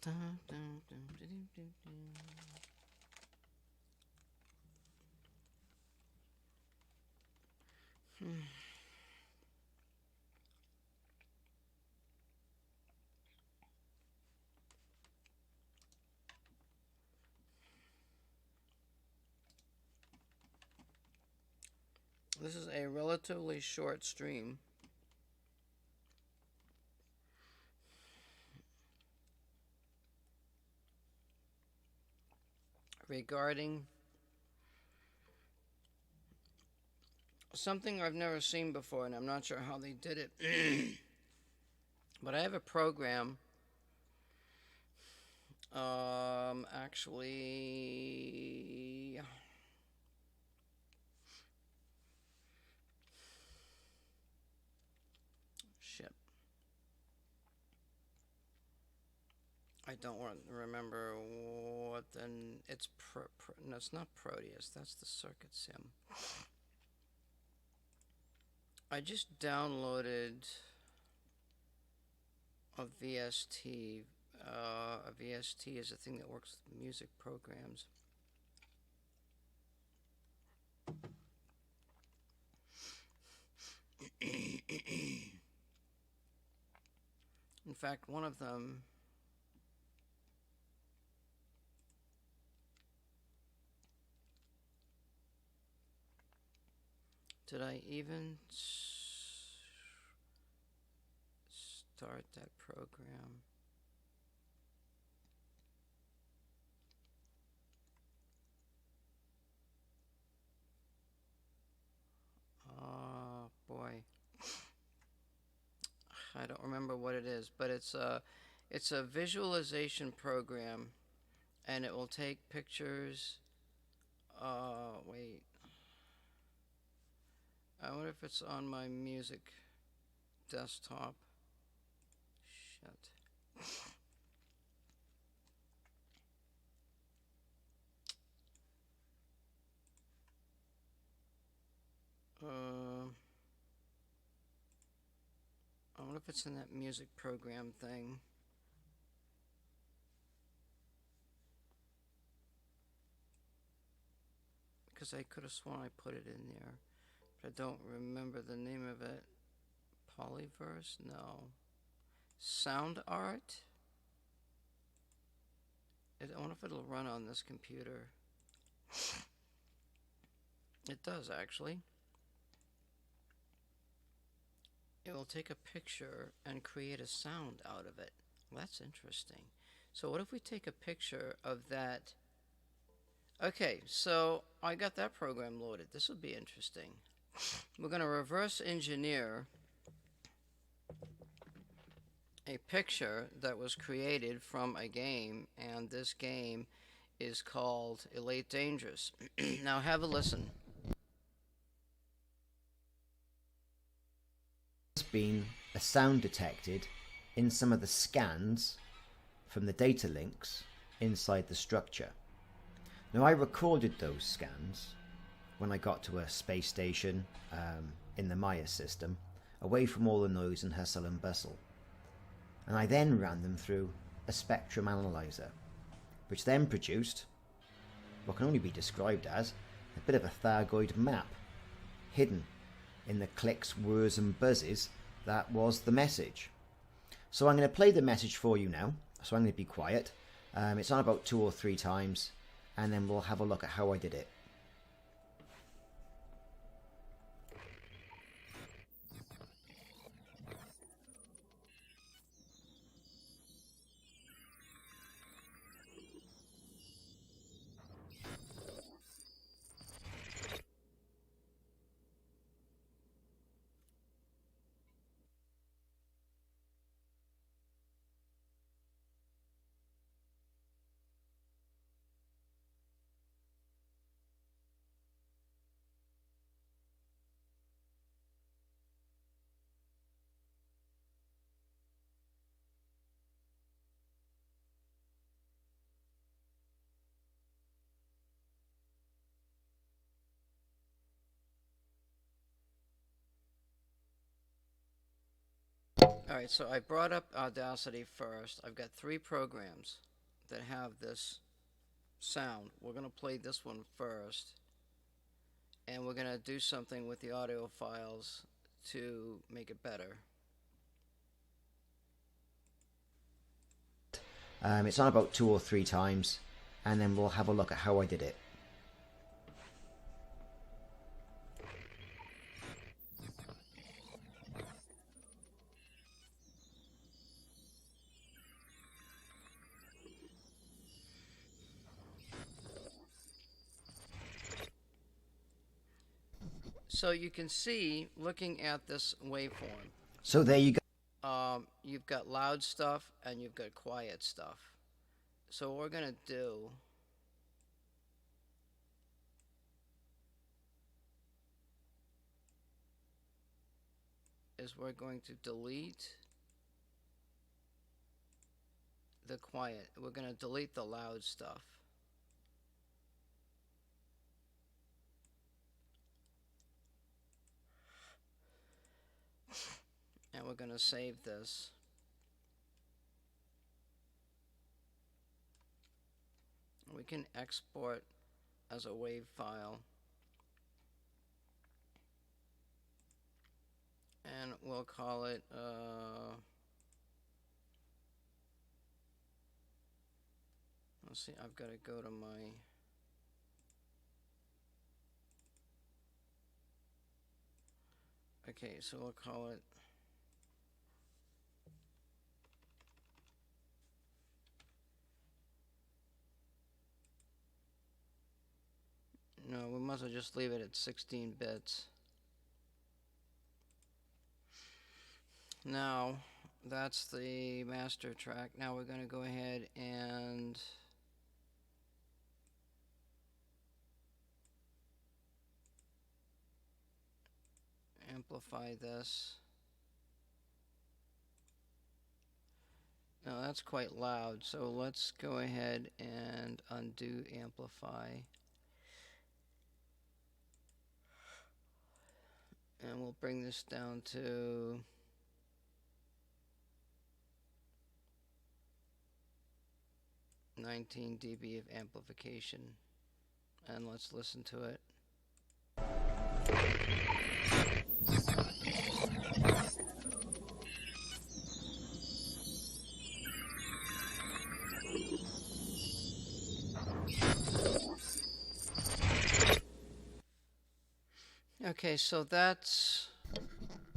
Dun, dun, dun, dun, dun, dun. This is a relatively short stream. Regarding something I've never seen before, and I'm not sure how they did it. But I have a program. Actually, shit. I don't remember what then. It's no, it's not Proteus. That's the circuit sim. I just downloaded a VST. A VST is a thing that works with music programs. In fact, one of them. Did I even start that program? Oh boy, I don't remember what it is, but it's a visualization program, and it will take pictures. Wait. I wonder if it's on my music desktop. Shit. I wonder if it's in that music program thing. Because I could have sworn I put it in there, but I don't remember the name of it. Polyverse? No. Sound art? I wonder if it'll run on this computer. It does, actually. It will take a picture and create a sound out of it. Well, that's interesting. So what if we take a picture of that? Okay, so I got that program loaded. This will be interesting. We're going to reverse engineer a picture that was created from a game, and this game is called Elite Dangerous. Now have a listen. There's been a sound detected in some of the scans from the data links inside the structure. Now I recorded those scans when I got to a space station in the Maya system, away from all the noise and hustle and bustle. And I then ran them through a spectrum analyzer, which then produced what can only be described as a bit of a Thargoid map, hidden in the clicks, whirs and buzzes that was the message. So I'm going to play the message for you now, so I'm going to be quiet. It's on about 2 or 3 times, and then we'll have a look at how I did it. Alright, so I brought up Audacity first. I've got 3 programs that have this sound. We're going to play this one first, and we're going to do something with the audio files to make it better. It's on about 2 or 3 times, and then we'll have a look at how I did it. So you can see, looking at this waveform, So there you go. you've got loud stuff and you've got quiet stuff. So what we're going to do is we're going to delete the quiet. We're going to delete the loud stuff. And we're going to save this. We can export as a WAV file. And we'll call it, let's see, I've got to go to my, okay, so we'll call it, no, we must as well just leave it at 16 bits. Now, that's the master track. Now we're going to go ahead and amplify this. Now that's quite loud, so let's go ahead and undo amplify. And we'll bring this down to 19 dB of amplification. And let's listen to it. Okay, so that's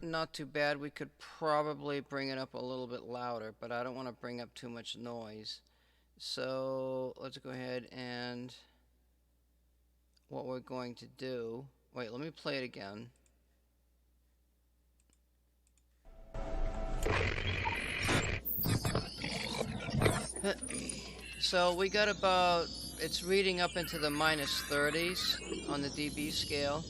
not too bad. We could probably bring it up a little bit louder, but I don't want to bring up too much noise. So let's go ahead and what we're going to do, wait, let me play it again. So we got about, it's reading up into the minus 30s on the dB scale.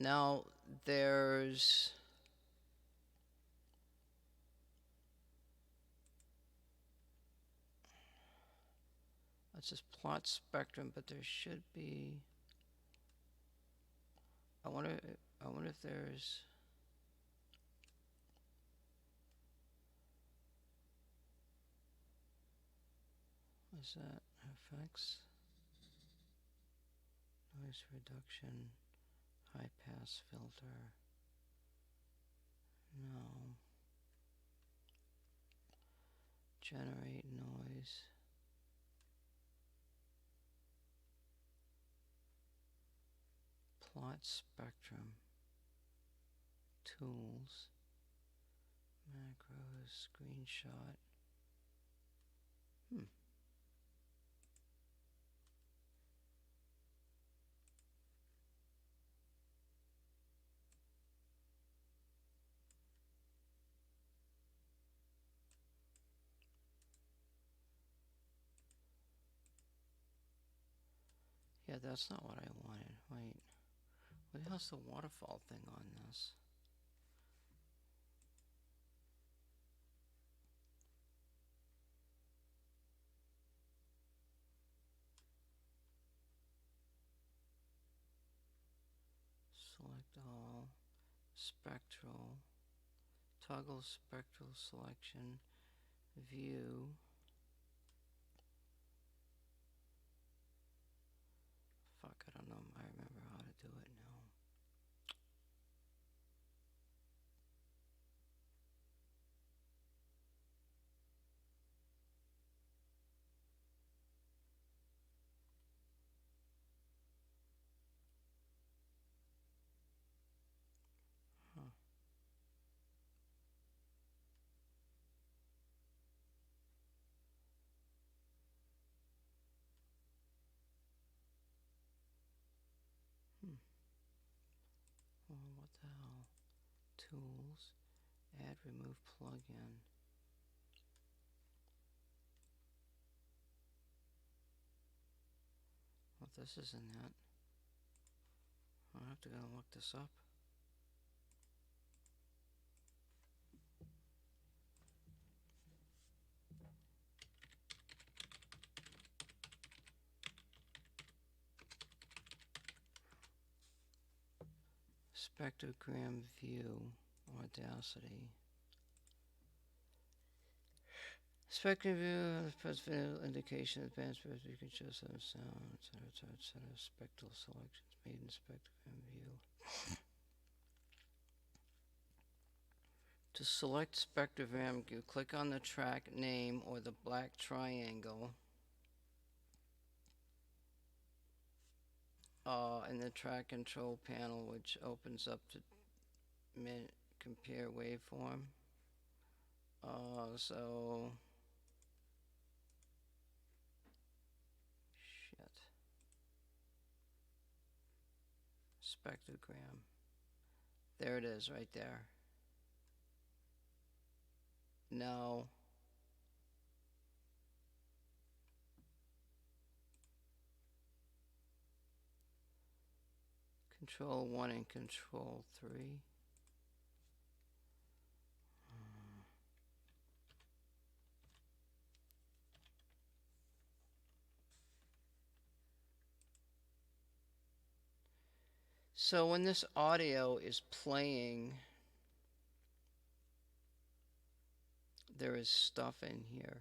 Now there's let's just plot spectrum, but there should be, I wonder if there's, what's that, effects, noise reduction, high pass filter, no, generate noise, plot spectrum, tools, macros, screenshot. Yeah, that's not what I wanted. Wait, what the hell's the waterfall thing on this? Select all, spectral, toggle spectral selection, view. Fuck, I don't know. I remember how to do it now. Huh. Well, what the hell? Tools, add, remove plugin. Well, this isn't that. I'll have to go look this up. Spectrogram view, Audacity. Spectrum view, visual indication, advanced you can show some sound, etc. Spectral selections made in spectrogram view. To select spectrogram, you click on the track name or the black triangle in the track control panel, which opens up to compare waveform. So shit. Spectrogram. There it is, right there. No. Control 1 and Control 3. So when this audio is playing, there is stuff in here.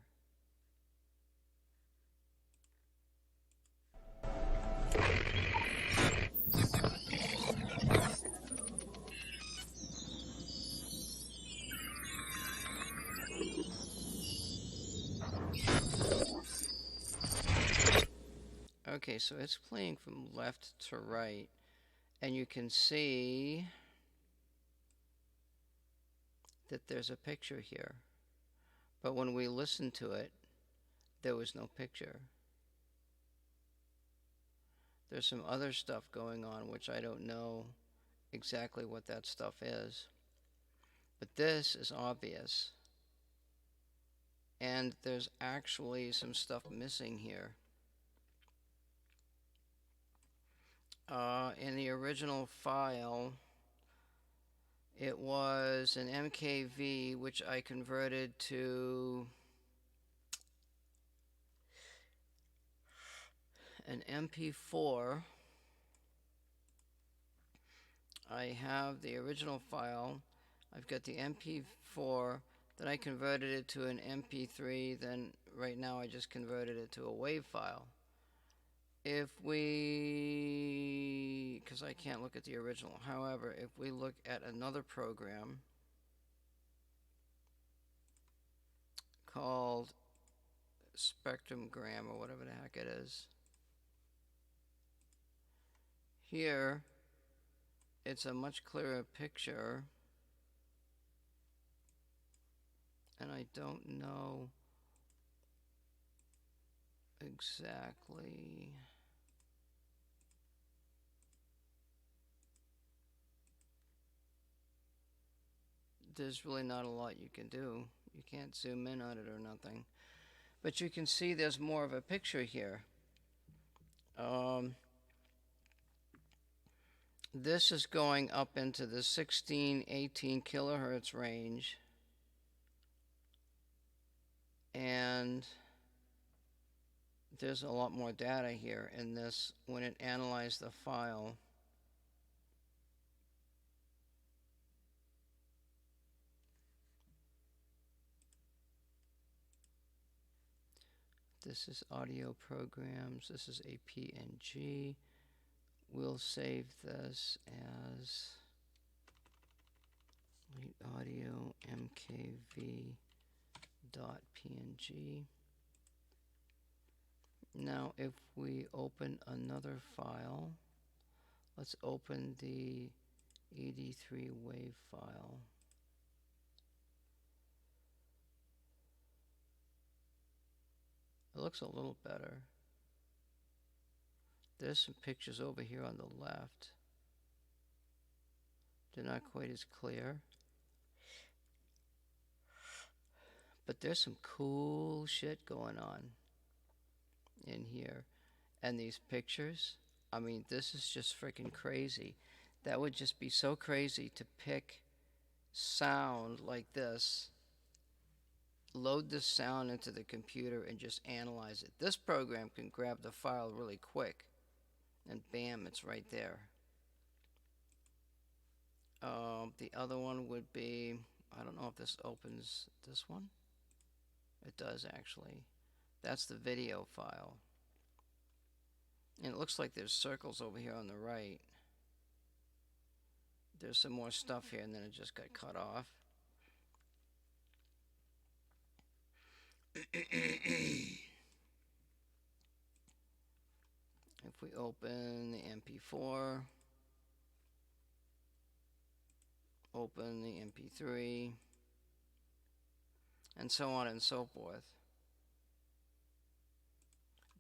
Okay, so it's playing from left to right, and you can see that there's a picture here. But when we listened to it, there was no picture. There's some other stuff going on, which I don't know exactly what that stuff is. But this is obvious. And there's actually some stuff missing here. In the original file, it was an MKV, which I converted to an MP4. I have the original file. I've got the MP4. Then I converted it to an MP3. Then right now I just converted it to a WAV file. If we, because I can't look at the original. However, if we look at another program called Spectrogram or whatever the heck it is, here it's a much clearer picture, and I don't know exactly. There's really not a lot you can do. You can't zoom in on it or nothing. But you can see there's more of a picture here. This is going up into the 16, 18 kilohertz range. And there's a lot more data here in this when it analyzed the file. This is audio programs. This is a PNG. We'll save this as Elite Audio MKV.png. Now, if we open another file, let's open the ED3 WAV file. It looks a little better. There's some pictures over here on the left. They're not quite as clear. But there's some cool shit going on in here. And these pictures, I mean, this is just freaking crazy. That would just be so crazy to pick sound like this, load this sound into the computer and just analyze it. This program can grab the file really quick and bam, it's right there. The other one would be, I don't know if this opens this one. It does actually. That's the video file. And it looks like there's circles over here on the right. There's some more stuff here and then it just got cut off. If we open the MP4, open the MP3, and so on and so forth.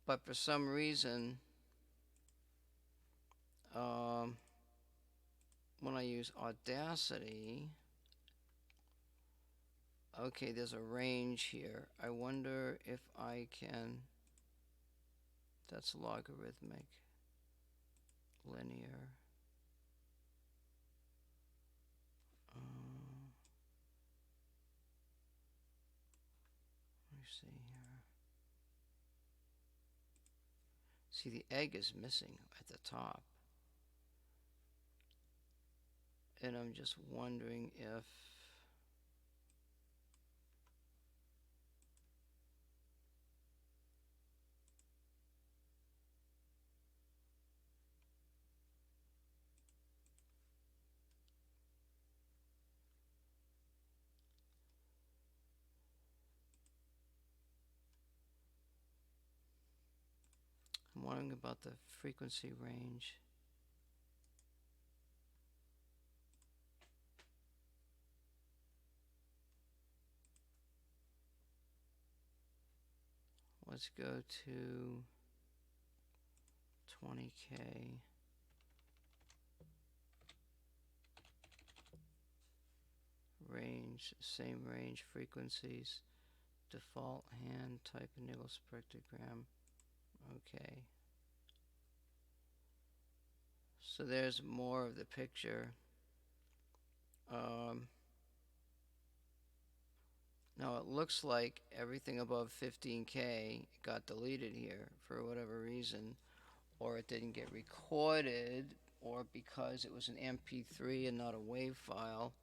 But for some reason, when I use Audacity, okay, there's a range here. I wonder if I can, that's logarithmic, linear. Let me see here. See, the egg is missing at the top. And I'm just wondering if I'm wondering about the frequency range. Let's go to 20K. Range, same range, frequencies, default hand type enable spectrogram. Okay. So there's more of the picture. Now it looks like everything above 15K got deleted here for whatever reason, or it didn't get recorded, or because it was an MP3 and not a WAV file.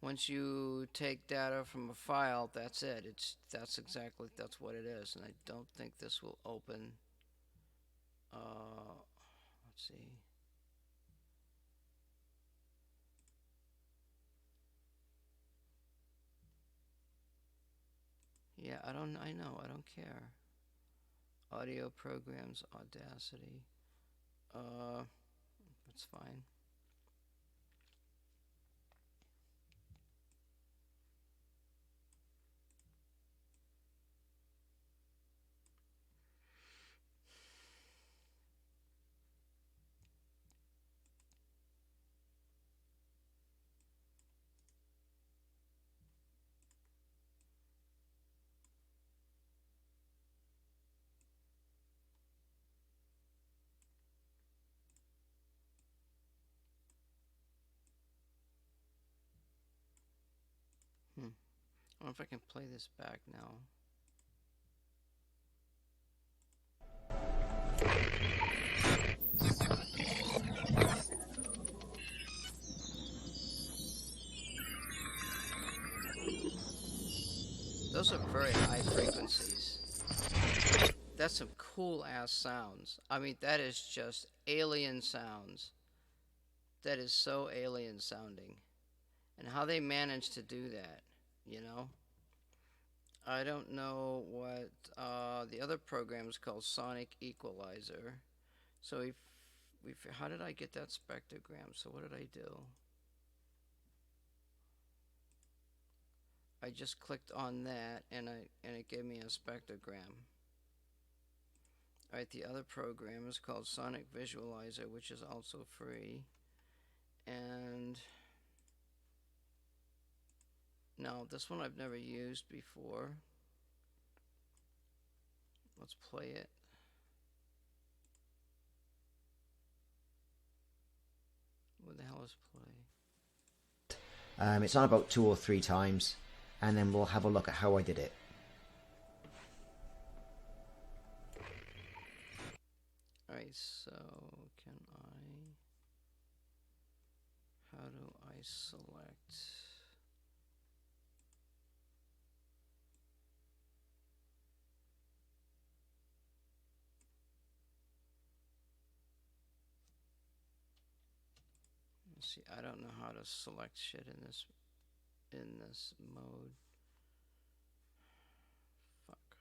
Once you take data from a file, that's it. That's what it is. And I don't think this will open. Let's see. Yeah, I know, I don't care. Audio programs, Audacity. That's fine. I don't know if I can play this back now. Those are very high frequencies. That's some cool ass sounds. I mean, that is just alien sounds. That is so alien sounding. And how they managed to do that, you know? I don't know what the other program is called, Sonic Equalizer. So how did I get that spectrogram? So what did I do? I just clicked on that and it gave me a spectrogram. Alright, the other program is called Sonic Visualizer, which is also free. And no, this one I've never used before. Let's play it. What the hell is play? It's on about 2 or 3 times, and then we'll have a look at how I did it. Alright, so can I... How do I select... Let's see, I don't know how to select shit in this mode. Fuck.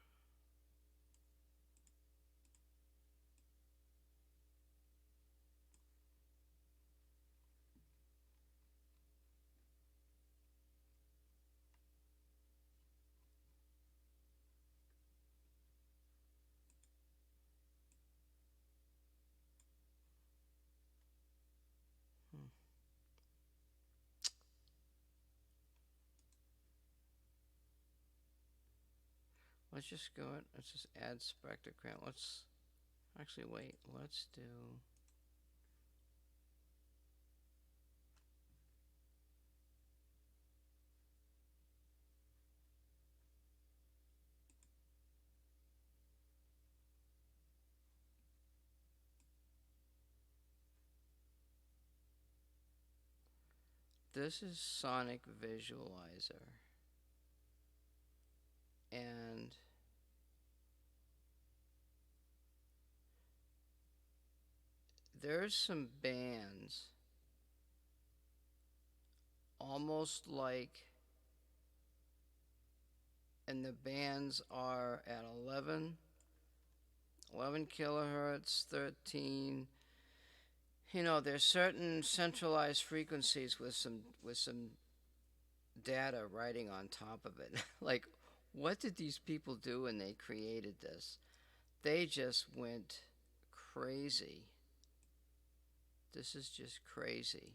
Hmm. Let's just go in, let's just add spectrogram. Let's actually wait. Let's do this is Sonic Visualizer. And there's some bands almost like, and the bands are at 11 kilohertz, 13. You know, there's certain centralized frequencies with some data writing on top of it. Like, what did these people do when they created this? They just went crazy. This is just crazy.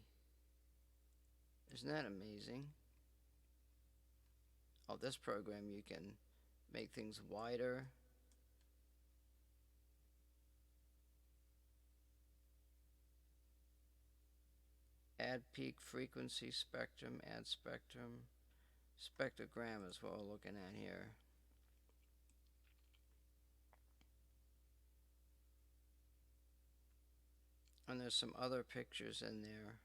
Isn't that amazing? Oh, this program you can make things wider. Add peak frequency spectrum, add spectrum. Spectrogram is what we're looking at here. And there's some other pictures in there.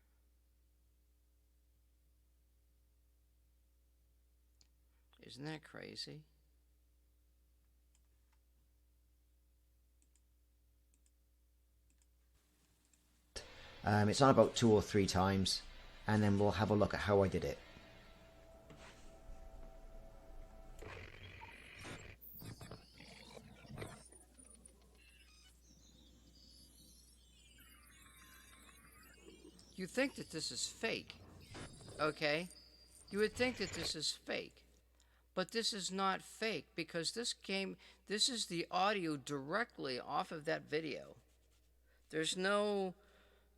Isn't that crazy? It's on about 2 or 3 times, and then we'll have a look at how I did it. You think that this is fake, okay? You would think that this is fake. But this is not fake because this is the audio directly off of that video. There's no,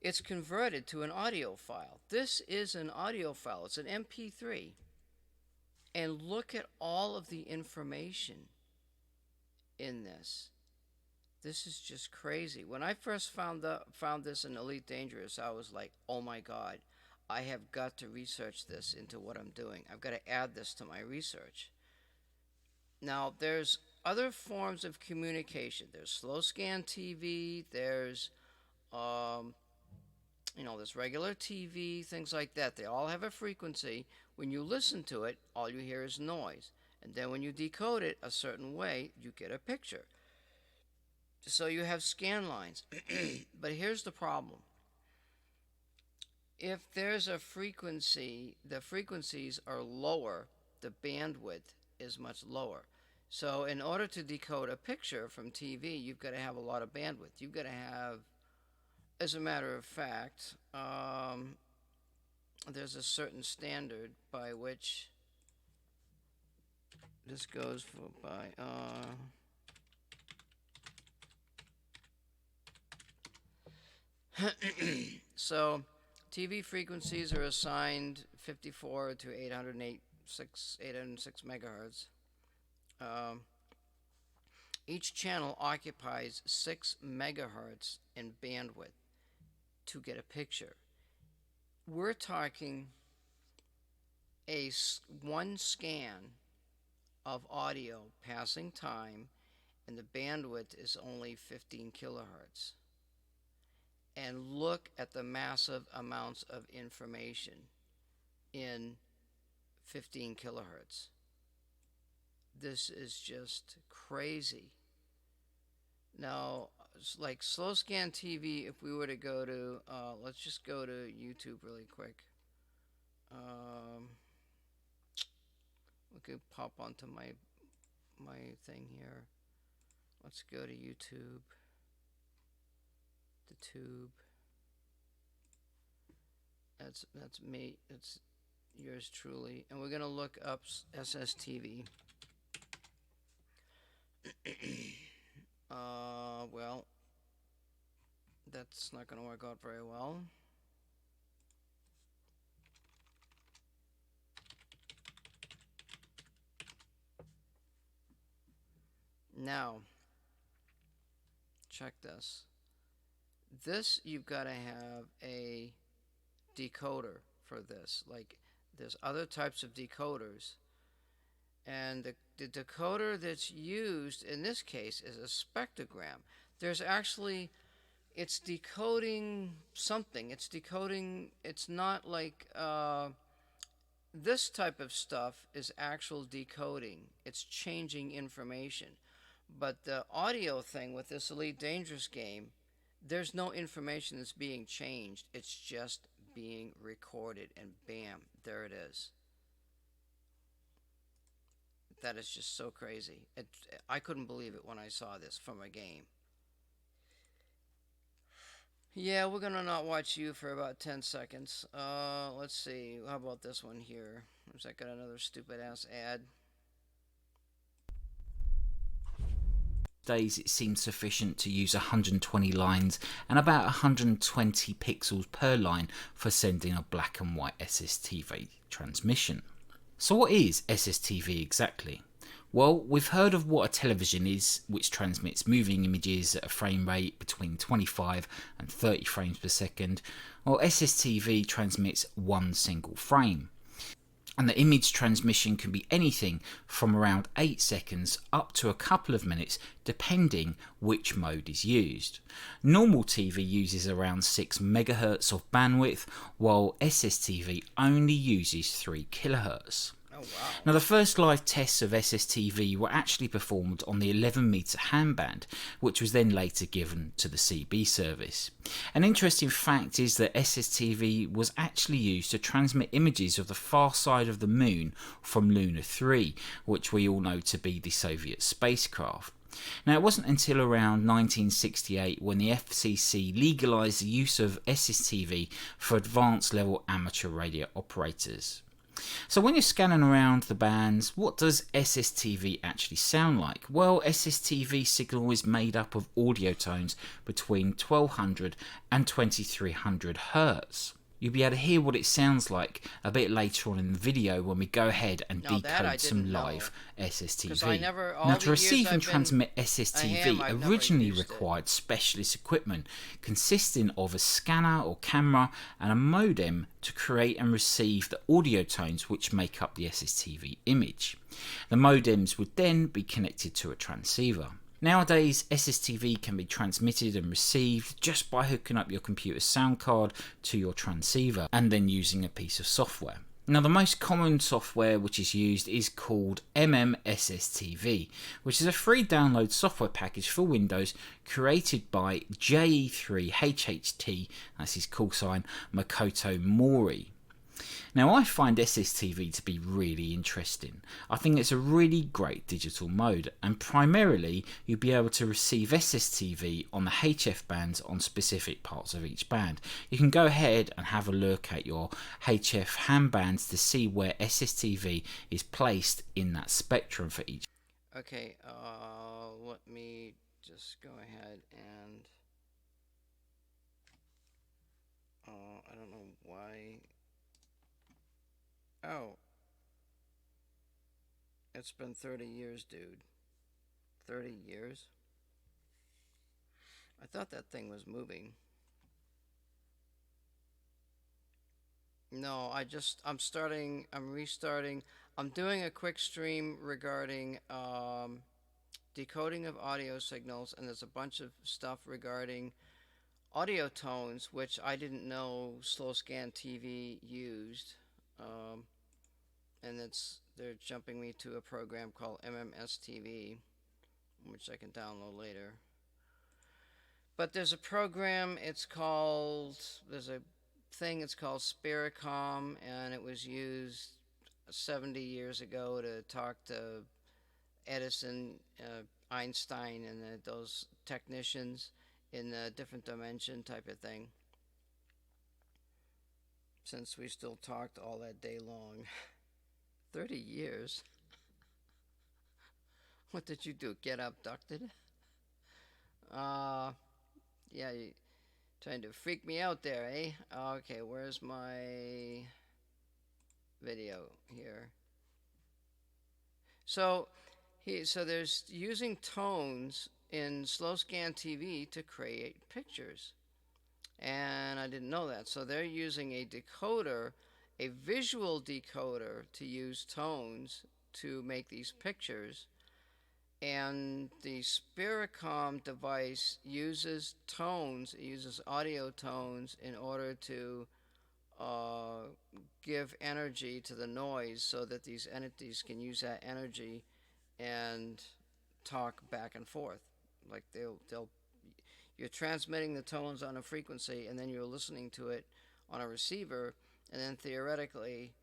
it's converted to an audio file. This is an audio file, it's an MP3. And look at all of the information in this. This is just crazy. When I first found this in Elite Dangerous, I was like, oh my God, I have got to research this into what I'm doing. I've got to add this to my research. Now, there's other forms of communication. There's slow scan TV, there's, there's regular TV, things like that. They all have a frequency. When you listen to it, all you hear is noise. And then when you decode it a certain way, you get a picture. So you have scan lines. But here's the problem. If there's a frequency, the frequencies are lower, the bandwidth is much lower. So in order to decode a picture from TV, you've got to have a lot of bandwidth. You've got to have, as a matter of fact, there's a certain standard by which this goes for by so TV frequencies are assigned 54 to 806 megahertz. Um, each channel occupies 6 megahertz in bandwidth to get a picture. We're talking one scan of audio passing time, and the bandwidth is only 15 kilohertz. And look at the massive amounts of information in 15 kilohertz. This is just crazy. Now, like slow scan TV, if we were to go to, let's just go to YouTube really quick. We could pop onto my thing here. Let's go to YouTube. The tube. That's me. That's yours truly. And we're gonna look up SSTV. Well, that's not gonna work out very well. Now, check this. This, you've got to have a decoder for this. Like, there's other types of decoders. And the decoder that's used in this case is a spectrogram. There's actually, it's decoding something. It's decoding, it's not like, this type of stuff is actual decoding. It's changing information. But the audio thing with this Elite Dangerous game, there's no information that's being changed. It's just being recorded, and bam, there it is. That is just so crazy. I couldn't believe it when I saw this from a game. Yeah, we're gonna not watch you for about 10 seconds. Let's see. How about this one here? Looks like got another stupid ass ad. Days it seemed sufficient to use 120 lines and about 120 pixels per line for sending a black and white SSTV transmission. So what is SSTV exactly? Well, we've heard of what a television is, which transmits moving images at a frame rate between 25 and 30 frames per second. Well, SSTV transmits one single frame. And the image transmission can be anything from around 8 seconds up to a couple of minutes, depending which mode is used. Normal TV uses around 6 MHz of bandwidth, while SSTV only uses 3 kHz. Oh, wow. Now, the first live tests of SSTV were actually performed on the 11 metre handband, which was then later given to the CB service. An interesting fact is that SSTV was actually used to transmit images of the far side of the moon from Luna 3, which we all know to be the Soviet spacecraft. Now, it wasn't until around 1968 when the FCC legalised the use of SSTV for advanced level amateur radio operators. So when you're scanning around the bands, what does SSTV actually sound like? Well, SSTV signal is made up of audio tones between 1200 and 2300 Hz. You'll be able to hear what it sounds like a bit later on in the video when we go ahead and decode some live SSTV. Now, to receive and transmit SSTV originally required specialist equipment consisting of a scanner or camera and a modem to create and receive the audio tones which make up the SSTV image. The modems would then be connected to a transceiver. Nowadays, SSTV can be transmitted and received just by hooking up your computer's sound card to your transceiver and then using a piece of software. Now, the most common software which is used is called MMSSTV, which is a free download software package for Windows created by JE3HHT, that's his call sign, Makoto Mori. Now, I find SSTV to be really interesting. I think it's a really great digital mode, and primarily you'll be able to receive SSTV on the HF bands on specific parts of each band. You can go ahead and have a look at your HF ham bands to see where SSTV is placed in that spectrum for each. Okay, let me just go ahead and I don't know why. Oh, it's been 30 years, dude. 30 years? I thought that thing was moving. No, I'm restarting. I'm doing a quick stream regarding decoding of audio signals, and there's a bunch of stuff regarding audio tones, which I didn't know Slow Scan TV used. Um, and they're jumping me to a program called MMSTV, which I can download later. But there's a program. There's a thing. It's called Spiricom, and it was used 70 years ago to talk to Edison, Einstein, and those technicians in a different dimension type of thing. Since we still talked all that day long. 30 years? What did you do? Get abducted? Yeah, you trying to freak me out there, eh? Okay, where's my video here? So, there's using tones in slow scan TV to create pictures. And I didn't know that. So they're using a decoder, a visual decoder, to use tones to make these pictures. And the Spiricom device uses tones, it uses audio tones in order to give energy to the noise so that these entities can use that energy and talk back and forth. Like they'll you're transmitting the tones on a frequency and then you're listening to it on a receiver, and then theoretically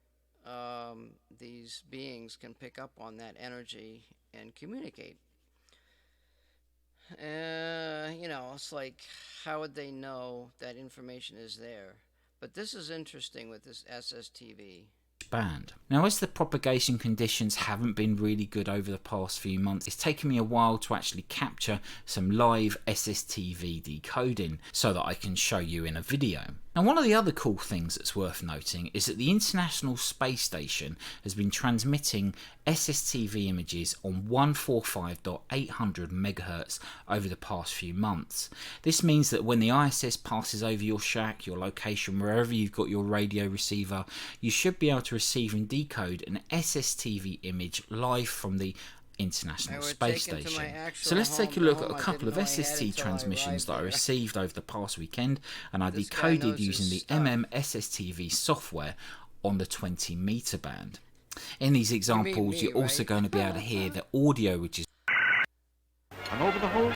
these beings can pick up on that energy and communicate. It's like, how would they know that information is there? But this is interesting with this SSTV. Band. Now, as the propagation conditions haven't been really good over the past few months, it's taken me a while to actually capture some live SSTV decoding so that I can show you in a video. Now, one of the other cool things that's worth noting is that the International Space Station has been transmitting SSTV images on 145.800 MHz over the past few months. This means that when the ISS passes over your shack, your location, wherever you've got your radio receiver, you should be able to receive and decode an SSTV image live from the International Space Station. So let's take a look at a couple of SST transmissions that I received over the past weekend, and I decoded using the MMSSTV software on the 20 meter band. In these examples, you're also going to be able to hear the audio, which is and over the whole.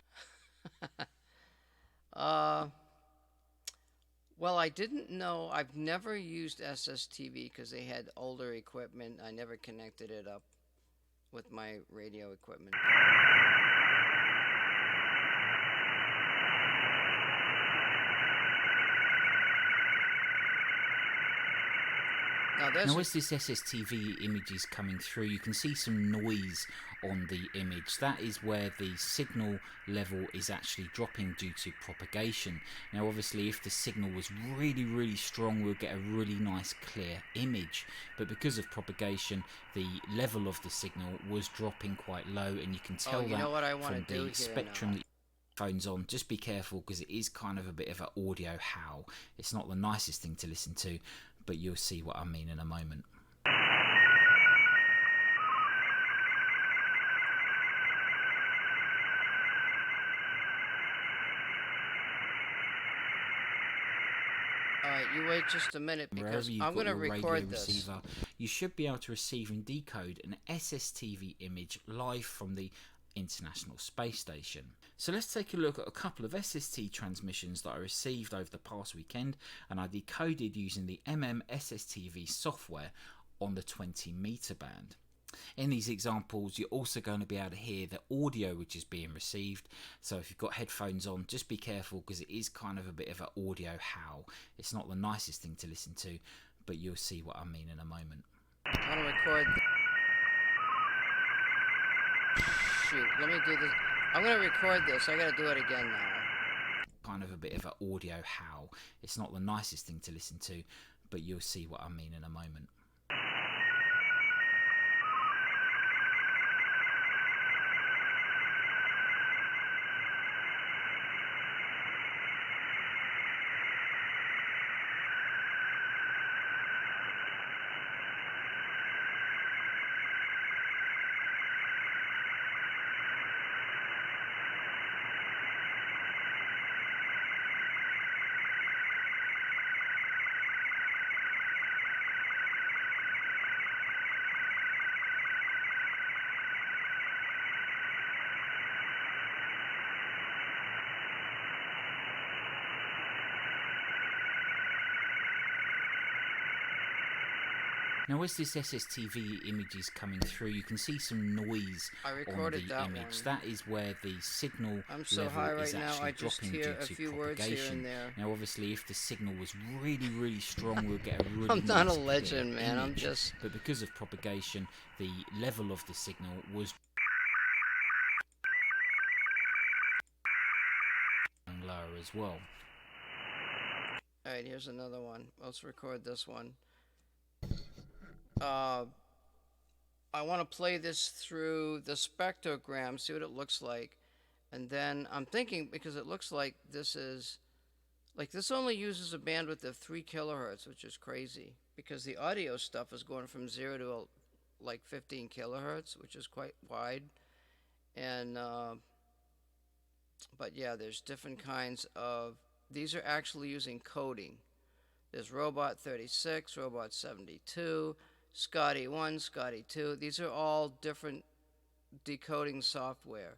Well, I didn't know. I've never used SSTV because they had older equipment. I never connected it up with my radio equipment. Now, as this SSTV image is coming through, you can see some noise on the image. That is where the signal level is actually dropping due to propagation. Now, obviously, if the signal was really, really strong, we'll get a really nice clear image. But because of propagation, the level of the signal was dropping quite low, and you can tell that from the spectrum that your phone's on. Just be careful, because it is kind of a bit of an audio howl. It's not the nicest thing to listen to, but you'll see what I mean in a moment. Alright, you wait just a minute Wherever because you've I'm got going to your radio record this. receiver, you should be able to receive and decode an SSTV image live from the International Space Station. So let's take a look at a couple of SST transmissions that I received over the past weekend, and I decoded using the SSTV software on the 20 meter band. In these examples, you're also going to be able to hear the audio which is being received. So if you've got headphones on, just be careful because it is kind of a bit of an audio howl. It's not the nicest thing to listen to, but you'll see what I mean in a moment. I want to record. Shoot, let me do this. I'm going to record this. I got to do it again now. Kind of a bit of an audio howl. It's not the nicest thing to listen to, but you'll see what I mean in a moment. Now as this SSTV image is coming through, you can see some noise I on recorded the that image. one. That is where the signal I'm so level high is right now, actually I just dropping hear due a to few words here propagation. and there. Now obviously if the signal was really strong, we'll get a really I'm not nice a legend, clear man. I'm image. just... But because of propagation, the level of the signal was lower as well. Alright, here's another one. Let's record this one. I want to play this through the spectrogram, see what it looks like. And then I'm thinking, because it looks like this is... Like, this only uses a bandwidth of 3 kilohertz, which is crazy. Because the audio stuff is going from 0 to, like, 15 kilohertz, which is quite wide. And, but yeah, there's different kinds of... These are actually using coding. There's Robot 36, Robot 72, Scotty 1, Scotty 2. These are all different decoding software.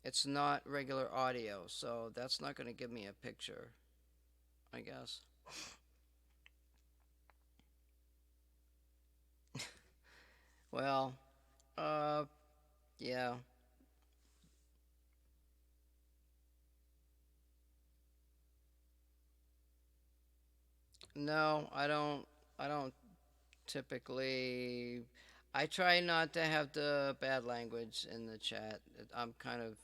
It's not regular audio, so that's not going to give me a picture, I guess. Well, yeah. No, I don't typically. I try not to have the bad language in the chat. I'm kind of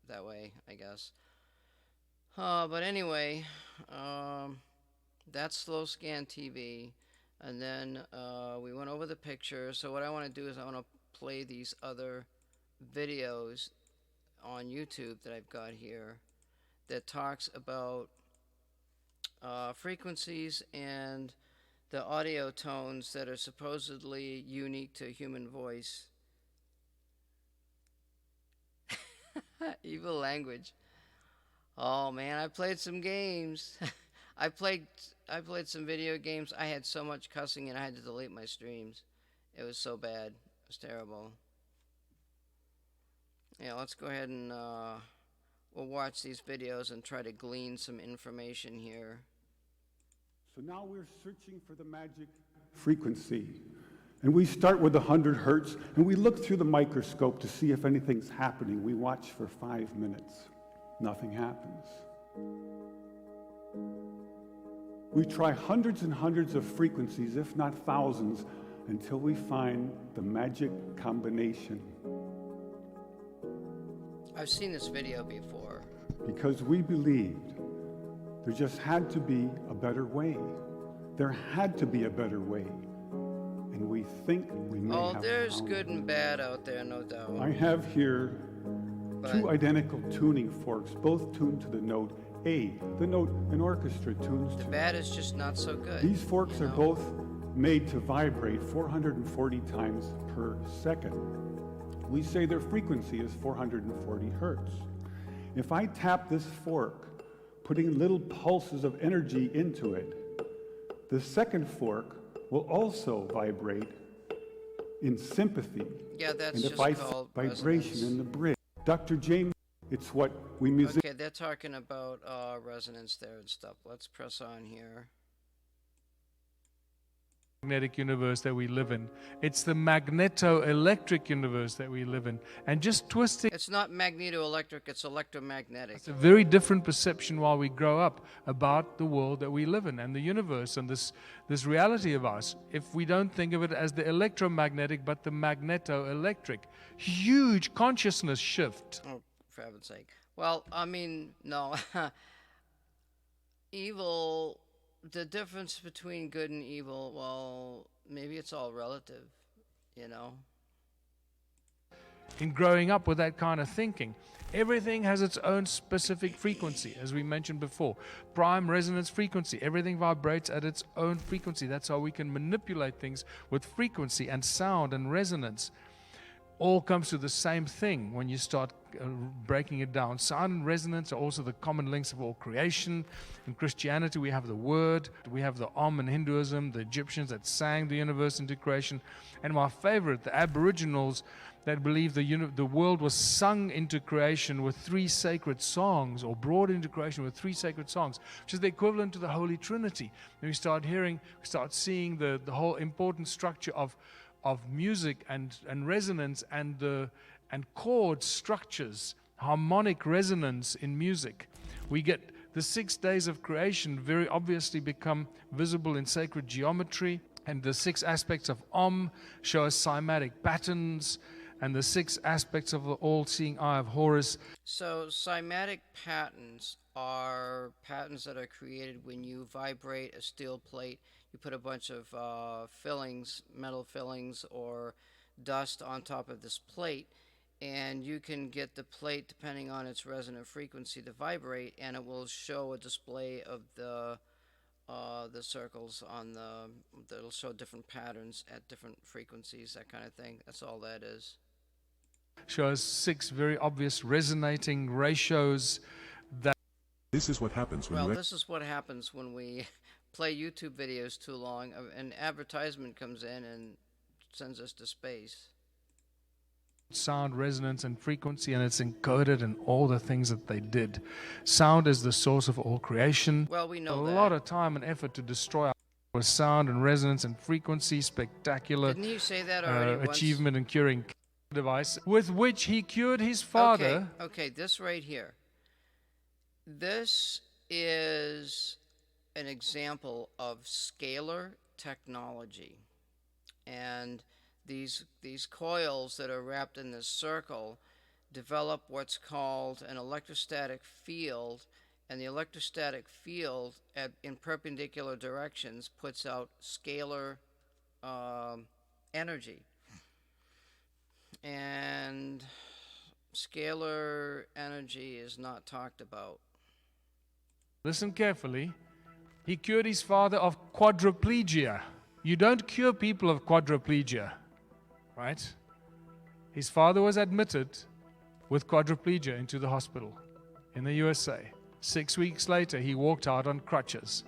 that way, I guess. But anyway, that's Slow Scan TV. And then we went over the picture. So what I want to do is I want to play these other videos on YouTube that I've got here that talks about frequencies and the audio tones that are supposedly unique to human voice. Evil language. Oh man, I played some games. I played some video games. I had so much cussing and I had to delete my streams. It was so bad. It was terrible. Yeah, let's go ahead and we'll watch these videos and try to glean some information here. So now we're searching for the magic frequency. And we start with 100 hertz, and we look through the microscope to see if anything's happening. We watch for 5 minutes. Nothing happens. We try hundreds and hundreds of frequencies, if not thousands, until we find the magic combination. I've seen this video before. Because we believed there just had to be a better way. There had to be a better way. And we think we may have there's found good and bad out there, no doubt. I have here two identical tuning forks, both tuned to the note A, the note an orchestra tunes The to. bad is just not so good. These forks you are know? both made to vibrate 440 times per second. We say their frequency is 440 hertz. If I tap this fork putting little pulses of energy into it. The second fork will also vibrate in sympathy. Yeah, that's and just if I called vibration resonance. in the bridge. Dr. James, it's what we musicians. Okay, they're talking about resonance there and stuff. Let's press on here. Magnetic universe that we live in. It's the magneto-electric universe that we live in. And just twisting, It's not magnetoelectric, it's electromagnetic. it's a very different perception while we grow up about the world that we live in and the universe and this reality of us. If we don't think of it as the electromagnetic but the magneto-electric. Huge consciousness shift. Oh, for heaven's sake. Well, I mean, no. Evil, the difference between good and evil, well, maybe it's all relative, you know? In growing up with that kind of thinking. Everything has its own specific frequency, as we mentioned before. Prime resonance frequency. Everything vibrates at its own frequency. That's how we can manipulate things with frequency and sound and resonance. All comes to the same thing when you start breaking it down. Sound and resonance are also the common links of all creation. In Christianity, we have the Word, we have the in Hinduism, the Egyptians that sang the universe into creation, and my favorite, the Aboriginals that believe the world was sung into creation with 3 sacred songs, or brought into creation with 3 sacred songs, which is the equivalent to the Holy Trinity. And we start seeing the whole important structure of music and resonance and chord structures, harmonic resonance in music. We get the 6 days of creation very obviously become visible in sacred geometry, and the 6 aspects of show us cymatic patterns, and the 6 aspects of the all-seeing eye of Horus. So, cymatic patterns are patterns that are created when you vibrate a steel plate. You put a bunch of fillings, metal fillings, or dust on top of this plate, and you can get the plate, depending on its resonant frequency, to vibrate, and it will show a display of the circles on that'll show different patterns at different frequencies, that kind of thing. That's all that is. Shows 6 very obvious resonating ratios that. This is what happens when Well, this is what happens when we play YouTube videos too long. An advertisement comes in and sends us to space. Sound, resonance, and frequency, and it's encoded in all the things that they did. Sound is the source of all creation. Well, we know a that. lot of time and effort to destroy our with sound and resonance and frequency. Spectacular Didn't you say that already once? achievement in curing device with which he cured his father. Okay, this right here. This is an example of scalar technology, and these coils that are wrapped in this circle develop what's called an electrostatic field, and the electrostatic field in perpendicular directions puts out scalar energy, and scalar energy is not talked about. Listen carefully. He cured his father of quadriplegia. You don't cure people of quadriplegia, right? His father was admitted with quadriplegia into the hospital in the USA. 6 weeks later, he walked out on crutches.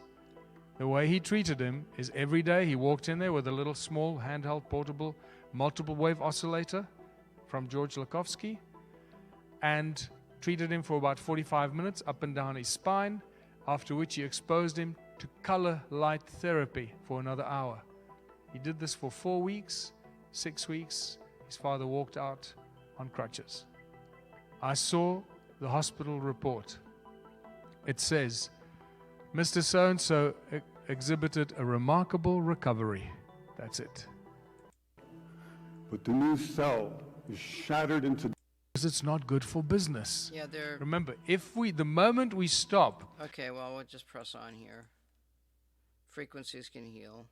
The way he treated him is every day he walked in there with a little small handheld portable multiple wave oscillator from George Lakowski and treated him for about 45 minutes up and down his spine, after which he exposed him to color light therapy for another hour. He did this for 4 weeks, 6 weeks. His father walked out on crutches. I saw the hospital report. It says, Mr. So-and-so exhibited a remarkable recovery. That's it. But the new cell is shattered into. Because it's not good for business. Yeah, they're... Remember, the moment we stop. Okay, well, we'll just press on here. Frequencies can heal.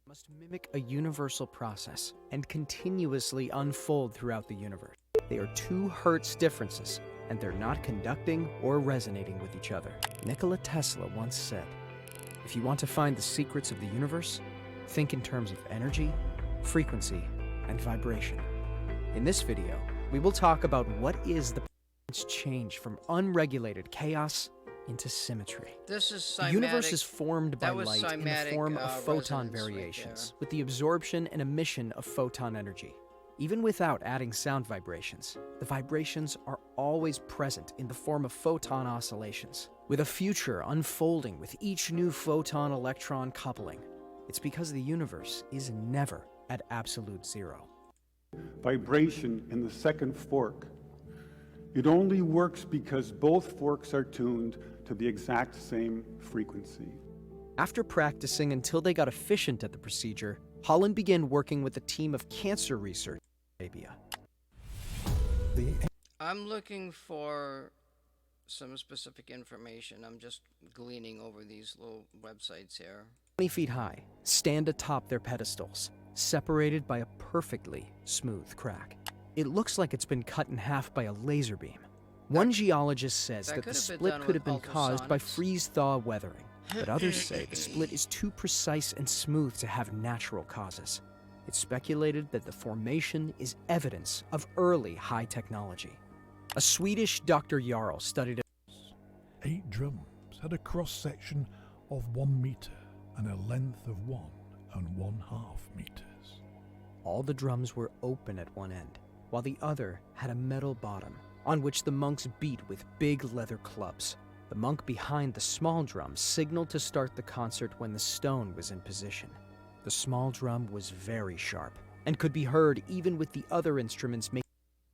Must mimic a universal process and continuously unfold throughout the universe. They are 2 hertz differences, and they're not conducting or resonating with each other. Nikola Tesla once said, if you want to find the secrets of the universe, think in terms of energy, frequency, and vibration. In this video, we will talk about what is the change from unregulated chaos into symmetry. This is The cymatic. universe is formed by That was light in the cymatic, form of photon resonance right variations, there. with the absorption and emission of photon energy. Even without adding sound vibrations, the vibrations are always present in the form of photon oscillations, with a future unfolding with each new photon-electron coupling. It's because the universe is never at absolute zero. Vibration in the second fork. It only works because both forks are tuned to the exact same frequency. After practicing until they got efficient at the procedure, Holland began working with a team of cancer research in Arabia. I'm looking for some specific information. I'm just gleaning over these little websites here. 20 feet high, stand atop their pedestals, separated by a perfectly smooth crack. It looks like it's been cut in half by a laser beam. One geologist says that that could the have been split done could have with been caused by ultrasonics. freeze-thaw weathering, but others say the split is too precise and smooth to have natural causes. It's speculated that the formation is evidence of early high technology. A Swedish Dr. Jarl studied 8 drums had a cross-section of 1 meter and a length of 1.5 meters. all the drums were open at one end, while the other had a metal bottom on which the monks beat with big leather clubs. The monk behind the small drum signaled to start the concert when the stone was in position. The small drum was very sharp and could be heard even with the other instruments making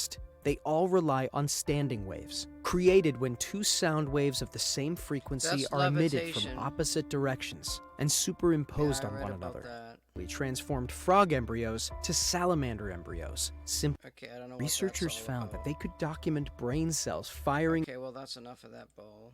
noise. They all rely on standing waves, created when two sound waves of the same frequency That's are emitted levitation. from opposite directions and superimposed Yeah, I on read one about another. that. We transformed frog embryos to salamander embryos. Okay, I don't know what Researchers that's all found about. that they could document brain cells firing. Okay, well that's enough of that bowl.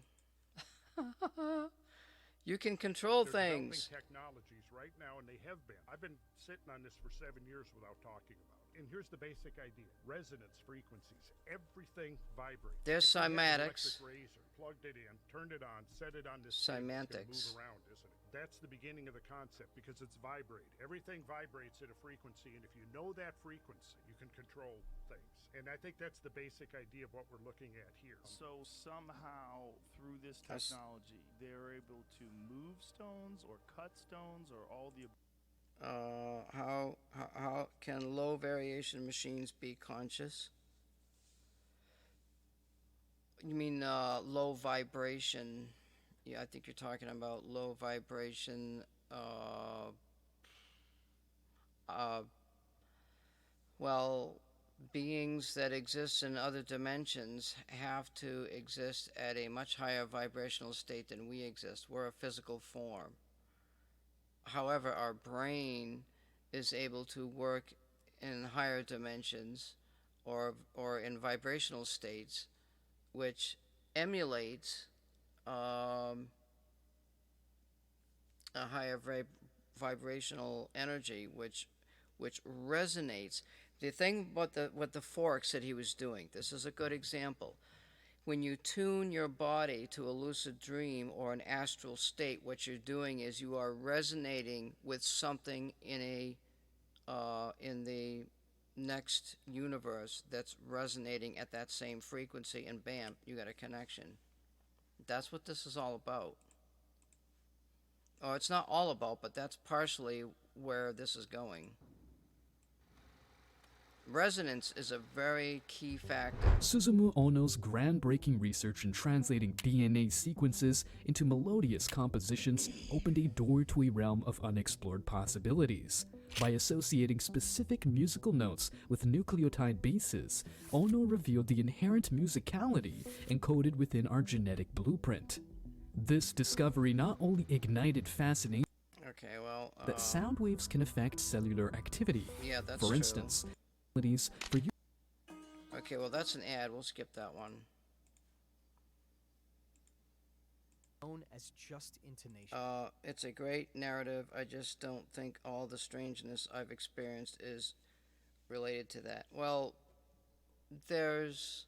You can control They're things. developing technologies right now, and they have been. I've been sitting on this for 7 years without talking about it. And here's the basic idea: resonance frequencies. Everything vibrates. There's If you had an cymatics. electric razor, plugged it in, turned it on, set it on this thing, it's gonna Semantics. move around, isn't it? That's the beginning of the concept because it's vibrate. Everything vibrates at a frequency, and if you know that frequency, you can control things. And I think that's the basic idea of what we're looking at here. So somehow through this That's- technology, they're able to move stones or cut stones or all the How can low variation machines be conscious? You mean low vibration? Yeah, I think you're talking about low vibration. Well, beings that exist in other dimensions have to exist at a much higher vibrational state than we exist. We're a physical form. However, our brain is able to work in higher dimensions or in vibrational states, which emulates a higher vibrational energy, which resonates. The thing about what the forks that he was doing, this is a good example. When you tune your body to a lucid dream or an astral state, what you're doing is you are resonating with something in the next universe that's resonating at that same frequency, and bam, you got a connection. That's what this is all about. Oh, it's not all about, but that's partially where this is going. Resonance is a very key factor. Suzumu Ono's groundbreaking research in translating DNA sequences into melodious compositions opened a door to a realm of unexplored possibilities. By associating specific musical notes with nucleotide bases, Ono revealed the inherent musicality encoded within our genetic blueprint. This discovery not only ignited fascination Okay, well, that sound waves can affect cellular activity. yeah, that's For true. instance, melodies for Okay, well, that's an ad. We'll skip that one. known as just intonation. It's a great narrative. I just don't think all the strangeness I've experienced is related to that. Well, there's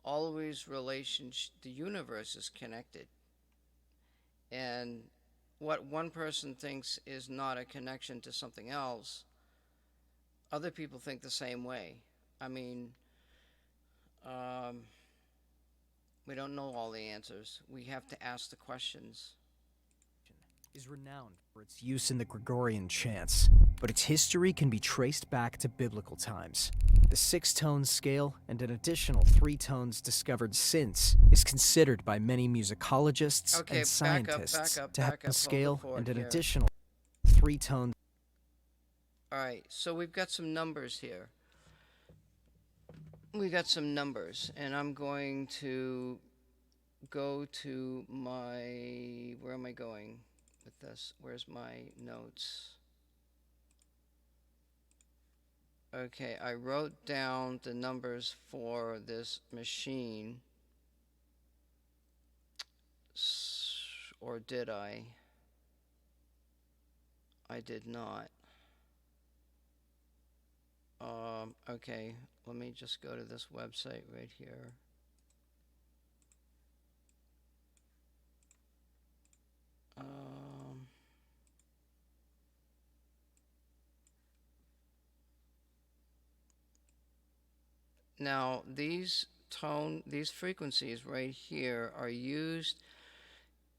always relationship. The universe is connected. And what one person thinks is not a connection to something else, other people think the same way. I mean, We don't know all the answers. We have to ask the questions. Is renowned for its use in the Gregorian chants, but its history can be traced back to biblical times. The 6-tone scale and an additional 3 tones discovered since is considered by many musicologists Okay, and scientists to have back a up. scale Hold the and fort an here. additional 3 tones. Alright, so we've got some numbers here. We got some numbers, and I'm going to go to my... Where am I going with this? Where's my notes? Okay, I wrote down the numbers for this machine. Or did I? I did not. Okay, let me just go to this website right here. Now, these frequencies right here are used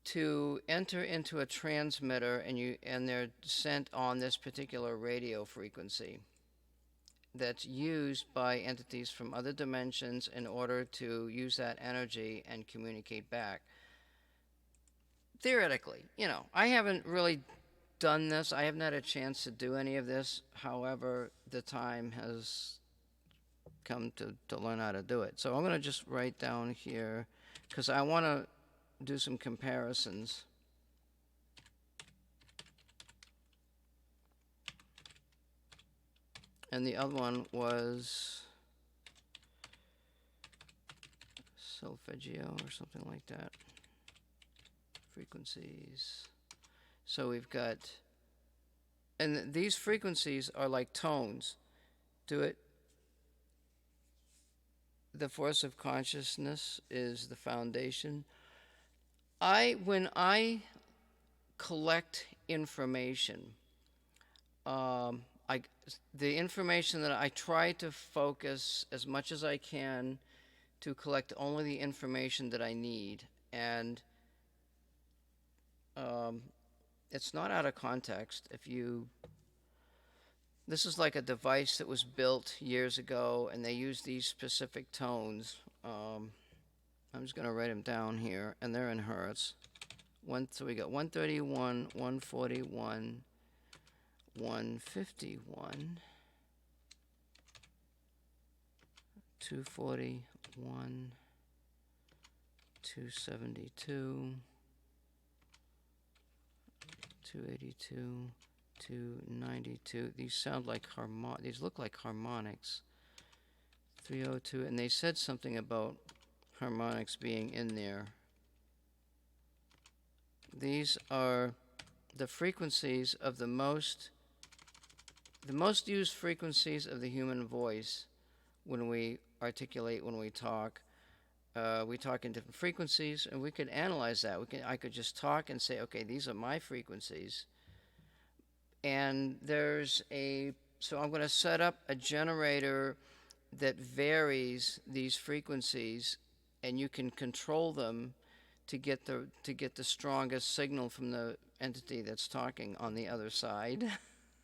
to enter into a transmitter, and they're sent on this particular radio frequency that's used by entities from other dimensions in order to use that energy and communicate back. Theoretically, I haven't really done this. I haven't had a chance to do any of this. However, the time has come to learn how to do it. So I'm going to just write down here, because I want to do some comparisons. And the other one was solfeggio or something like that. Frequencies. So we've got, and these frequencies are like tones. Do it. The force of consciousness is the foundation. When I collect information, the information that I try to focus as much as I can to collect only the information that I need, and it's not out of context. This is like a device that was built years ago, and they use these specific tones. I'm just going to write them down here, and they're in hertz. So we got 131, 141, 151, 241, 272, 282, 292. These sound like these look like harmonics. 302, and they said something about harmonics being in there. These are the frequencies of the most used frequencies of the human voice when we articulate, when we talk. We talk in different frequencies, and we could analyze that. I could just talk and say, okay, these are my frequencies. And so I'm going to set up a generator that varies these frequencies, and you can control them to get the strongest signal from the entity that's talking on the other side.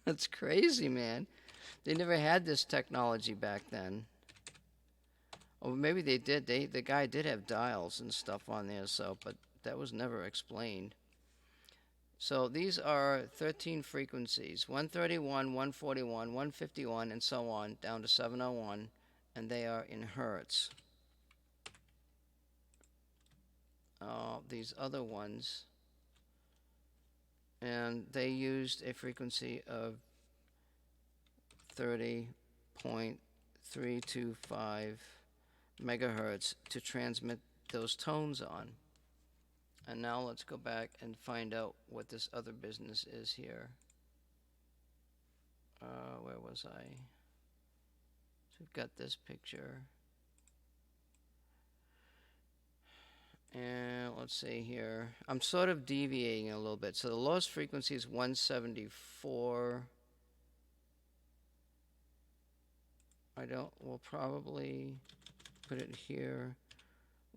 That's crazy, man. They never had this technology back then. Or maybe they did. The guy did have dials and stuff on there, but that was never explained. So these are 13 frequencies, 131, 141, 151, and so on, down to 701, and they are in hertz. These other ones, and they used a frequency of 30.325 megahertz to transmit those tones on. And now let's go back and find out what this other business is here. Where was I? So we've got this picture. And let's see here. I'm sort of deviating a little bit. So the lowest frequency is 174. We'll probably put it here.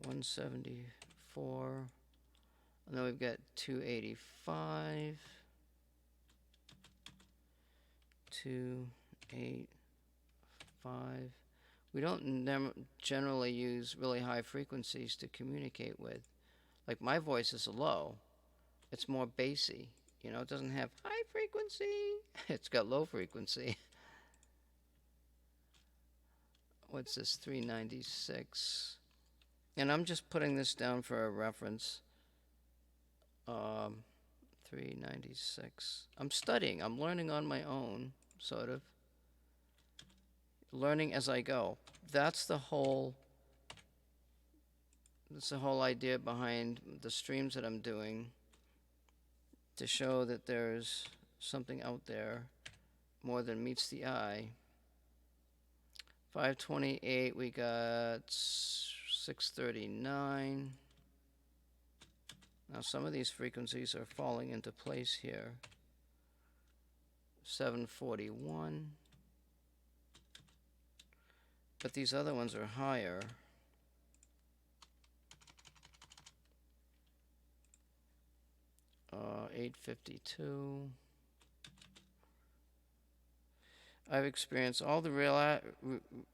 174. And then we've got 285. 285. We don't generally use really high frequencies to communicate with. Like my voice is low. It's more bassy. You know, it doesn't have high frequency. It's got low frequency. What's this? 396. And I'm just putting this down for a reference. 396. I'm studying. I'm learning on my own, sort of. Learning as I go. That's the whole idea behind the streams that I'm doing, to show that there's something out there more than meets the eye. 528, we got 639. Now some of these frequencies are falling into place here. 741. But these other ones are higher. 852. I've experienced all the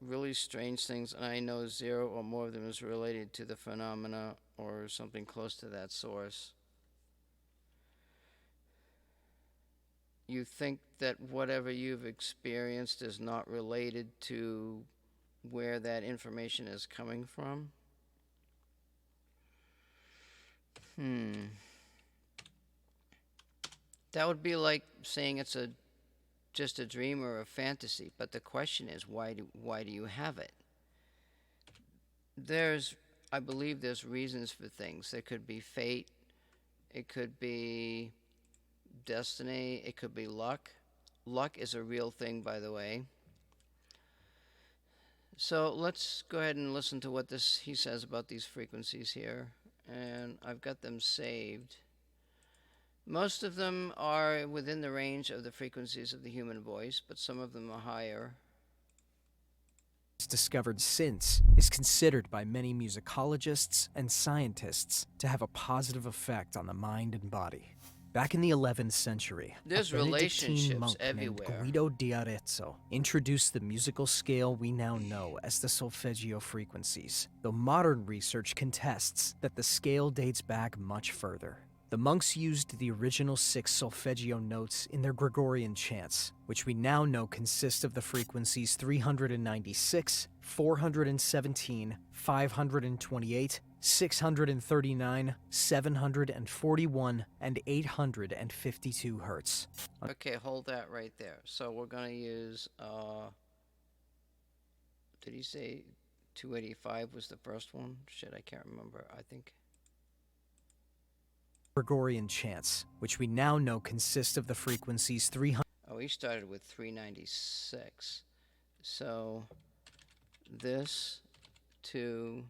really strange things, and I know 0 or more of them is related to the phenomena or something close to that source. You think that whatever you've experienced is not related to where that information is coming from? That would be like saying it's just a dream or a fantasy, but the question is, why do you have it? I believe there's reasons for things. There could be fate, it could be destiny, it could be luck. Luck is a real thing, by the way. So let's go ahead and listen to what he says about these frequencies here, and I've got them saved. Most of them are within the range of the frequencies of the human voice, but some of them are higher. Discovered since is considered by many musicologists and scientists to have a positive effect on the mind and body. Back in the 11th century, there's a Benedictine relationships monk everywhere. named Guido di Arezzo introduced the musical scale we now know as the solfeggio frequencies, though modern research contests that the scale dates back much further. The monks used the original 6 solfeggio notes in their Gregorian chants, which we now know consist of the frequencies 396, 417, 528, 639, 741, and 852 hertz. Okay, hold that right there. So we're going to use, did he say 285 was the first one? Shit, I can't remember. I think Gregorian chants, which we now know consist of the frequencies 300. Oh, he started with 396. So this to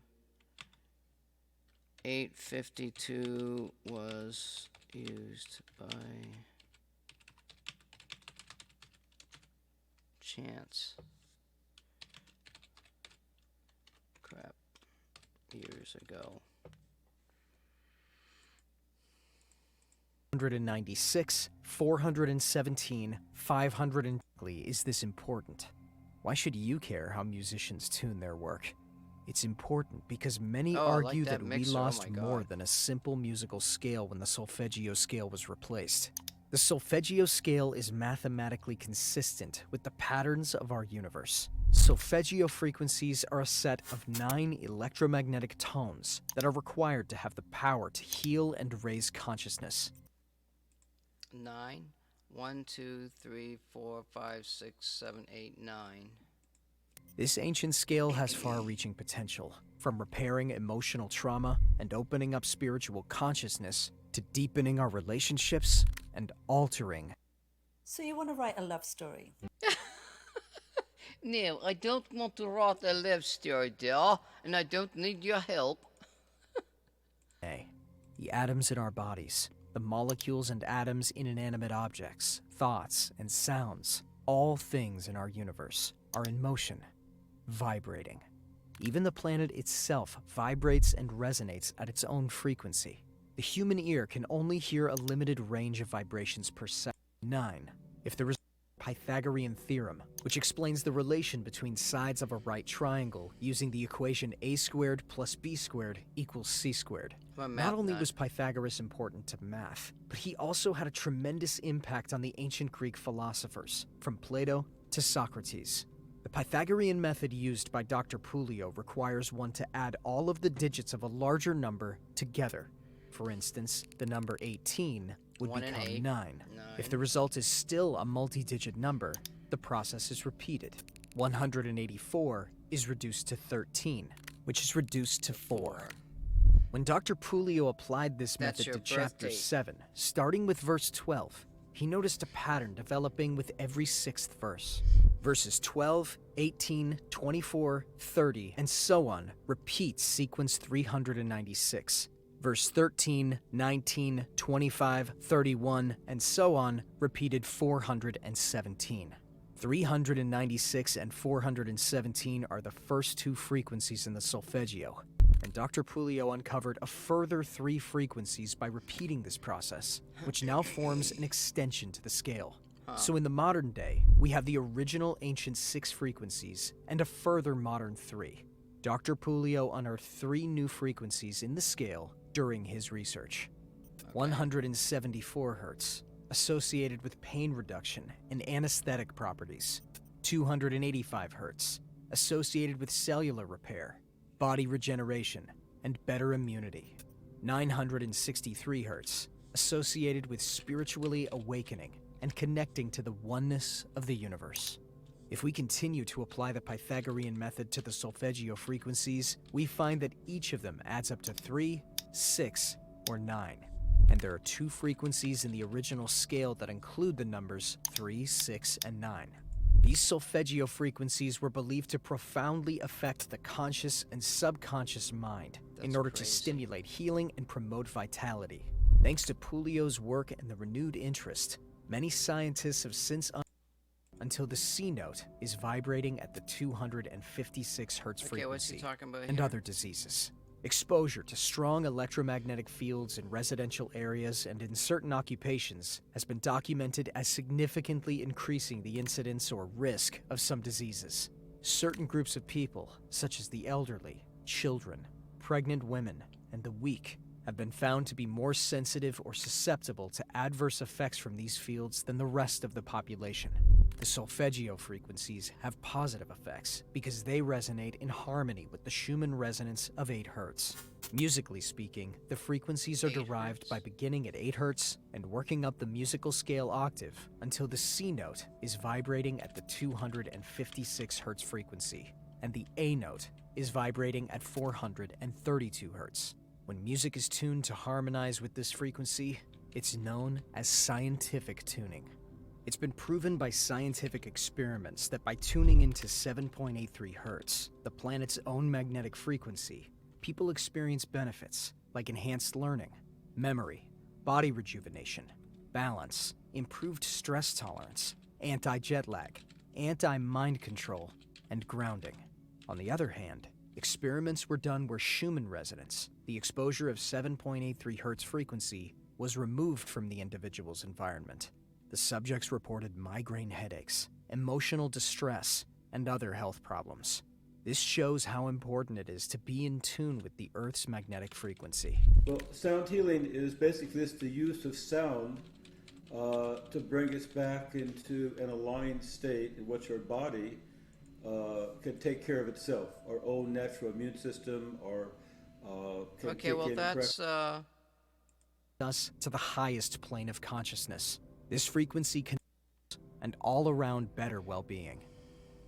852 was used by chance. Crap. Years ago. 496, 417, 500. Is this important? Why should you care how musicians tune their work? It's important because many argue like that we mixer. lost Oh my more God. than a simple musical scale when the solfeggio scale was replaced. The solfeggio scale is mathematically consistent with the patterns of our universe. Solfeggio frequencies are a set of 9 electromagnetic tones that are required to have the power to heal and raise consciousness. 9. 1, 2, 3, 4, 5, 6, 7, 8, 9. This ancient scale has far-reaching potential, from repairing emotional trauma and opening up spiritual consciousness to deepening our relationships and altering. So you want to write a love story? No, I don't want to write a love story, dear, and I don't need your help. The atoms in our bodies, the molecules and atoms in inanimate objects, thoughts and sounds, all things in our universe are in motion, vibrating. Even the planet itself vibrates and resonates at its own frequency. The human ear can only hear a limited range of vibrations per second. 9. If the Pythagorean theorem, which explains the relation between sides of a right triangle using the equation a squared plus b squared equals c squared. Not only was Pythagoras important to math, but he also had a tremendous impact on the ancient Greek philosophers, from Plato to Socrates. The Pythagorean method used by Dr. Puleo requires one to add all of the digits of a larger number together. For instance, the number 18 would become 9. If the result is still a multi-digit number, the process is repeated. 184 is reduced to 13, which is reduced to 4. When Dr. Puleo applied this method to chapter 7, starting with verse 12, he noticed a pattern developing with every 6th verse. Verses 12, 18, 24, 30, and so on repeat sequence 396. Verse 13, 19, 25, 31, and so on repeated 417. 396 and 417 are the first 2 frequencies in the solfeggio, and Dr. Puleo uncovered a further 3 frequencies by repeating this process, which now forms an extension to the scale. So in the modern day, we have the original ancient 6 frequencies and a further modern 3. Dr. Puleo unearthed 3 new frequencies in the scale during his research. 174 Hz, associated with pain reduction and anesthetic properties. 285 Hz, associated with cellular repair, body regeneration, and better immunity. 963 Hz, associated with spiritually awakening and connecting to the oneness of the universe. If we continue to apply the Pythagorean method to the solfeggio frequencies, we find that each of them adds up to 3, 6, or 9. And there are 2 frequencies in the original scale that include the numbers 3, 6, and 9. These solfeggio frequencies were believed to profoundly affect the conscious and subconscious mind in order to stimulate healing and promote vitality. Thanks to Puleo's work and the renewed interest, many scientists have since until the C note is vibrating at the 256 Hz frequency, and other diseases. Exposure to strong electromagnetic fields in residential areas and in certain occupations has been documented as significantly increasing the incidence or risk of some diseases. Certain groups of people, such as the elderly, children, pregnant women, and the weak, have been found to be more sensitive or susceptible to adverse effects from these fields than the rest of the population. The solfeggio frequencies have positive effects because they resonate in harmony with the Schumann resonance of 8 Hz. Musically speaking, the frequencies are derived by beginning at 8 Hz and working up the musical scale octave until the C note is vibrating at the 256 Hz frequency, and the A note is vibrating at 432 Hz. When music is tuned to harmonize with this frequency, it's known as scientific tuning. It's been proven by scientific experiments that by tuning into 7.83 Hz, the planet's own magnetic frequency, people experience benefits like enhanced learning, memory, body rejuvenation, balance, improved stress tolerance, anti-jet lag, anti-mind control, and grounding. On the other hand, experiments were done where Schumann resonance, the exposure of 7.83 Hz frequency, was removed from the individual's environment. The subjects reported migraine headaches, emotional distress, and other health problems. This shows how important it is to be in tune with the Earth's magnetic frequency. Well, sound healing is basically just the use of sound to bring us back into an aligned state in which our body can take care of itself, our own natural immune system, or can okay, well, that's us to the highest plane of consciousness. This frequency connects and all-around better well-being.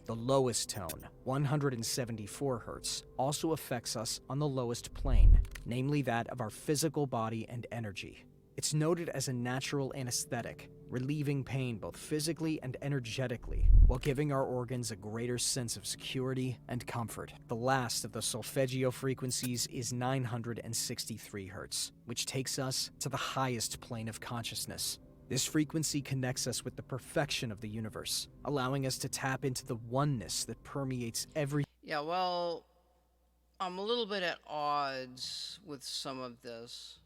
The lowest tone, 174 Hz, also affects us on the lowest plane, namely that of our physical body and energy. It's noted as a natural anesthetic, relieving pain both physically and energetically, while giving our organs a greater sense of security and comfort. The last of the solfeggio frequencies is 963 Hz, which takes us to the highest plane of consciousness. This frequency connects us with the perfection of the universe, allowing us to tap into the oneness that permeates every... Yeah, well, I'm a little bit at odds with some of this,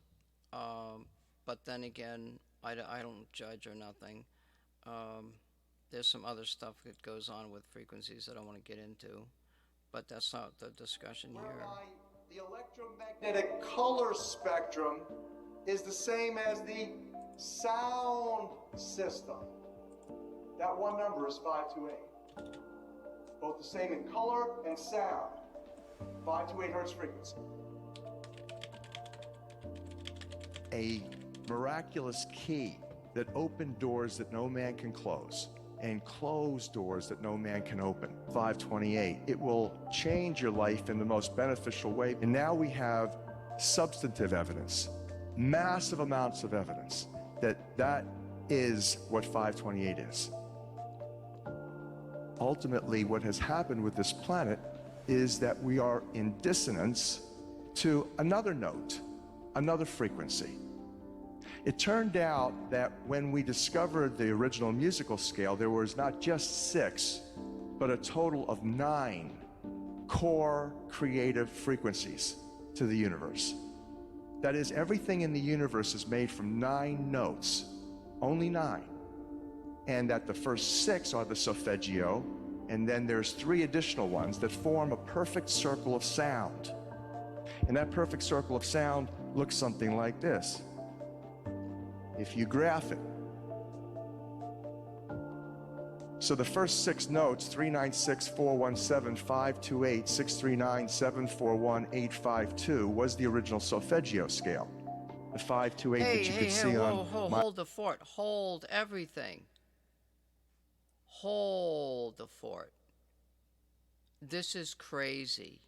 but then again, I don't judge or nothing. Um, there's some other stuff that goes on with frequencies that I want to get into, but that's not the discussion here. Whereby the electromagnetic color spectrum is the same as the sound system. That one number is 528. Both the same in color and sound. 528 hertz frequency. A miraculous key that opened doors that no man can close and closed doors that no man can open. 528. It will change your life in the most beneficial way. And now we have substantive evidence, massive amounts of evidence that is what 528 is. Ultimately, what has happened with this planet is that we are in dissonance to another note, another frequency. It turned out that when we discovered the original musical scale, there was not just 6, but a total of 9 core creative frequencies to the universe. That is, everything in the universe is made from 9 notes, only 9. And that the first 6 are the solfeggio, and then there's 3 additional ones that form a perfect circle of sound. And that perfect circle of sound looks something like this. If you graph it. So the first 6 notes, 396, 417, 528, 639, 741, 852, was the original solfeggio scale. The 528 that you could see on... Hold the fort. Hold everything. Hold the fort. This is crazy.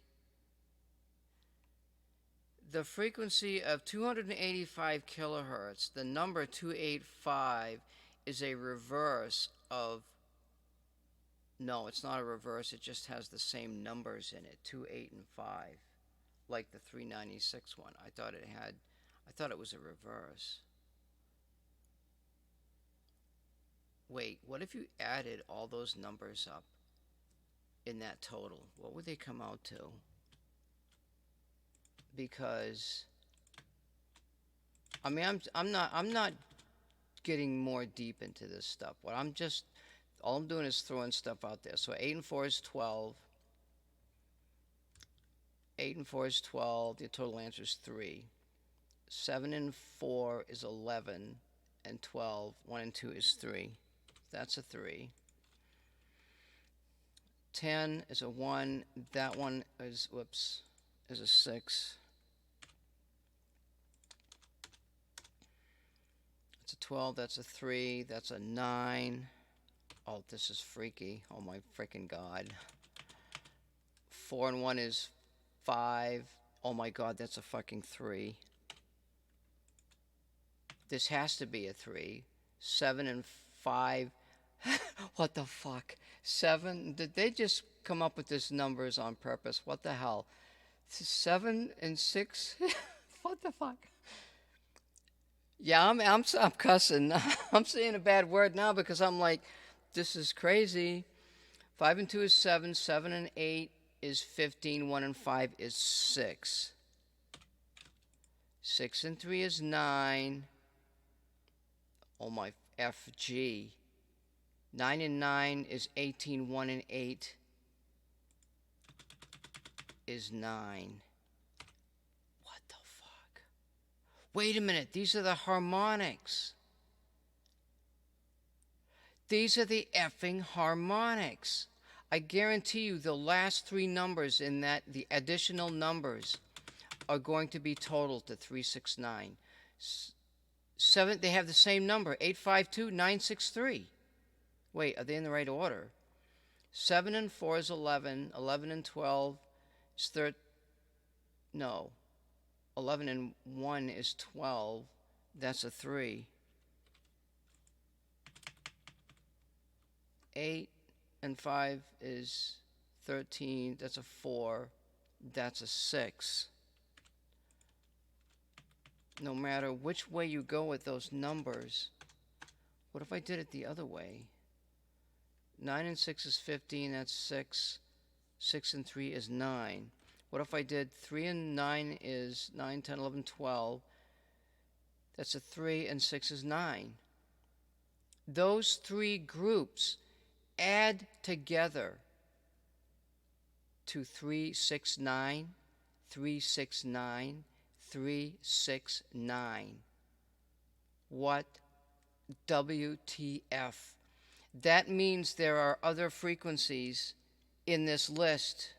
The frequency of 285 kilohertz, the number 285, is a reverse of... No, it's not a reverse. It just has the same numbers in it, 2, 8, and 5, like the 396 one. I thought it was a reverse. Wait, what if you added all those numbers up in that total? What would they come out to? Because I mean, I'm not getting more deep into this stuff. All I'm doing is throwing stuff out there. So 8 and 4 is 12. 8 and 4 is 12. The total answer is 3. 7 and 4 is 11, and 12. 1 and 2 is 3. That's a 3. 10 is a 1. That one is, is a 6. That's a 12. That's a 3. That's a 9. Oh, this is freaky. Oh my freaking God. 4 and 1 is 5. Oh my God, that's a fucking 3. This has to be a 3. 7 and 5. What the fuck? 7? Did they just come up with these numbers on purpose? What the hell? 7 and 6? What the fuck? Yeah, I'm cussing. I'm saying a bad word now because I'm like, this is crazy. 5 and 2 is 7. 7 and 8 is 15. 1 and 5 is 6. 6 and 3 is 9. Oh my FG. 9 and 9 is 18. 1 and 8 is 9. What the fuck? Wait a minute. These are the harmonics. These are the effing harmonics. I guarantee you the last 3 numbers in that, the additional numbers, are going to be totaled to 369. 7, they have the same number, 852, 963. Wait, are they in the right order? 7 and 4 is 11. 11 and 12 is 13. No. 11 and 1 is 12. That's a 3. 8 and 5 is 13. That's a 4. That's a 6. No matter which way you go with those numbers. What if I did it the other way? 9 and 6 is 15. That's 6. 6 and 3 is 9. What if I did 3 and 9 is 9, 10, 11, 12? That's a 3, and 6 is 9. Those three groups add together to 3, 6, 9, 3, 6, 9, 3, 6, 9. What WTF? That means there are other frequencies in this list,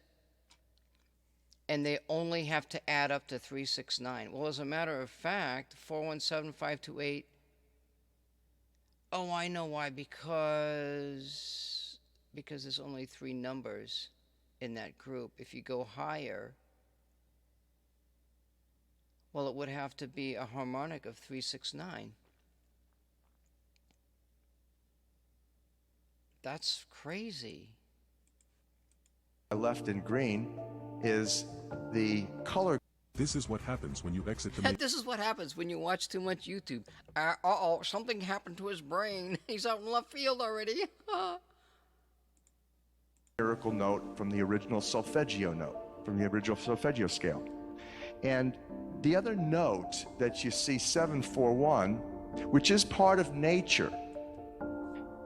and they only have to add up to 369. Well, as a matter of fact, 417528. Oh, I know why. Because there's only 3 numbers in that group. If you go higher, well, it would have to be a harmonic of 369. That's crazy. Left in green is the color. This is what happens when you exit the This is what happens when you watch too much YouTube. Something happened to his brain. He's out in left field already. Miracle note from the original solfeggio note, from the original solfeggio scale. And the other note that you see, 741, which is part of nature,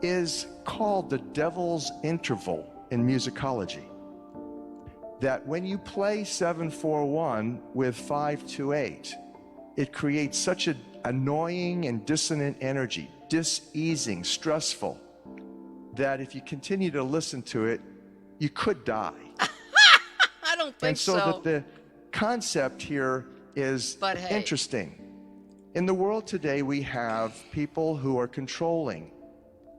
is called the devil's interval in musicology. That when you play 741 with 528, it creates such an annoying and dissonant energy, diseasing, stressful, that if you continue to listen to it, you could die. I don't think and so. That the concept here is interesting. In the world today, we have people who are controlling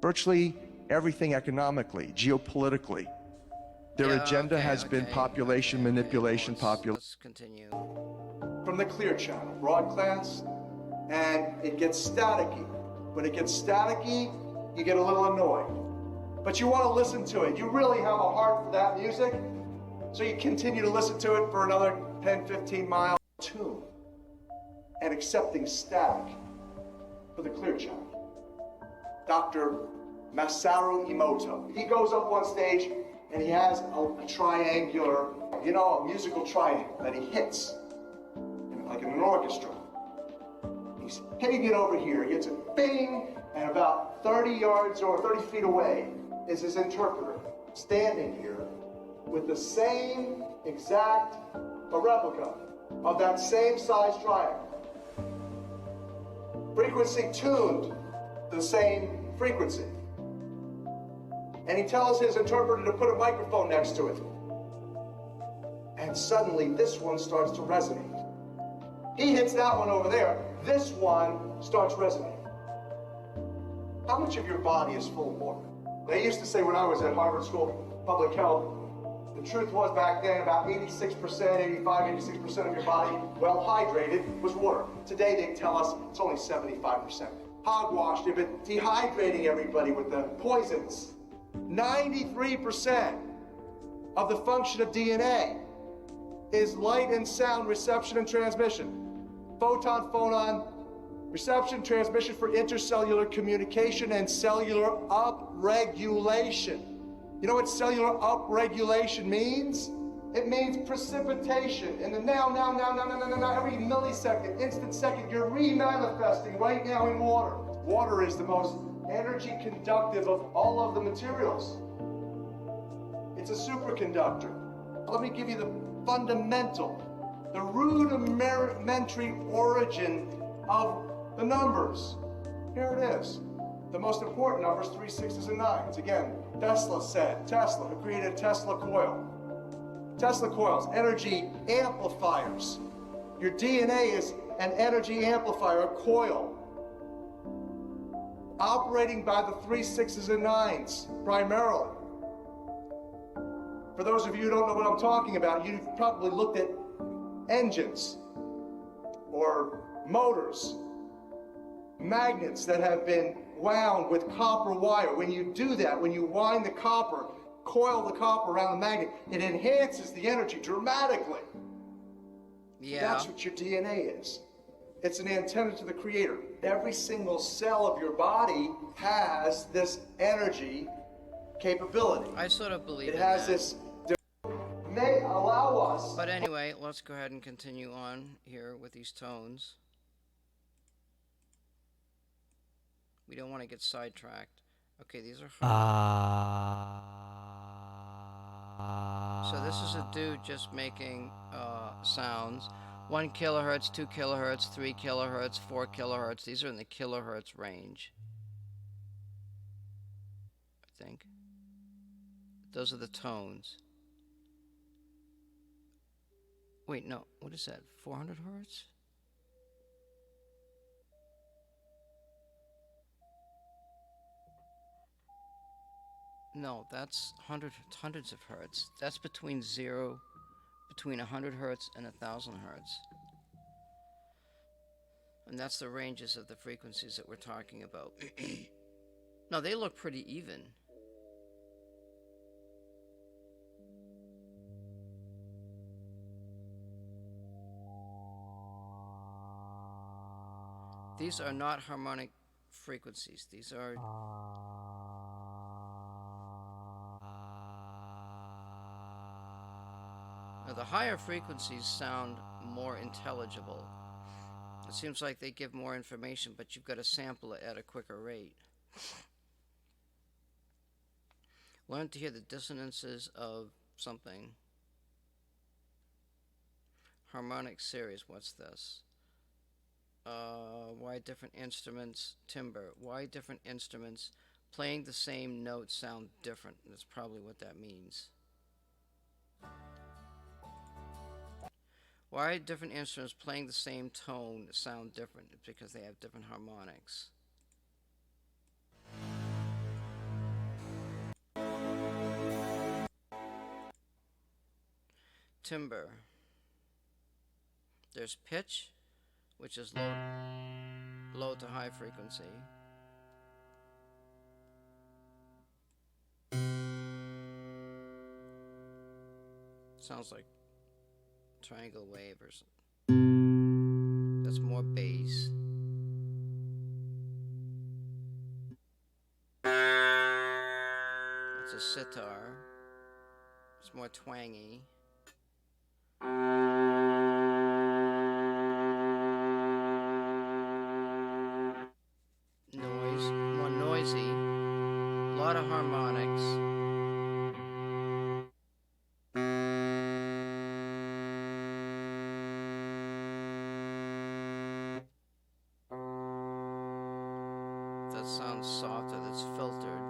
virtually everything economically, geopolitically. Their agenda has been population manipulation. Let's continue. From the clear channel, broadcast, and it gets staticky. When it gets staticky, you get a little annoyed. But you want to listen to it. You really have a heart for that music, so you continue to listen to it for another 10, 15 mile tune, and accepting static for the clear channel. Dr. Masaru Emoto. He goes up on stage and he has a triangular, a musical triangle that he hits, like in an orchestra. He's hitting it over here. He hits it, bing, and about 30 yards or 30 feet away is his interpreter, standing here with the same exact, a replica of that same size triangle. Frequency tuned to the same frequency. And he tells his interpreter to put a microphone next to it. And suddenly this one starts to resonate. He hits that one over there. This one starts resonating. How much of your body is full of water? They used to say when I was at Harvard School of Public Health, the truth was back then about 86%, 86% of your body, well hydrated, was water. Today they tell us it's only 75%. Hogwash, they've been dehydrating everybody with the poisons. 93% of the function of DNA is light and sound reception and transmission. Photon, phonon, reception, transmission for intercellular communication and cellular upregulation. You know what cellular upregulation means? It means precipitation. In the now, every millisecond, instant second, you're remanifesting right now in water. Water is the most energy conductive of all of the materials. It's a superconductor. Let me give you the fundamental, the rudimentary origin of the numbers. Here it is. The most important numbers, 3, 6s, and 9s. Again, Tesla, who created a Tesla coil. Tesla coils, energy amplifiers. Your DNA is an energy amplifier, a coil, operating by the 3, 6s, and 9s primarily. For those of you who don't know what I'm talking about, you've probably looked at engines or motors, magnets that have been wound with copper wire. When you do that, when you wind the copper, coil the copper around the magnet, it enhances the energy dramatically. Yeah. That's what your DNA is. It's an antenna to the creator. Every single cell of your body has this energy capability. I sort of believe it in has that. this may allow us. But anyway, let's go ahead and continue on here with these tones. We don't want to get sidetracked. Okay, these are so this is a dude just making sounds. 1 kilohertz, 2 kilohertz, 3 kilohertz, 4 kilohertz. These are in the kilohertz range, I think. Those are the tones. Wait, no. What is that? 400 hertz? No, that's hundreds of hertz. That's between 100 hertz and 1,000 hertz. And that's the ranges of the frequencies that we're talking about. No, they look pretty even. These are not harmonic frequencies. These are now, the higher frequencies sound more intelligible. It seems like they give more information, but you've got to sample it at a quicker rate. Learn to hear the dissonances of something. Harmonic series, what's this? Why different instruments, timbre. Why different instruments playing the same note sound different. That's probably what that means. Why different instruments playing the same tone sound different? It's because they have different harmonics. Timbre. There's pitch, which is low to high frequency. Sounds like triangle wave or something. That's more bass. It's a sitar. It's more twangy. Noise, more noisy. A lot of harmonics. That sounds softer, that's filtered.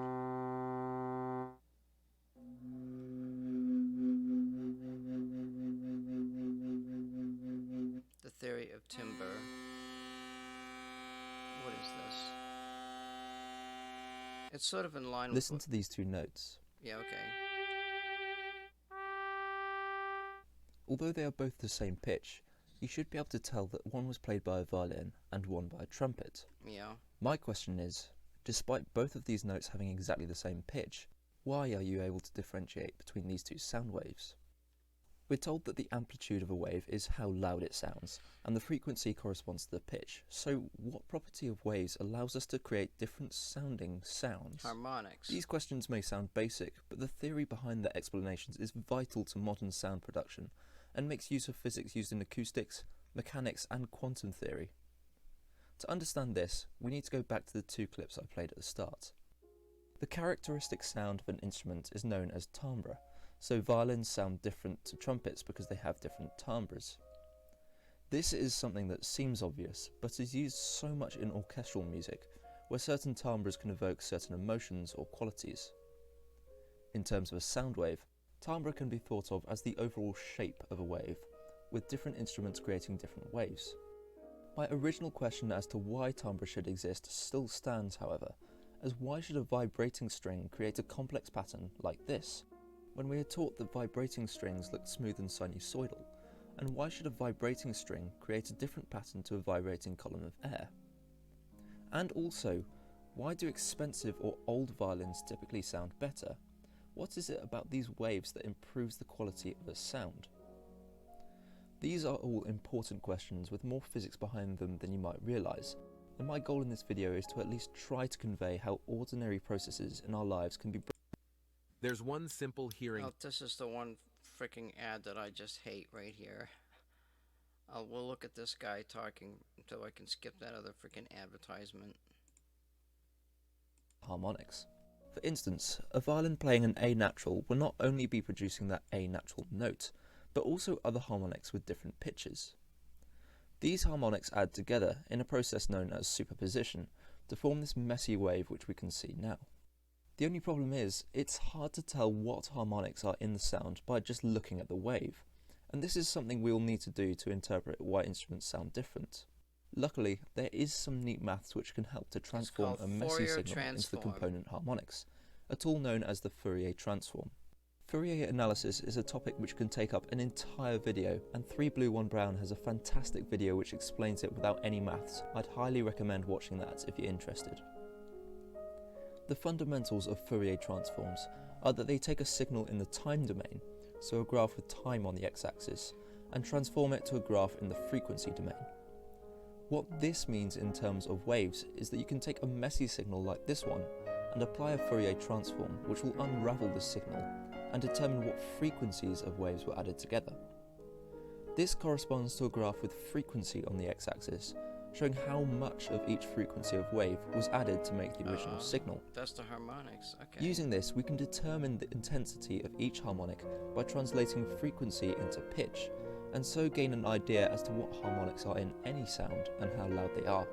The theory of timbre. What is this? It's sort of in line with... Listen to these two notes. Yeah, okay. Although they are both the same pitch, you should be able to tell that one was played by a violin and one by a trumpet. Yeah. My question is, despite both of these notes having exactly the same pitch, why are you able to differentiate between these two sound waves? We're told that the amplitude of a wave is how loud it sounds, and the frequency corresponds to the pitch. So what property of waves allows us to create different sounding sounds? Harmonics. These questions may sound basic, but the theory behind their explanations is vital to modern sound production, and makes use of physics used in acoustics, mechanics, and quantum theory. To understand this, we need to go back to the two clips I played at the start. The characteristic sound of an instrument is known as timbre, so violins sound different to trumpets because they have different timbres. This is something that seems obvious, but is used so much in orchestral music, where certain timbres can evoke certain emotions or qualities. In terms of a sound wave, timbre can be thought of as the overall shape of a wave, with different instruments creating different waves. My original question as to why timbre should exist still stands, however, as why should a vibrating string create a complex pattern like this, when we are taught that vibrating strings look smooth and sinusoidal, and why should a vibrating string create a different pattern to a vibrating column of air? And also, why do expensive or old violins typically sound better? What is it about these waves that improves the quality of a sound? These are all important questions with more physics behind them than you might realise, and my goal in this video is to at least try to convey how ordinary processes in our lives can be... There's one simple hearing... Oh, this is the one freaking ad that I just hate right here. We'll look at this guy talking until I can skip that other freaking advertisement. Harmonics. For instance, a violin playing an A natural will not only be producing that A natural note, but also other harmonics with different pitches. These harmonics add together in a process known as superposition to form this messy wave which we can see now. The only problem is, it's hard to tell what harmonics are in the sound by just looking at the wave, and this is something we'll need to do to interpret why instruments sound different. Luckily, there is some neat maths which can help to transform a messy signal into the component harmonics, a tool known as the Fourier transform. Fourier analysis is a topic which can take up an entire video, and 3Blue1Brown has a fantastic video which explains it without any maths. I'd highly recommend watching that if you're interested. The fundamentals of Fourier transforms are that they take a signal in the time domain, so a graph with time on the x-axis, and transform it to a graph in the frequency domain. What this means in terms of waves is that you can take a messy signal like this one and apply a Fourier transform which will unravel the signal and determine what frequencies of waves were added together. This corresponds to a graph with frequency on the x-axis, showing how much of each frequency of wave was added to make the original signal. That's the harmonics, okay. Using this, we can determine the intensity of each harmonic by translating frequency into pitch, and so gain an idea as to what harmonics are in any sound and how loud they are.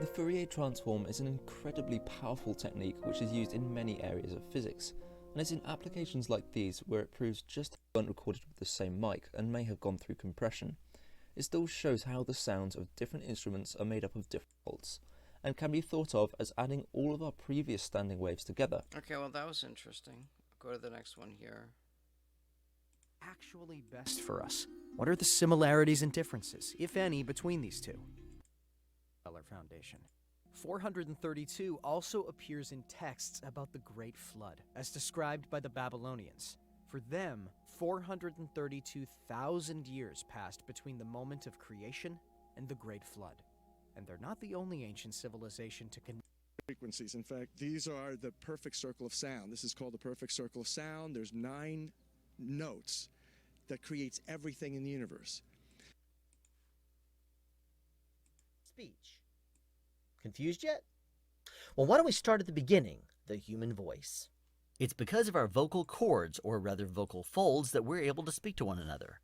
The Fourier transform is an incredibly powerful technique which is used in many areas of physics, and it's in applications like these where it proves just how weren't recorded with the same mic and may have gone through compression. It still shows how the sounds of different instruments are made up of different faults, and can be thought of as adding all of our previous standing waves together. Okay, well that was interesting. Go to the next one here. Actually best for us? What are the similarities and differences, if any, between these two? Color Foundation. 432 also appears in texts about the Great Flood, as described by the Babylonians. For them, 432,000 years passed between the moment of creation and the Great Flood. And they're not the only ancient civilization to connect frequencies. In fact, these are the perfect circle of sound. This is called the perfect circle of sound. There's 9 notes that creates everything in the universe. Speech. Confused yet? Well, why don't we start at the beginning, the human voice. It's because of our vocal cords, or rather vocal folds, that we're able to speak to one another.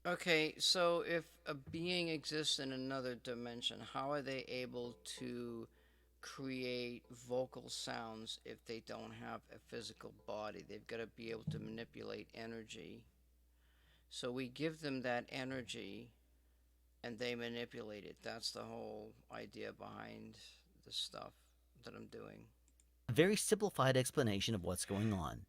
Okay, so if a being exists in another dimension, how are they able to create vocal sounds if they don't have a physical body? They've got to be able to manipulate energy. So we give them that energy and they manipulate it. That's the whole idea behind the stuff that I'm doing. A very simplified explanation of what's going on.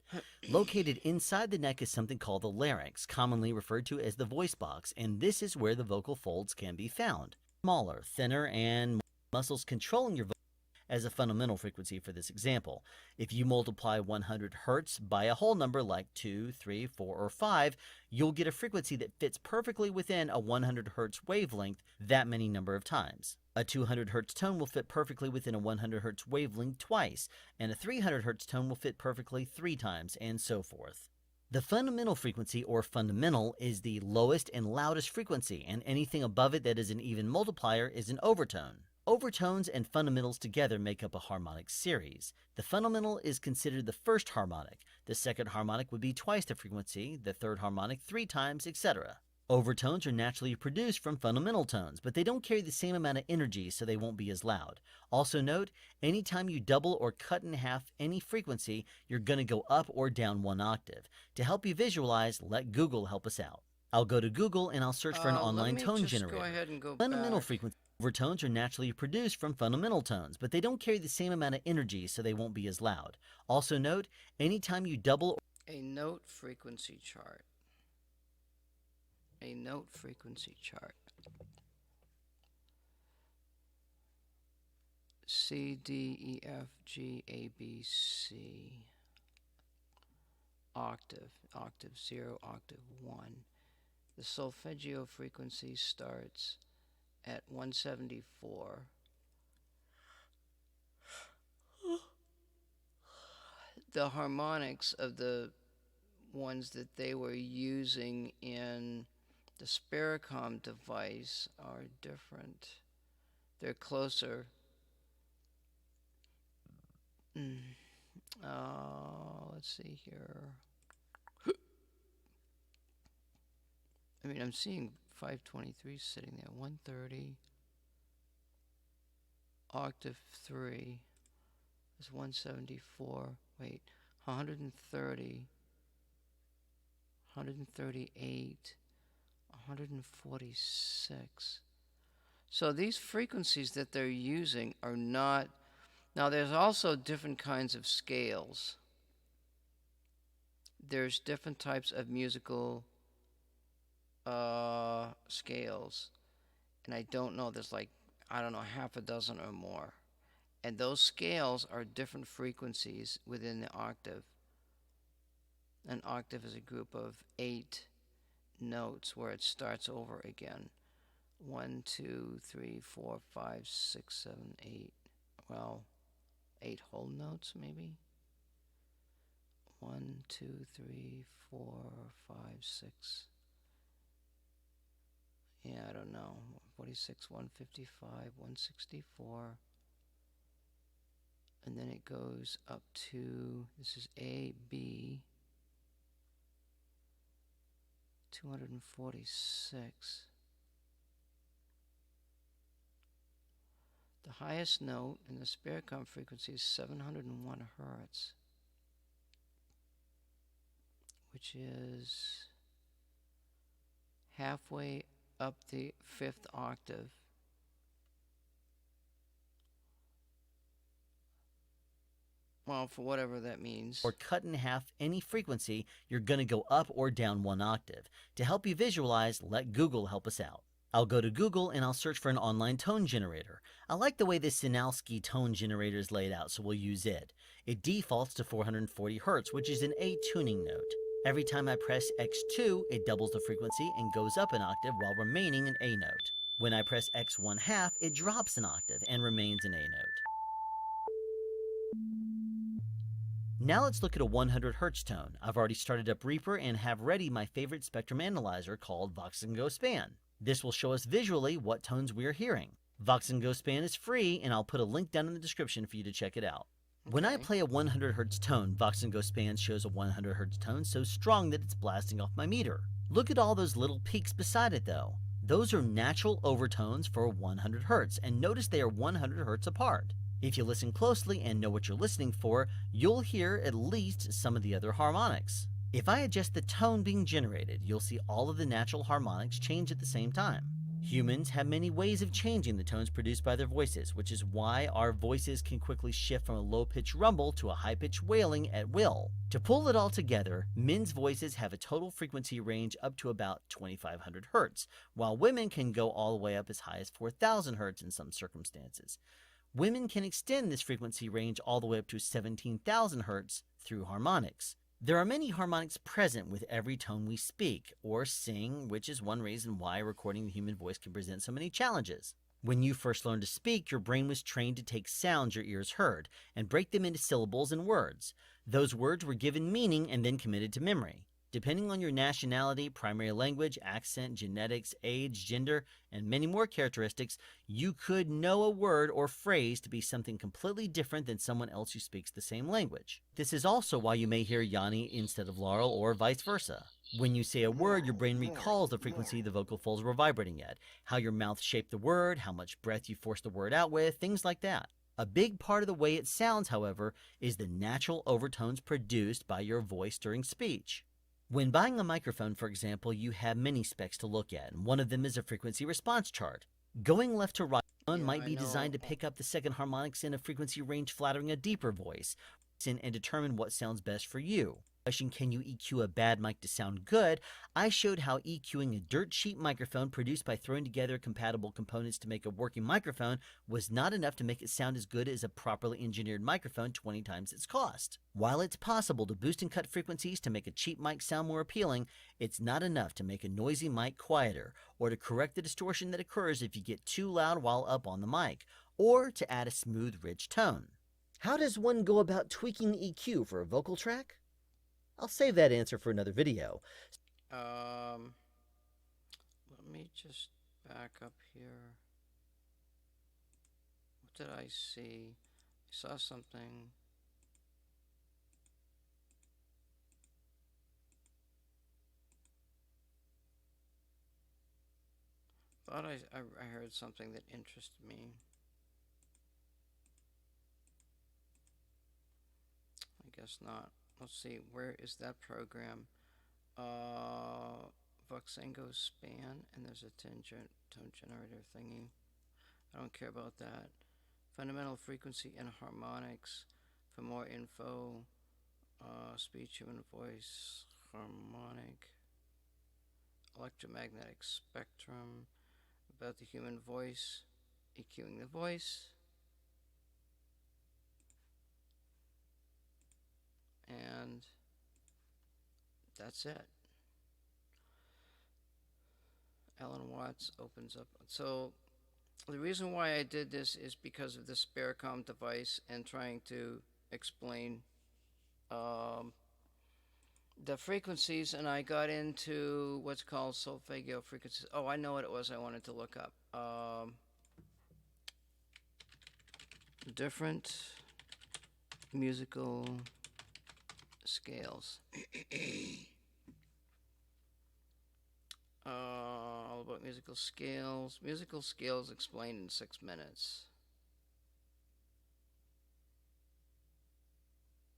Located inside the neck is something called the larynx, commonly referred to as the voice box, and this is where the vocal folds can be found. Smaller, thinner, and muscles controlling your voice as a fundamental frequency for this example. If you multiply 100 hertz by a whole number like 2, 3, 4, or 5, you'll get a frequency that fits perfectly within a 100 hertz wavelength that many number of times. A 200 hertz tone will fit perfectly within a 100 hertz wavelength twice, and a 300 hertz tone will fit perfectly 3 times, and so forth. The fundamental frequency, or fundamental, is the lowest and loudest frequency, and anything above it that is an even multiplier is an overtone. Overtones and fundamentals together make up a harmonic series. The fundamental is considered the first harmonic. The second harmonic would be twice the frequency, the third harmonic 3 times, etc. Overtones are naturally produced from fundamental tones, but they don't carry the same amount of energy, so they won't be as loud. Also note, anytime you double or cut in half any frequency, you're going to go up or down 1 octave. To help you visualize, let Google help us out. I'll go to Google and I'll search for an online tone generator. Go ahead and go Fundamental back. frequency. Overtones are naturally produced from fundamental tones, but they don't carry the same amount of energy, so they won't be as loud. Also note, anytime you double... A note frequency chart. A note frequency chart. C, D, E, F, G, A, B, C. Octave. Octave 0, octave 1. The solfeggio frequency starts at 174. The harmonics of the ones that they were using in the Sparacom device are different. They're closer. Let's see here. I mean, I'm seeing 523 sitting there. 130. Octave 3 is 174. Wait, 130. 138. 146. So these frequencies that they're using are not. Now, there's also different kinds of scales. There's different types of musical scales. And I don't know, there's like, I don't know, half a dozen or more. And those scales are different frequencies within the octave. An octave is a group of 8 notes where it starts over again. 1, 2, 3, 4, 5, 6, 7, 8. Well, 8 whole notes maybe. 1, 2, 3, 4, 5, 6. Yeah, I don't know. 46, 155, 164. And then it goes up to, this is A, B, 246. The highest note in the Sparacom frequency is 701 hertz, which is halfway up the 5th octave. Well, for whatever that means. Or cut in half any frequency, you're going to go up or down 1 octave. To help you visualize, let Google help us out. I'll go to Google and I'll search for an online tone generator. I like the way this Sinowski tone generator is laid out, so we'll use it. It defaults to 440 hertz, which is an A tuning note. Every time I press X2, it doubles the frequency and goes up an octave while remaining an A note. When I press X1/2, it drops an octave and remains an A note. Now let's look at a 100 hertz tone. I've already started up Reaper and have ready my favorite spectrum analyzer called Vox and Go Span. This will show us visually what tones we are hearing. Vox and Go Span is free, and I'll put a link down in the description for you to check it out. When I play a 100 hertz tone, Vox and Go Span shows a 100 hertz tone so strong that it's blasting off my meter. Look at all those little peaks beside it though. Those are natural overtones for 100 hertz, and notice they are 100 hertz apart. If you listen closely and know what you're listening for, you'll hear at least some of the other harmonics. If I adjust the tone being generated, you'll see all of the natural harmonics change at the same time. Humans have many ways of changing the tones produced by their voices, which is why our voices can quickly shift from a low-pitched rumble to a high-pitched wailing at will. To pull it all together, men's voices have a total frequency range up to about 2500 hertz, while women can go all the way up as high as 4000 hertz in some circumstances. Women can extend this frequency range all the way up to 17,000 hertz through harmonics. There are many harmonics present with every tone we speak or sing, which is one reason why recording the human voice can present so many challenges. When you first learned to speak, your brain was trained to take sounds your ears heard and break them into syllables and words. Those words were given meaning and then committed to memory. Depending on your nationality, primary language, accent, genetics, age, gender, and many more characteristics, you could know a word or phrase to be something completely different than someone else who speaks the same language. This is also why you may hear Yanni instead of Laurel or vice versa. When you say a word, your brain recalls the frequency the vocal folds were vibrating at, how your mouth shaped the word, how much breath you forced the word out with, things like that. A big part of the way it sounds, however, is the natural overtones produced by your voice during speech. When buying a microphone, for example, you have many specs to look at, and one of them is a frequency response chart. Going left to right might be designed to pick up the second harmonics in a frequency range flattering a deeper voice, and determine what sounds best for you. Can you EQ a bad mic to sound good? I showed how EQing a dirt cheap microphone produced by throwing together compatible components to make a working microphone was not enough to make it sound as good as a properly engineered microphone 20 times its cost. While it's possible to boost and cut frequencies to make a cheap mic sound more appealing, it's not enough to make a noisy mic quieter, or to correct the distortion that occurs if you get too loud while up on the mic, or to add a smooth, rich tone. How does one go about tweaking EQ for a vocal track? I'll save that answer for another video. Let me just back up here. What did I see? I saw something. Thought I heard something that interested me. I guess not. Let's see, where is that program? Voxengo span, and there's a tone generator thingy. I don't care about that. Fundamental frequency and harmonics. For more info, speech, human voice, harmonic, electromagnetic spectrum, about the human voice, EQing the voice, and that's it. Alan Watts opens up. So the reason why I did this is because of the SpareCom device and trying to explain the frequencies, and I got into what's called solfeggio frequencies. Oh, I know what it was I wanted to look up. Different musical scales. All about musical scales. Musical scales explained in 6 minutes.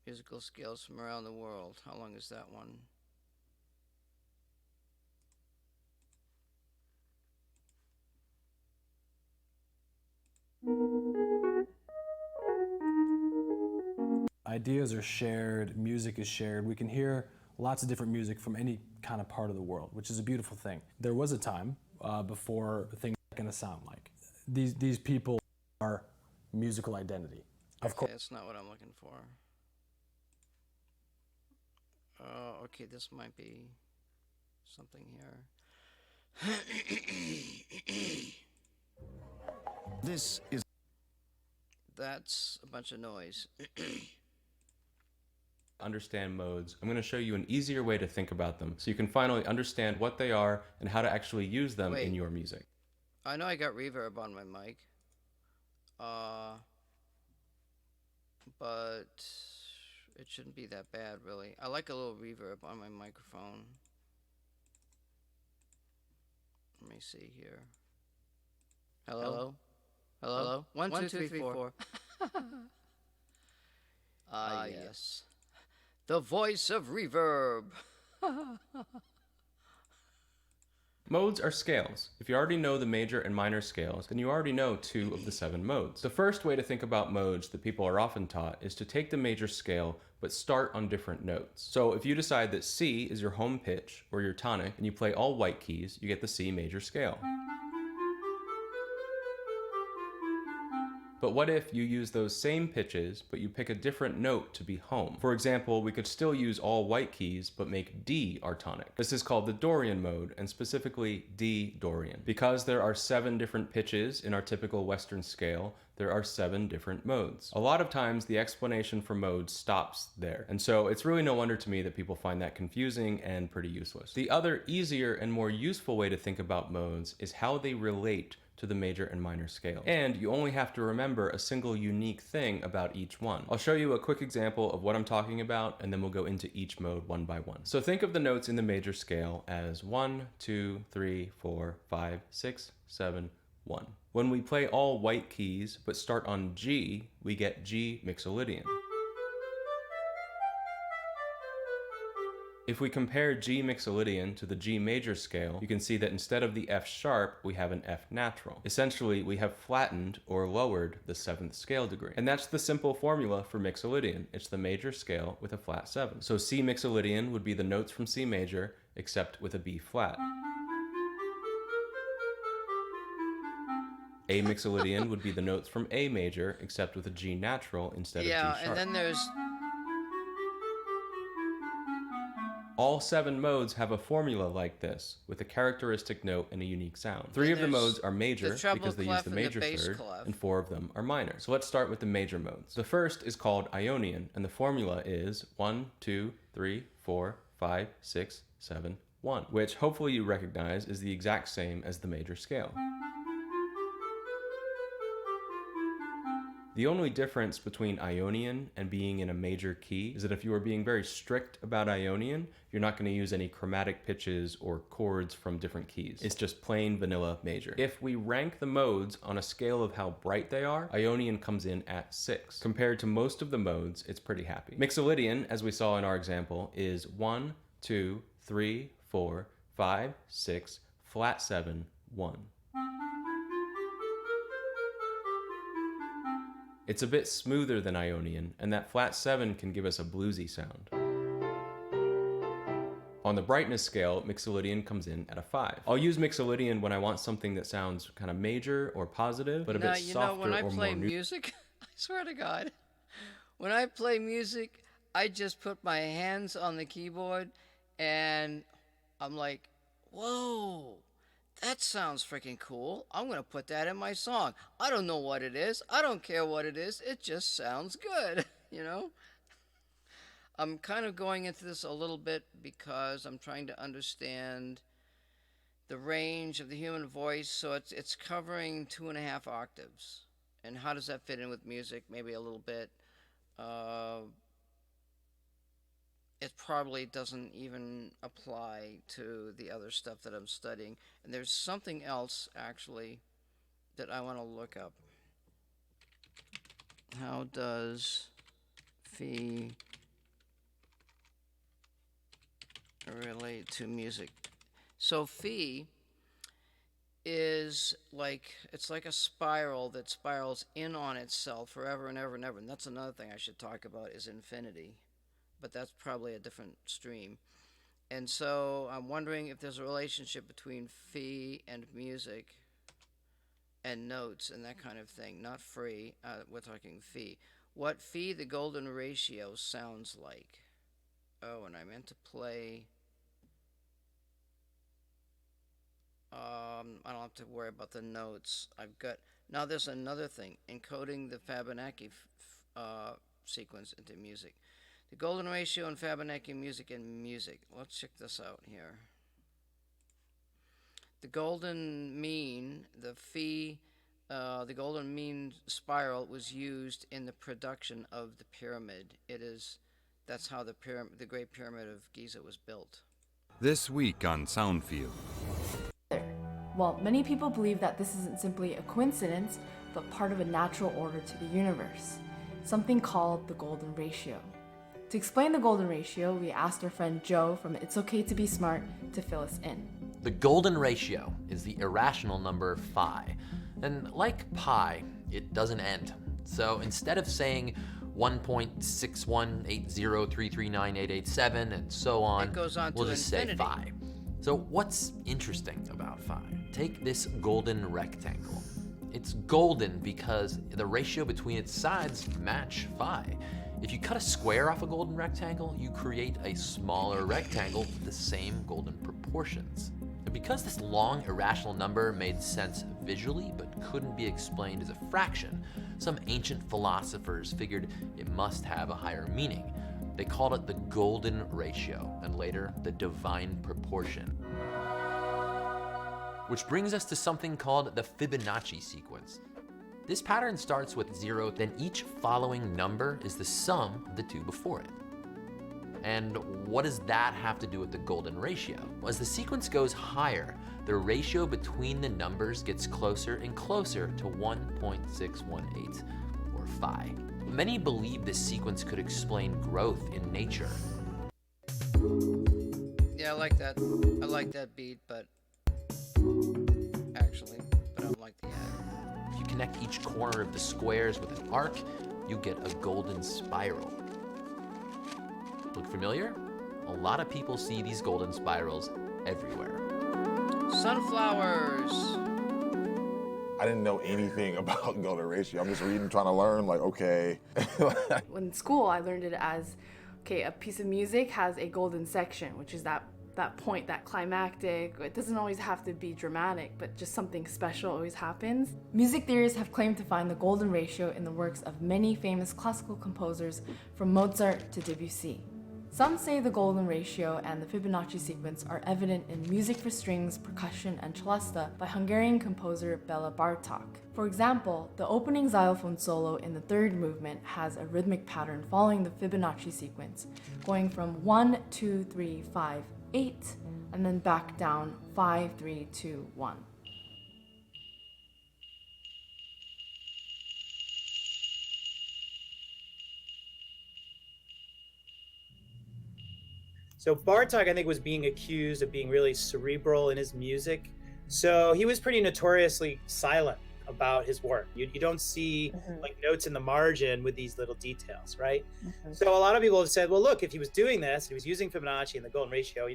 Musical scales from around the world. How long is that one? Ideas are shared, music is shared. We can hear lots of different music from any kind of part of the world, which is a beautiful thing. There was a time before things are going to sound like. These people are musical identity. Of course. That's not what I'm looking for. Okay, this might be something here. This is... That's a bunch of noise. Understand modes, I'm going to show you an easier way to think about them so you can finally understand what they are and how to actually use them in your music. I know I got reverb on my mic, but it shouldn't be that bad, really. I like a little reverb on my microphone. Let me see here. Hello? Hello? 1, 2, 3, 4. Yes. The voice of reverb. Modes are scales. If you already know the major and minor scales, then you already know 2 of the 7 modes. The first way to think about modes that people are often taught is to take the major scale but start on different notes. So if you decide that C is your home pitch or your tonic and you play all white keys, you get the C major scale. But what if you use those same pitches, but you pick a different note to be home? For example, we could still use all white keys, but make D our tonic. This is called the Dorian mode, and specifically D Dorian. Because there are 7 different pitches in our typical Western scale, there are 7 different modes. A lot of times the explanation for modes stops there, and so it's really no wonder to me that people find that confusing and pretty useless. The other easier and more useful way to think about modes is how they relate to the major and minor scales. And you only have to remember a single unique thing about each one. I'll show you a quick example of what I'm talking about, and then we'll go into each mode one by one. So think of the notes in the major scale as 1, 2, 3, 4, 5, 6, 7, 1. When we play all white keys but start on G, we get G mixolydian. If we compare G mixolydian to the G major scale, you can see that instead of the F sharp, we have an F natural. Essentially, we have flattened or lowered the 7th scale degree. And that's the simple formula for mixolydian. It's the major scale with a flat 7. So C mixolydian would be the notes from C major, except with a B flat. A mixolydian would be the notes from A major, except with a G natural instead of G sharp. Yeah, and then there's... All 7 modes have a formula like this, with a characteristic note and a unique sound. 3 of the modes are major because they use the major third, and 4 of them are minor. So let's start with the major modes. The first is called Ionian, and the formula is 1, 2, 3, 4, 5, 6, 7, 1, which hopefully you recognize is the exact same as the major scale. The only difference between Ionian and being in a major key is that if you are being very strict about Ionian, you're not going to use any chromatic pitches or chords from different keys. It's just plain vanilla major. If we rank the modes on a scale of how bright they are, Ionian comes in at 6. Compared to most of the modes, it's pretty happy. Mixolydian, as we saw in our example, is 1, 2, 3, 4, 5, 6, flat 7, 1. It's a bit smoother than Ionian, and that flat 7 can give us a bluesy sound. On the brightness scale, Mixolydian comes in at a 5. I'll use Mixolydian when I want something that sounds kind of major or positive, but a bit softer when I or play more music, I swear to God, when I play music, I just put my hands on the keyboard, and I'm like, whoa. That sounds freaking cool. I'm going to put that in my song. I don't know what it is. I don't care what it is. It just sounds good, you know? I'm kind of going into this a little bit because I'm trying to understand the range of the human voice. So it's covering 2.5 octaves. And how does that fit in with music? Maybe a little bit. It probably doesn't even apply to the other stuff that I'm studying. And there's something else, actually, that I want to look up. How does phi relate to music? So phi is like, it's like a spiral that spirals in on itself forever and ever and ever. And that's another thing I should talk about is infinity. But that's probably a different stream. And so I'm wondering if there's a relationship between phi and music and notes and that kind of thing. Not free, we're talking phi. What phi, the golden ratio, sounds like. Oh, and I meant to play... I don't have to worry about the notes. I've got... Now there's another thing. Encoding the Fibonacci sequence into music. The golden ratio in Fibonacci music and music. Let's check this out here. The golden mean, the phi, the golden mean spiral was used in the production of the pyramid. That's how the Great Pyramid of Giza was built. This week on Soundfield. Well, many people believe that this isn't simply a coincidence, but part of a natural order to the universe, something called the golden ratio. To explain the golden ratio, we asked our friend Joe from It's Okay to Be Smart to fill us in. The golden ratio is the irrational number phi. And like pi, it doesn't end. So instead of saying 1.61803398887 and so on, it goes on we'll to just infinity. say phi. So what's interesting about phi? Take this golden rectangle. It's golden because the ratio between its sides match phi. If you cut a square off a golden rectangle, you create a smaller rectangle with the same golden proportions. And because this long irrational number made sense visually but couldn't be explained as a fraction, some ancient philosophers figured it must have a higher meaning. They called it the golden ratio, and later the divine proportion. Which brings us to something called the Fibonacci sequence. This pattern starts with 0, then each following number is the sum of the two before it. And what does that have to do with the golden ratio? Well, as the sequence goes higher, the ratio between the numbers gets closer and closer to 1.618, or phi. Many believe this sequence could explain growth in nature. Yeah, I like that. I like that beat, but I don't like the ad. If you connect each corner of the squares with an arc, you get a golden spiral. Look familiar? A lot of people see these golden spirals everywhere. Sunflowers! I didn't know anything about golden ratio. I'm just reading, trying to learn, like, okay. In school, I learned it as Okay, a piece of music has a golden section, which is that point, that climactic. It doesn't always have to be dramatic, but just something special always happens. Music theorists have claimed to find the golden ratio in the works of many famous classical composers from Mozart to Debussy. Some say the golden ratio and the Fibonacci sequence are evident in Music for Strings, Percussion, and Celesta by Hungarian composer Bela Bartok. For example, the opening xylophone solo in the third movement has a rhythmic pattern following the Fibonacci sequence, going from 1, 2, 3, 5, 8, and then back down 5, 3, 2, 1. So Bartok, I think, was being accused of being really cerebral in his music. So he was pretty notoriously silent about his work. You don't see like notes in the margin with these little details, right? So a lot of people have said, well, look, if he was doing this, he was using Fibonacci and the golden ratio,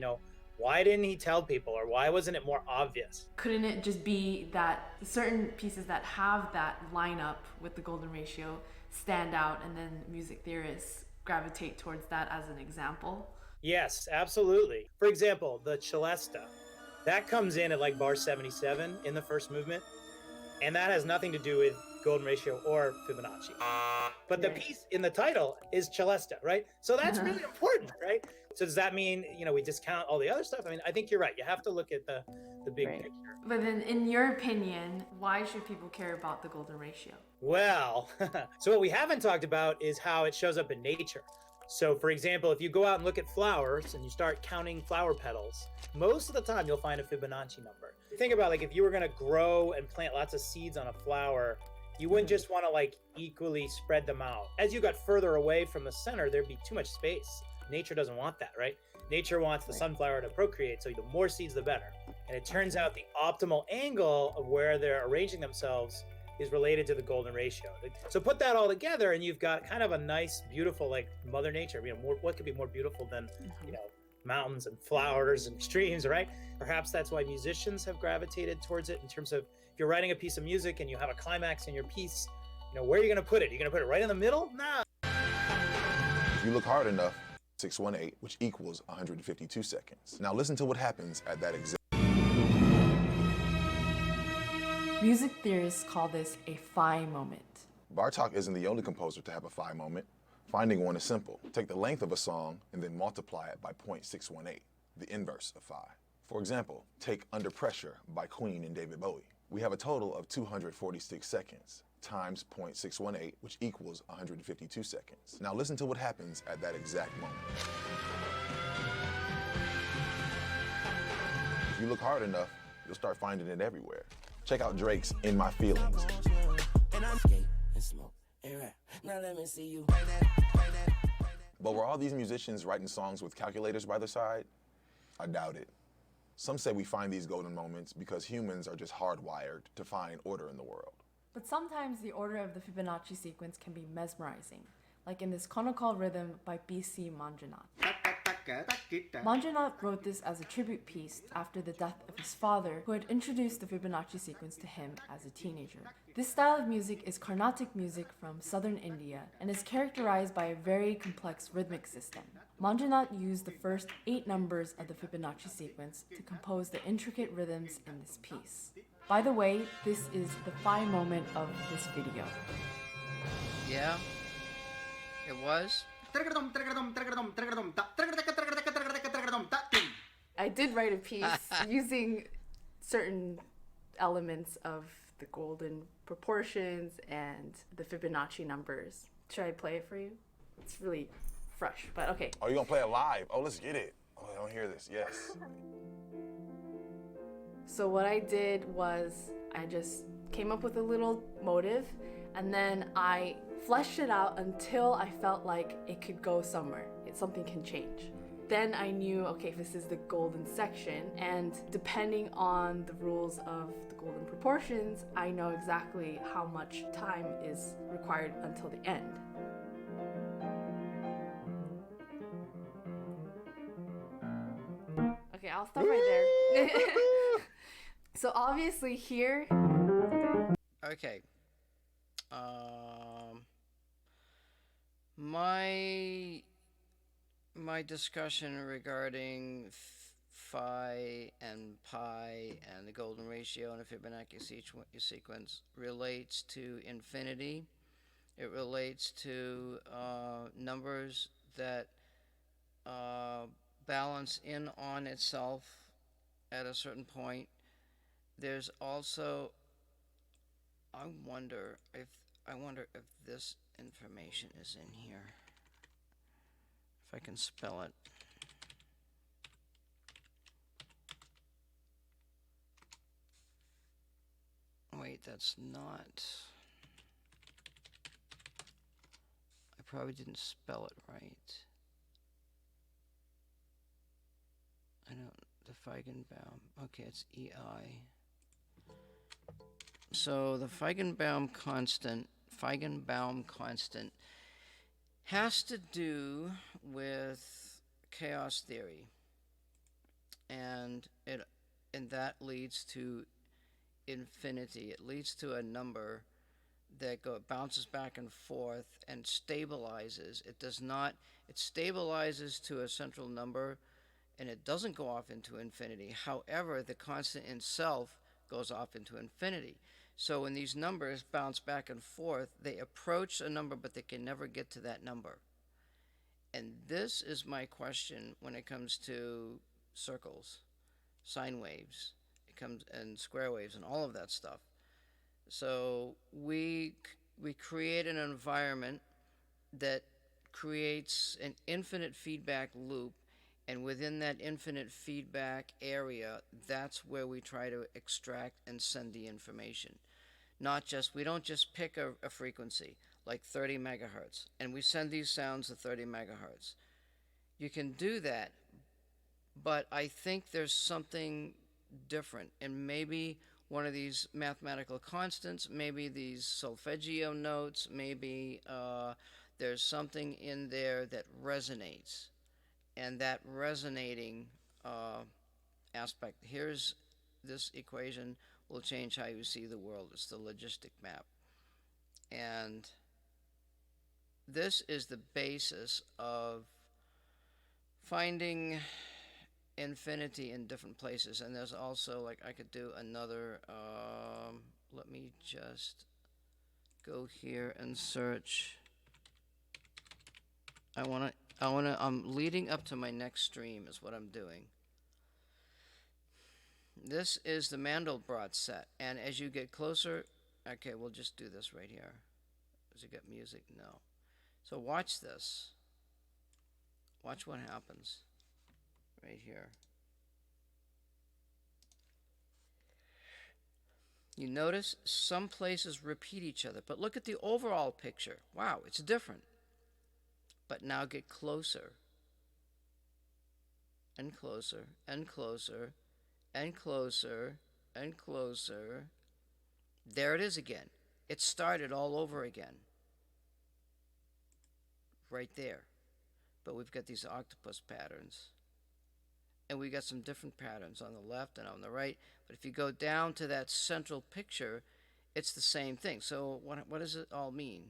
why didn't he tell people, or why wasn't it more obvious? Couldn't it just be that certain pieces that have that lineup with the golden ratio stand out, and then music theorists gravitate towards that as an example? Yes, absolutely. For example, the Celesta, that comes in at like bar 77 in the first movement, and that has nothing to do with golden ratio or Fibonacci. But the piece in the title is Celesta, right? So that's really important, right? So does that mean, we discount all the other stuff? I mean, I think you're right. You have to look at the big picture. But then, in your opinion, why should people care about the golden ratio? Well, so what we haven't talked about is how it shows up in nature. So for example, if you go out and look at flowers and you start counting flower petals, most of the time you'll find a Fibonacci number. Think about like if you were going to grow and plant lots of seeds on a flower, you wouldn't just want to like equally spread them out. As you got further away from the center, there'd be too much space. Nature doesn't want that, right? Nature wants the sunflower to procreate, so the more seeds, the better. And it turns out the optimal angle of where they're arranging themselves is related to the golden ratio. So put that all together and you've got kind of a nice, beautiful, like Mother Nature. What could be more beautiful than, mountains and flowers and streams, right? Perhaps that's why musicians have gravitated towards it in terms of if you're writing a piece of music and you have a climax in your piece, where are you going to put it? Are you going to put it right in the middle? Nah. If you look hard enough, 618, which equals 152 seconds. Now listen to what happens at that exact. Music theorists call this a phi moment. Bartok isn't the only composer to have a phi moment. Finding one is simple. Take the length of a song and then multiply it by 0.618, the inverse of phi. For example, take Under Pressure by Queen and David Bowie. We have a total of 246 seconds times 0.618, which equals 152 seconds. Now listen to what happens at that exact moment. If you look hard enough, you'll start finding it everywhere. Check out Drake's In My Feelings. But were all these musicians writing songs with calculators by their side? I doubt it. Some say we find these golden moments because humans are just hardwired to find order in the world. But sometimes the order of the Fibonacci sequence can be mesmerizing, like in this conical rhythm by B.C. Manjanat. Manjanat wrote this as a tribute piece after the death of his father, who had introduced the Fibonacci sequence to him as a teenager. This style of music is Carnatic music from southern India and is characterized by a very complex rhythmic system. Manjanat used the first 8 numbers of the Fibonacci sequence to compose the intricate rhythms in this piece. By the way, this is the phi moment of this video. Yeah, it was. I did write a piece using certain elements of the golden proportions and the Fibonacci numbers. Should I play it for you? It's really fresh, but okay. Oh, you're gonna play it live? Oh, let's get it. Oh, I don't hear this. Yes. So what I did was I just came up with a little motive and then I fleshed it out until I felt like it could go somewhere. Something can change. Then I knew, okay, this is the golden section, and depending on the rules of the golden proportions, I know exactly how much time is required until the end. Okay, I'll stop right there. So obviously here... Okay. My my discussion regarding phi and pi and the golden ratio and a Fibonacci sequence relates to infinity. It relates to numbers that balance in on itself at a certain point. There's also, I wonder if this information is in here. If I can spell it. Wait, that's not. I probably didn't spell it right. I don't. The Feigenbaum. Okay, it's EI. So the Feigenbaum constant has to do with chaos theory, and that leads to infinity. It leads to a number that bounces back and forth and stabilizes. It does not. It stabilizes to a central number, and it doesn't go off into infinity. However, the constant itself goes off into infinity. So when these numbers bounce back and forth, they approach a number, but they can never get to that number. And this is my question when it comes to circles, sine waves, and square waves and all of that stuff. So we create an environment that creates an infinite feedback loop, and within that infinite feedback area, that's where we try to extract and send the information. We don't just pick a frequency like 30 megahertz and we send these sounds to 30 megahertz. You can do that, but I think there's something different, and maybe one of these mathematical constants, maybe these solfeggio notes, maybe there's something in there that resonates, and that resonating aspect, here's this equation will change how you see the world. It's the logistic map. And this is the basis of finding infinity in different places. And there's also, like, I could do another, let me just go here and search. I'm leading up to my next stream is what I'm doing. This is the Mandelbrot set, and as you get closer, okay, we'll just do this right here. Does it get music? No. So watch this. Watch what happens right here. You notice some places repeat each other, but look at the overall picture. Wow, it's different. But now get closer and closer and closer and closer and closer. There it is again. It started all over again. Right there. But we've got these octopus patterns. And we got some different patterns on the left and on the right. But if you go down to that central picture, it's the same thing. So what does it all mean?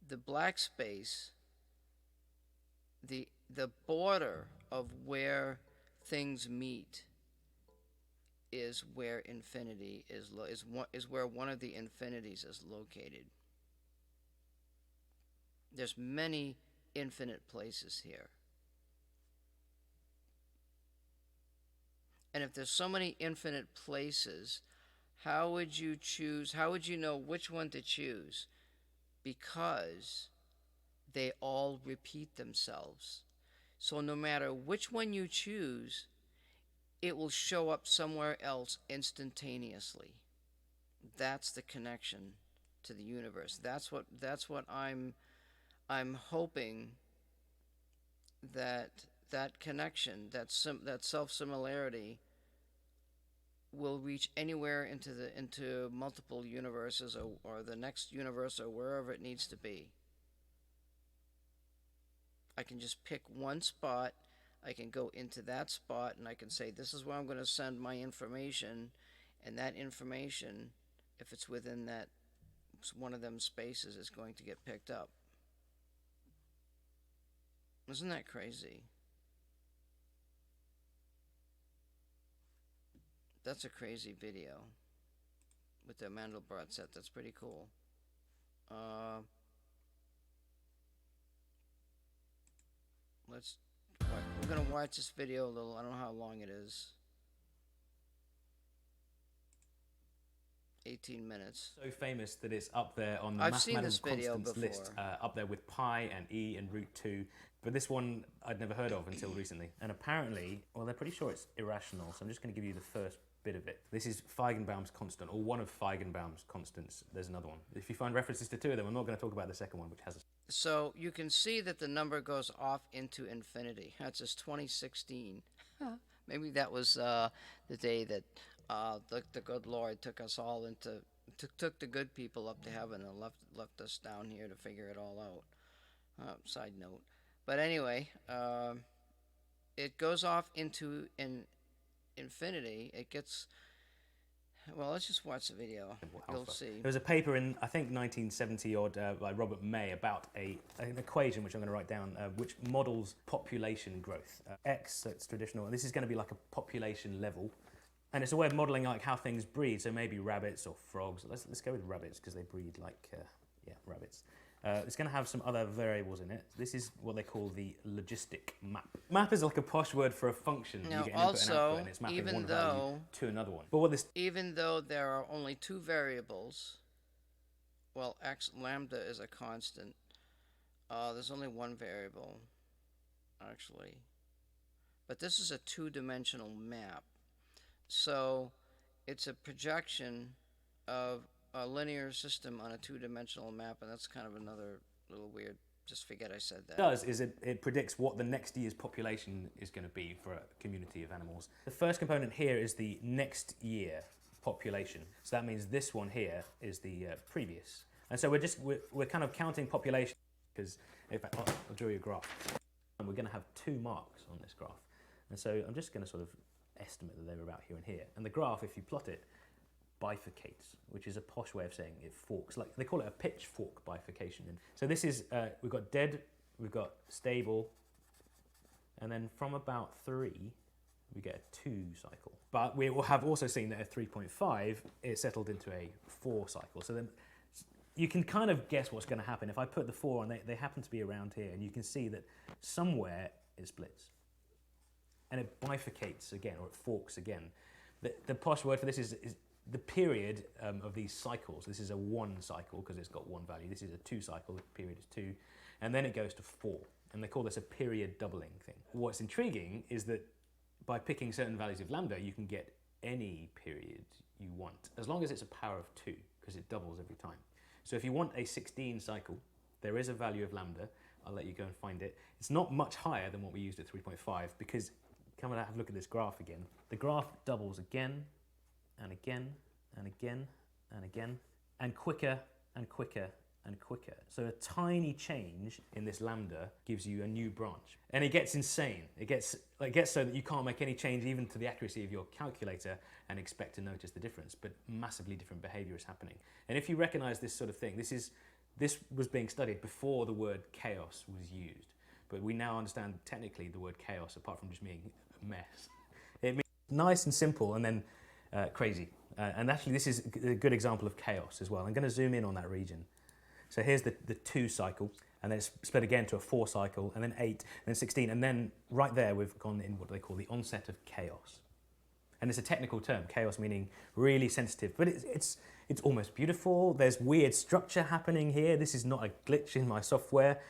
The black space, the border of where things meet, is where infinity is where one of the infinities is located. There's many infinite places here. And if there's so many infinite places, how would you choose? How would you know which one to choose? Because they all repeat themselves. So no matter which one you choose, it will show up somewhere else instantaneously. That's the connection to the universe. That's what I'm hoping that connection, that self-similarity will reach anywhere into multiple universes or the next universe or wherever it needs to be. I can just pick one spot, I can go into that spot, and I can say, this is where I'm going to send my information, and that information, if it's within that one of them spaces, is going to get picked up. Isn't that crazy? That's a crazy video with the Mandelbrot set. That's pretty cool. Let's. We're gonna watch this video a little. I don't know how long it is. 18 minutes. So famous that it's up there on the I've seen mathematical this video constants list, up there with pi and e and root 2. But this one I'd never heard of until recently. And apparently, well, they're pretty sure it's irrational, so I'm just going to give you the first bit of it. This is Feigenbaum's constant, or one of Feigenbaum's constants. There's another one. If you find references to two of them, I'm not going to talk about the second one, which has a... So you can see that the number goes off into infinity. That's just 2016. Maybe that was the day that the good Lord took us all into took the good people up to heaven and left us down here to figure it all out. Side note, but anyway, it goes off into infinity. It gets. Well, let's just watch the video. You'll see. There was a paper in, I think, 1970 odd by Robert May about an equation, which I'm going to write down, which models population growth. X, so it's traditional, and this is going to be like a population level. And it's a way of modeling like how things breed, so maybe rabbits or frogs. Let's go with rabbits because they breed like, rabbits. It's going to have some other variables in it. This is what they call the logistic map. Map is like a posh word for a function. Now, you get an input and output, and it's mapping even one value to another one. But what this... Even though there are only two variables, well, x lambda is a constant. There's only one variable, actually. But this is a two-dimensional map. So it's a projection of a linear system on a two-dimensional map, and that's kind of another little weird. Just forget I said that. What it does is it predicts what the next year's population is going to be for a community of animals. The first component here is the next year population. So that means this one here is the previous. And so we're kind of counting population because, in fact, I'll draw you a graph. And we're going to have 2 marks on this graph. And so I'm just going to sort of estimate that they're about here and here. And the graph, if you plot it, bifurcates, which is a posh way of saying it forks. Like they call it a pitchfork bifurcation. And so this is, we've got dead, we've got stable, and then from about 3, we get a 2 cycle. But we have also seen that at 3.5, it settled into a 4 cycle. So then you can kind of guess what's going to happen. If I put the 4 on, they happen to be around here, and you can see that somewhere it splits. And it bifurcates again, or it forks again. The posh word for this is the period of these cycles. This is a 1 cycle because it's got 1 value. This is a 2 cycle, the period is 2. And then it goes to 4. And they call this a period doubling thing. What's intriguing is that by picking certain values of lambda, you can get any period you want, as long as it's a power of 2, because it doubles every time. So if you want a 16 cycle, there is a value of lambda. I'll let you go and find it. It's not much higher than what we used at 3.5 because, come and have a look at this graph again. The graph doubles again, and again, and again, and again, and quicker, and quicker, and quicker. So a tiny change in this lambda gives you a new branch. And it gets insane. It gets so that you can't make any change even to the accuracy of your calculator and expect to notice the difference, but massively different behavior is happening. And if you recognize this sort of thing, this was being studied before the word chaos was used. But we now understand technically the word chaos, apart from just meaning a mess. It means nice and simple, and then crazy. And actually this is a good example of chaos as well. I'm going to zoom in on that region. So here's the 2 cycle, and then it's split again to a 4 cycle, and then 8, and then 16, and then right there we've gone in what they call the onset of chaos. And it's a technical term, chaos meaning really sensitive, but it's almost beautiful. There's weird structure happening here. This is not a glitch in my software.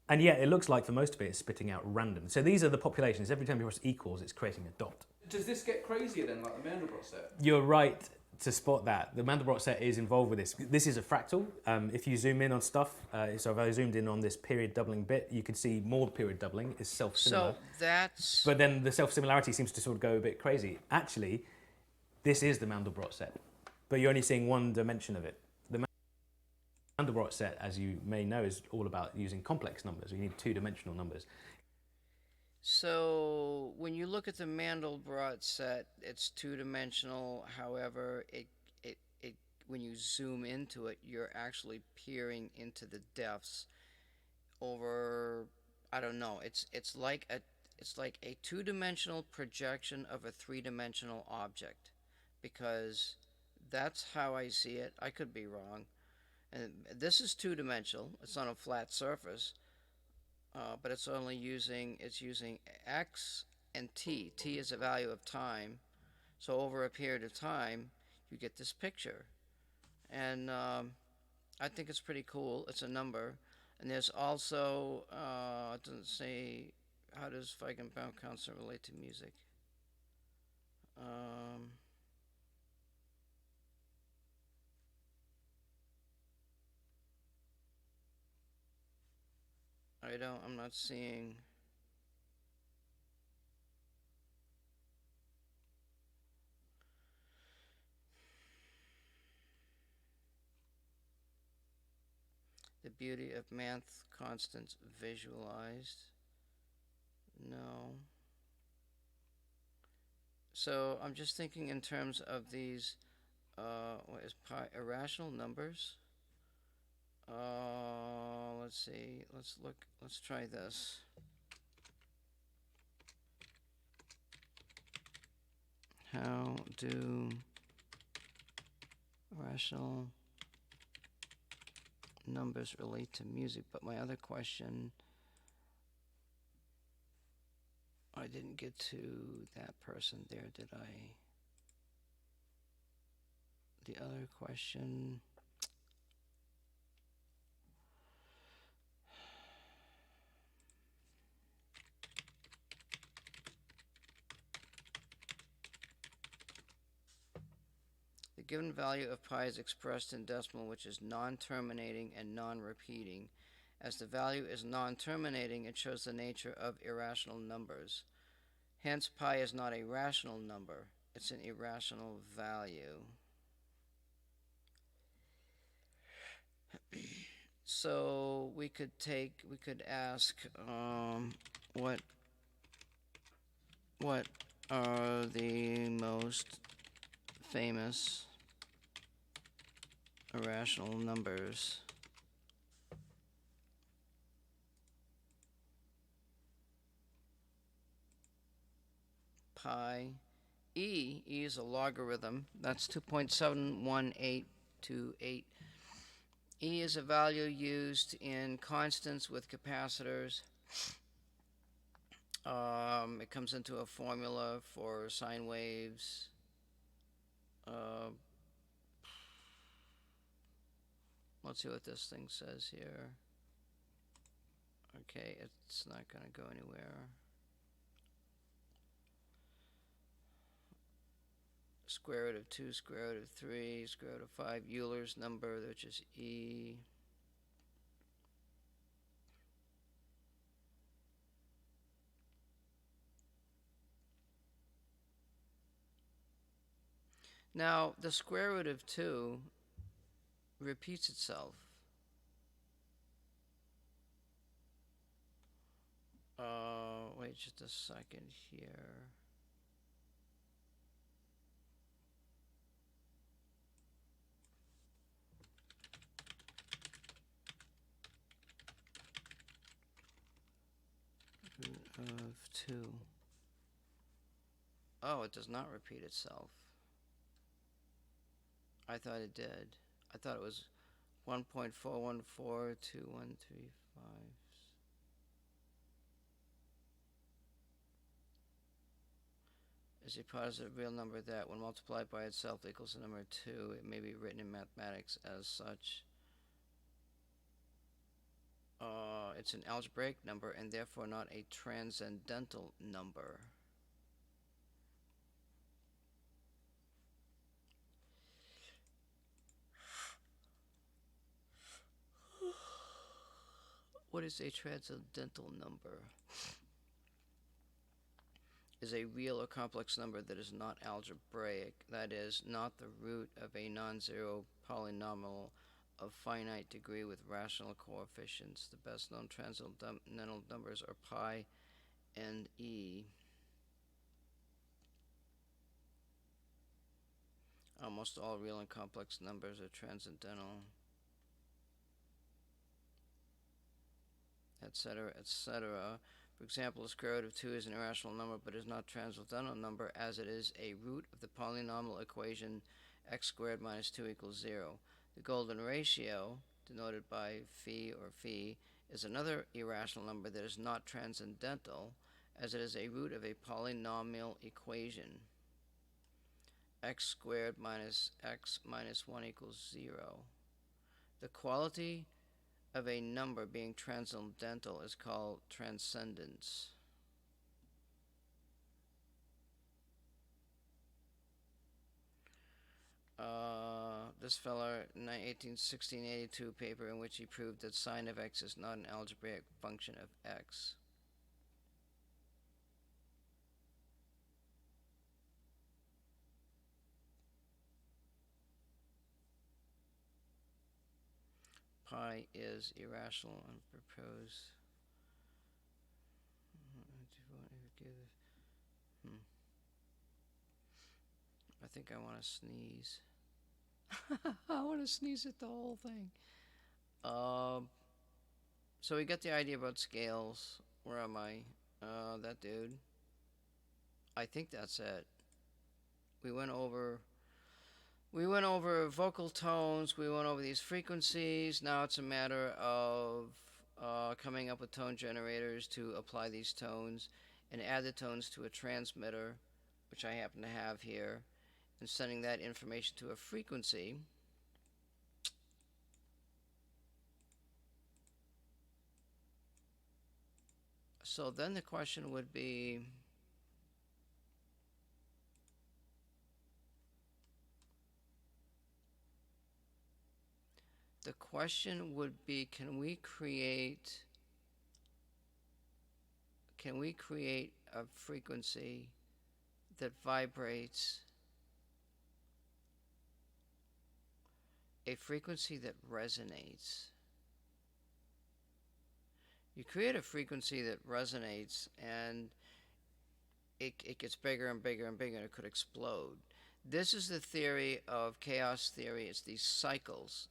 And yet it looks like for most of it it's spitting out random. So these are the populations. Every time you press equals, it's creating a dot. Does this get crazier then, like the Mandelbrot set? You're right to spot that. The Mandelbrot set is involved with this. This is a fractal. If you zoom in on stuff, so if I zoomed in on this period doubling bit, you can see more period doubling is self-similar. So that's... But then the self-similarity seems to sort of go a bit crazy. Actually, this is the Mandelbrot set, but you're only seeing one dimension of it. The Mandelbrot set, as you may know, is all about using complex numbers. You need 2-dimensional numbers. So when you look at the Mandelbrot set, it's 2-dimensional. However, when you zoom into it, you're actually peering into the depths over I don't know. It's like a two-dimensional projection of a three-dimensional object, because that's how I see it. I could be wrong. And this is two-dimensional. It's on a flat surface, but it's using x and t. T is a value of time. So over a period of time, you get this picture, and I think it's pretty cool. It's a number, and there's also it doesn't say how does Feigenbaum constant relate to music. Um, I'm not seeing. The beauty of math constants visualized. No. So I'm just thinking in terms of these, what is pi, irrational numbers? Let's see. Let's look. Let's try this. How do rational numbers relate to music? But my other question, I didn't get to that person there, did I? The other question. The given value of pi is expressed in decimal, which is non-terminating and non-repeating. As the value is non-terminating, it shows the nature of irrational numbers. Hence, pi is not a rational number. It's an irrational value. So we could ask, what are the most famous irrational numbers? Pi. E is a logarithm. That's 2.71828. E is a value used in constants with capacitors. It comes into a formula for sine waves. Let's see what this thing says here. Okay, it's not going to go anywhere. Square root of 2, square root of 3, square root of 5, Euler's number, which is E. Now, the square root of 2 repeats itself. Wait just a second here. Root of 2. Oh, it does not repeat itself. I thought it did. I thought it was 1.414213. Is a positive real number that, when multiplied by itself, equals the number 2. It may be written in mathematics as such. It's an algebraic number and therefore not a transcendental number. What is a transcendental number? Is a real or complex number that is not algebraic, that is, not the root of a non-zero polynomial of finite degree with rational coefficients. The best known transcendental numbers are pi and e. Almost all real and complex numbers are transcendental. etc., etc. For example, the square root of 2 is an irrational number, but is not a transcendental number, as it is a root of the polynomial equation x squared minus 2 equals 0. The golden ratio, denoted by phi or phi, is another irrational number that is not transcendental, as it is a root of a polynomial equation x squared minus x minus 1 equals 0. The quality of a number being transcendental is called transcendence. This fella, 1682 paper in which he proved that sine of x is not an algebraic function of x. Pi is irrational and propose. I think I want to sneeze. I want to sneeze at the whole thing. So we got the idea about scales. Where am I? That dude. I think that's it. We went over vocal tones. We went over these frequencies. Now it's a matter of coming up with tone generators to apply these tones and add the tones to a transmitter, which I happen to have here, and sending that information to a frequency. So then the question would be, can we create a frequency that vibrates, a frequency that resonates? You create a frequency that resonates, and it gets bigger and bigger and bigger, and it could explode. This is the theory of chaos theory. It's these cycles.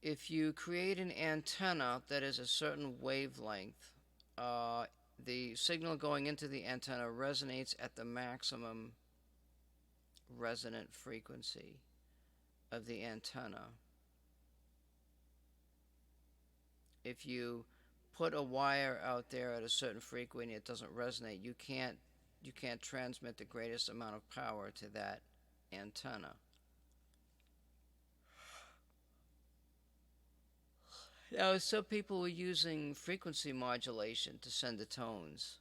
If you create an antenna that is a certain wavelength, the signal going into the antenna resonates at the maximum resonant frequency of the antenna. If you put a wire out there at a certain frequency, it doesn't resonate. You can't transmit the greatest amount of power to that antenna. Now, some people were using frequency modulation to send the tones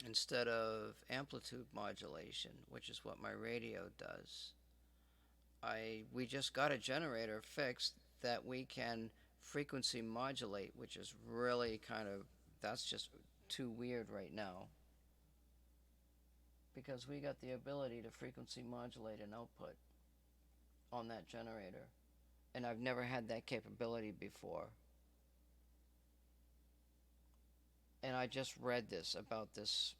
instead of amplitude modulation, which is what my radio does. We just got a generator fixed that we can frequency modulate, which is really that's just too weird right now, because we got the ability to frequency modulate an output on that generator, and I've never had that capability before. And I just read this about this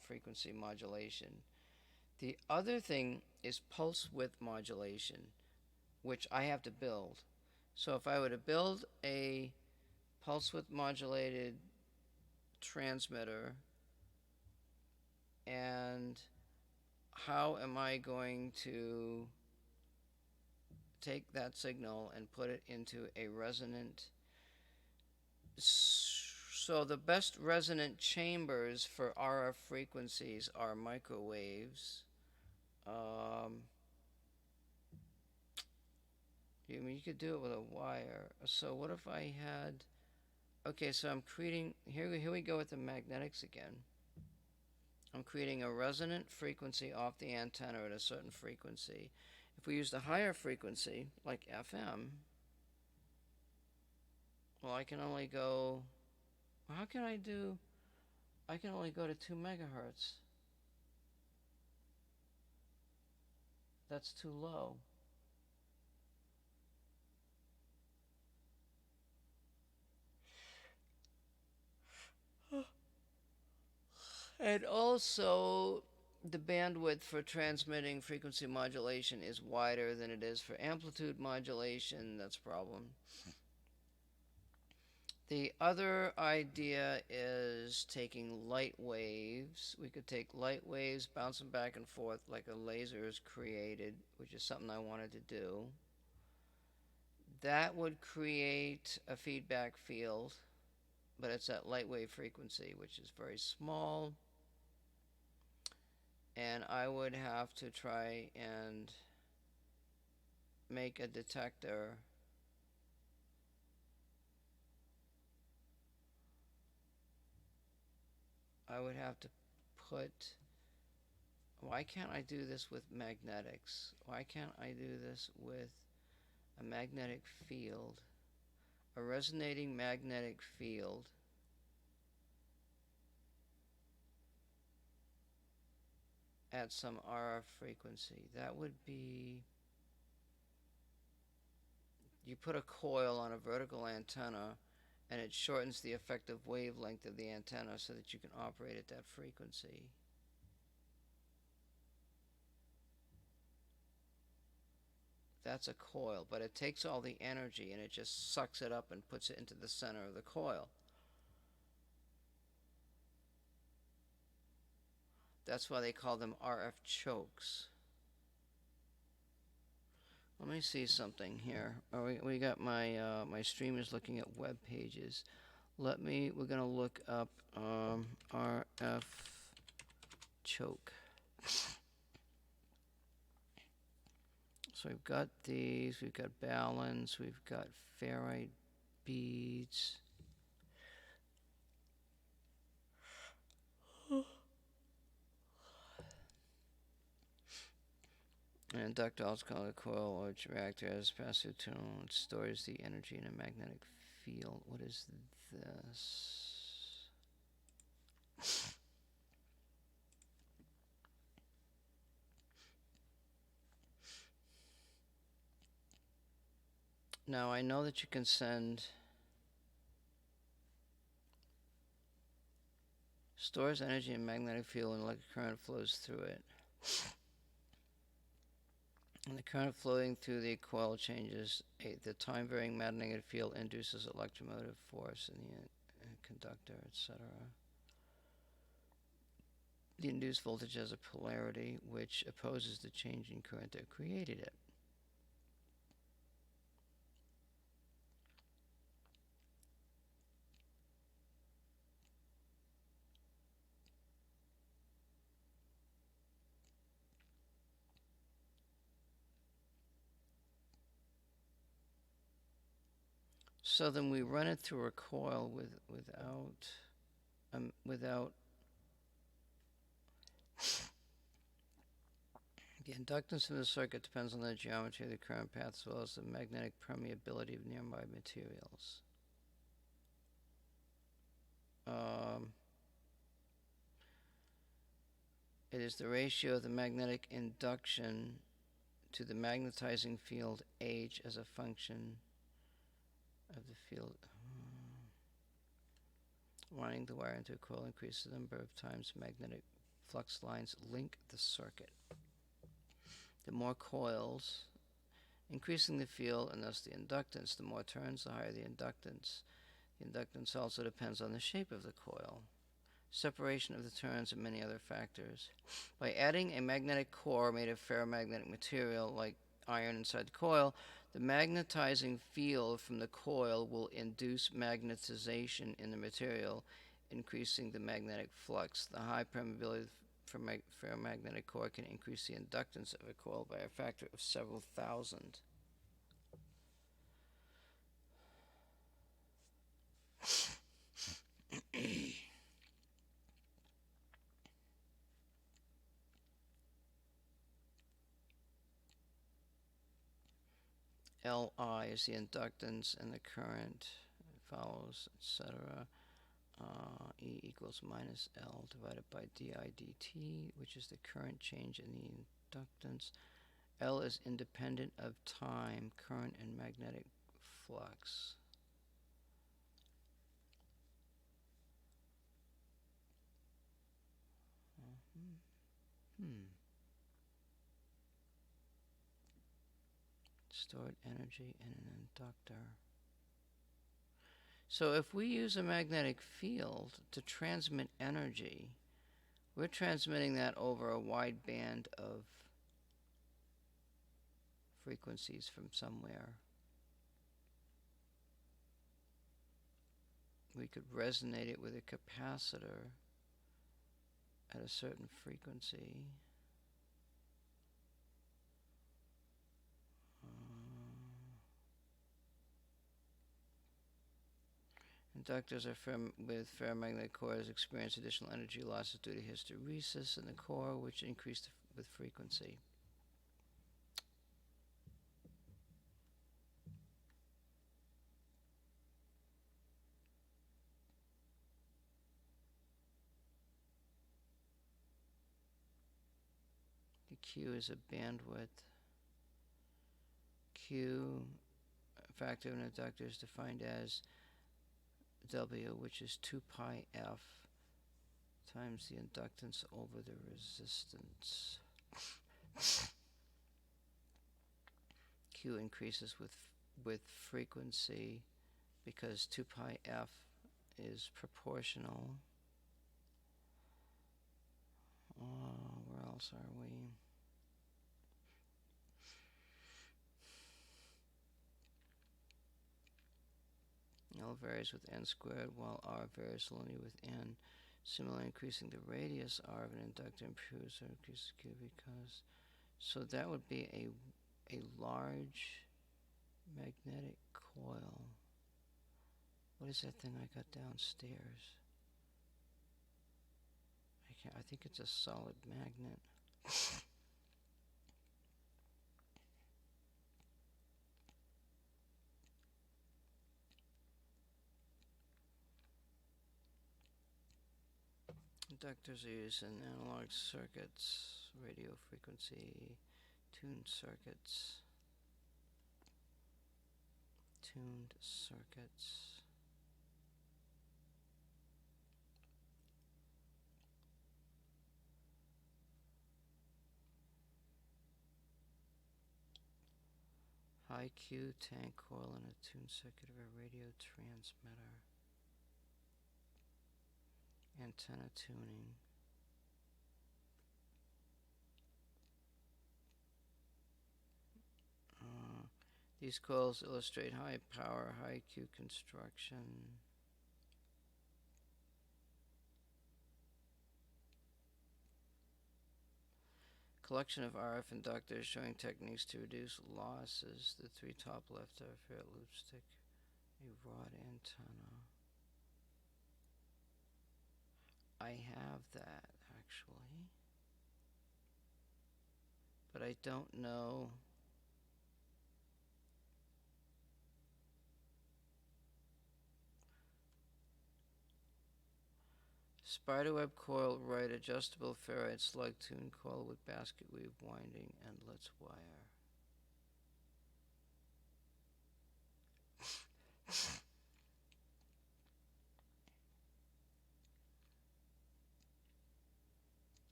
frequency modulation. The other thing is pulse width modulation, which I have to build. So if I were to build a pulse width modulated transmitter, and how am I going to take that signal and put it into a resonant? So the best resonant chambers for RF frequencies are microwaves. You could do it with a wire. So what if I had... Okay, so I'm creating... Here we go with the magnetics again. I'm creating a resonant frequency off the antenna at a certain frequency. If we use the higher frequency, like FM, well, I can only go... How can I do... I can only go to 2 megahertz. That's too low. And also, the bandwidth for transmitting frequency modulation is wider than it is for amplitude modulation. That's a problem. The other idea is taking light waves. We could take light waves, bounce them back and forth like a laser is created, which is something I wanted to do. That would create a feedback field, but it's at light wave frequency, which is very small. And I would have to try and make a detector I would have to put, why can't I do this with magnetics? Why can't I do this with a magnetic field, a resonating magnetic field at some RF frequency? That would be, you put a coil on a vertical antenna and it shortens the effective wavelength of the antenna so that you can operate at that frequency. That's a coil, but it takes all the energy and it just sucks it up and puts it into the center of the coil. That's why they call them RF chokes. Let me see something here. We got my my stream is looking at web pages. We're gonna look up RF choke. So we've got these, we've got balance, we've got ferrite beads. An inductor, also called a coil or reactor, has passive tunnel. It stores the energy in a magnetic field. What is this? Now I know that you can send stores energy in magnetic field and electric current flows through it. And the current flowing through the coil changes. The time varying magnetic field induces electromotive force in the conductor, etc. The induced voltage has a polarity which opposes the changing current that created it. So then we run it through a coil without the inductance of the circuit depends on the geometry of the current path as well as the magnetic permeability of nearby materials. It is the ratio of the magnetic induction to the magnetizing field H as a function of the field. Winding the wire into a coil increases the number of times magnetic flux lines link the circuit. The more coils, increasing the field and thus the inductance. The more turns, the higher the inductance. The inductance also depends on the shape of the coil, separation of the turns, and many other factors. By adding a magnetic core made of ferromagnetic material like iron inside the coil, the magnetizing field from the coil will induce magnetization in the material, increasing the magnetic flux. The high permeability from ferromagnetic core can increase the inductance of a coil by a factor of several thousand. Li is the inductance and the current follows, etc. E equals minus L divided by di dt, which is the current change in the inductance. L is independent of time, current, and magnetic flux. Stored energy in an inductor. So if we use a magnetic field to transmit energy, we're transmitting that over a wide band of frequencies from somewhere. We could resonate it with a capacitor at a certain frequency. Inductors are with ferromagnetic cores experience additional energy losses due to hysteresis in the core, which increase with frequency. The Q is a bandwidth. Q factor of an inductor is defined as W, which is 2 pi F times the inductance over the resistance. Q increases with frequency because 2 pi F is proportional. Where else are we? L varies with n squared, while R varies only with n. Similarly, increasing the radius R of an inductor improves or increases Q because. So that would be a large magnetic coil. What is that thing I got downstairs? I think it's a solid magnet. Inductors are used in analog circuits, radio frequency, tuned circuits. Tuned circuits. High Q tank coil in a tuned circuit of a radio transmitter. Antenna tuning. These coils illustrate high power, high Q construction. Collection of RF inductors showing techniques to reduce losses. The 3 top left are ferrite loop stick, a rod antenna. I have that actually, but I don't know. Spiderweb coil, right, adjustable ferrite slug tune coil with basket weave winding, endless wire.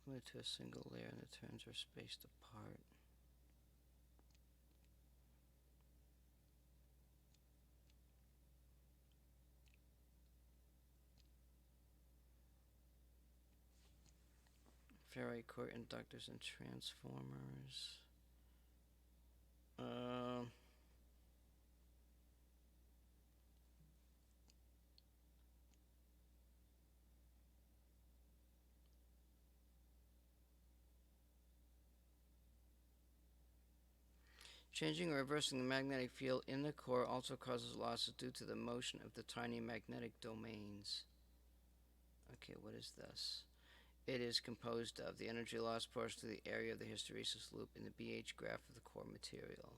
Limited to a single layer and the turns are spaced apart. Ferrite core inductors and transformers. Changing or reversing the magnetic field in the core also causes losses due to the motion of the tiny magnetic domains. Okay, what is this? It is composed of the energy loss portion to the area of the hysteresis loop in the BH graph of the core material.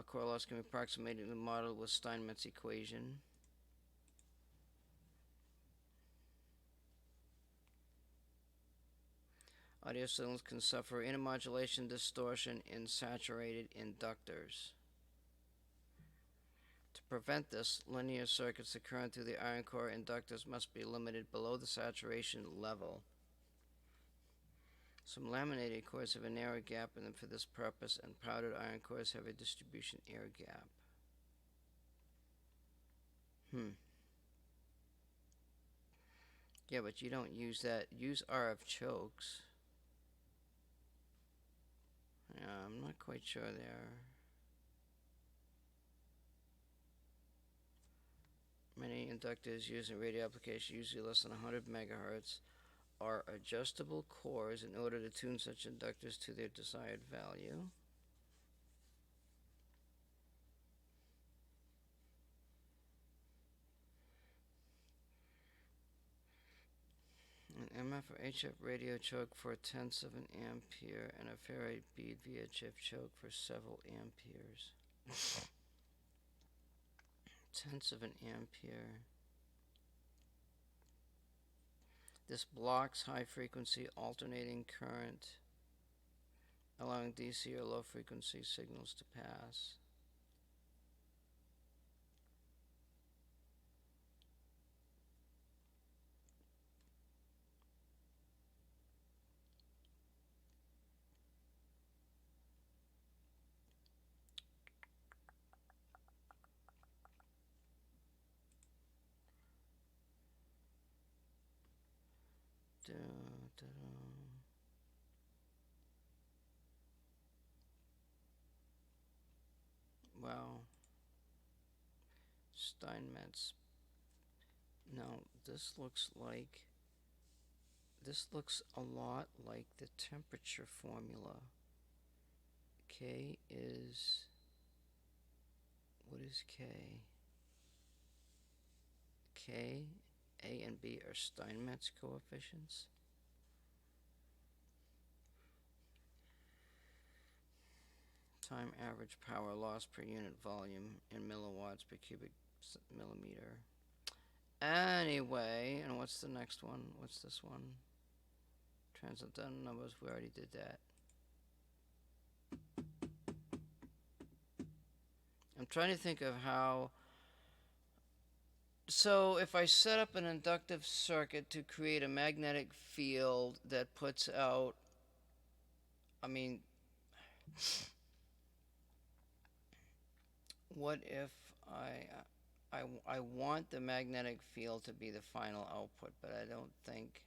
Core loss can be approximated in the model with Steinmetz equation. Audio signals can suffer intermodulation distortion in saturated inductors. To prevent this, linear circuits that current through the iron core inductors must be limited below the saturation level. Some laminated cores have a narrow gap in them for this purpose, and powdered iron cores have a distribution air gap. Yeah, but you don't use that. Use RF chokes. Yeah, I'm not quite sure there. Many inductors used in radio applications, usually less than 100 megahertz, are adjustable cores in order to tune such inductors to their desired value. An MF or HF radio choke for 0.1 of an ampere and a ferrite bead VHF choke for several amperes. 0.1 of an ampere. This blocks high frequency alternating current, allowing DC or low frequency signals to pass. Wow. Steinmetz. Now, this looks a lot like the temperature formula. K is, what is K? K, A, and B are Steinmetz coefficients. Time average power loss per unit volume in milliwatts per cubic millimeter. Anyway, and what's the next one? What's this one? Transcendental numbers, we already did that. I'm trying to think of how. So if I set up an inductive circuit to create a magnetic field that puts out, what if I want the magnetic field to be the final output, but I don't think,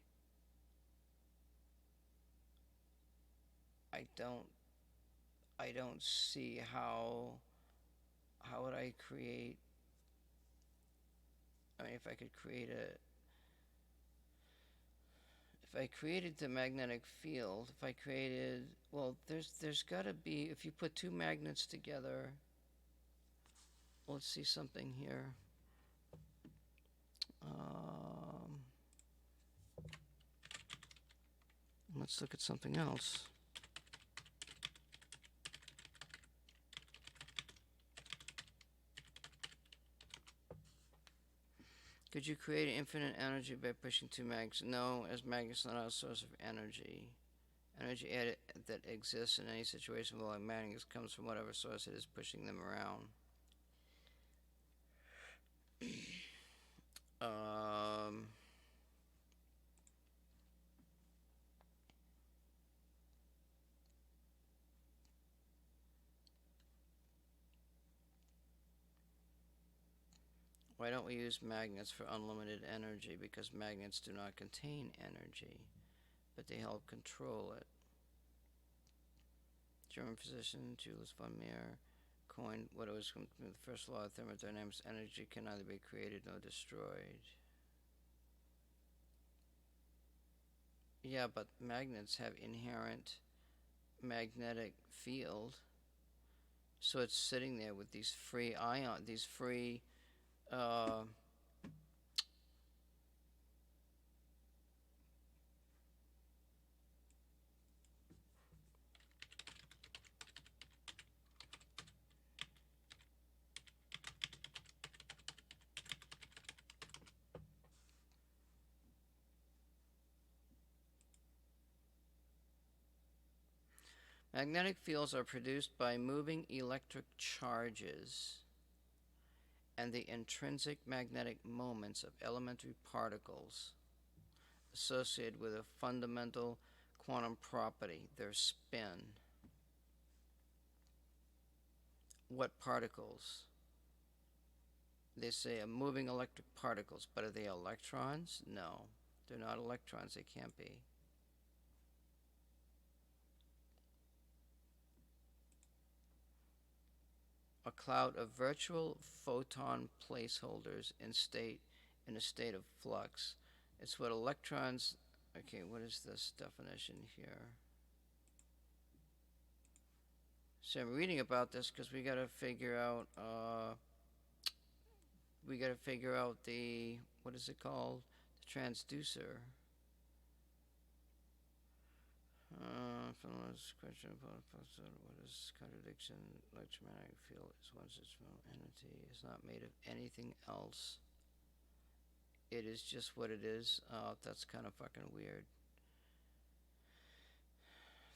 I don't see how would I create, if I could create if I created the magnetic field, if I created, well, there's got to be, if you put two magnets together, let's see something here. Let's look at something else. Could you create infinite energy by pushing two magnets? No, as magnets are not a source of energy. Energy that exists in any situation involving magnets comes from whatever source it is pushing them around. Why don't we use magnets for unlimited energy? Because magnets do not contain energy, but they help control it. German physician Julius von Meyer coined what was from the first law of thermodynamics: energy can neither be created nor destroyed. Yeah, but magnets have inherent magnetic field, so it's sitting there with these free ion, these free magnetic fields are produced by moving electric charges and the intrinsic magnetic moments of elementary particles associated with a fundamental quantum property, their spin. What particles? They say moving electric particles, but are they electrons? No, they're not electrons. They can't be. A cloud of virtual photon placeholders in a state of flux. It's what electrons. Okay, what is this definition here? So I'm reading about this because we got to figure out. We got to figure out the, what is it called? The transducer. From this question about what is contradiction? Electromagnetic field is one such entity. It's not made of anything else. It is just what it is. Oh, that's kind of fucking weird.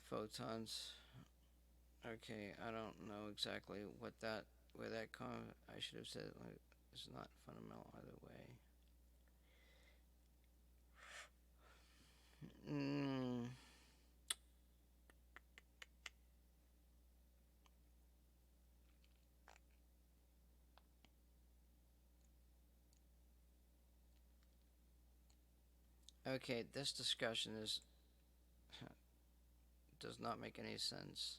Photons. Okay, I don't know exactly what that, where that I should have said like, it's not fundamental either way. Okay, this discussion is does not make any sense.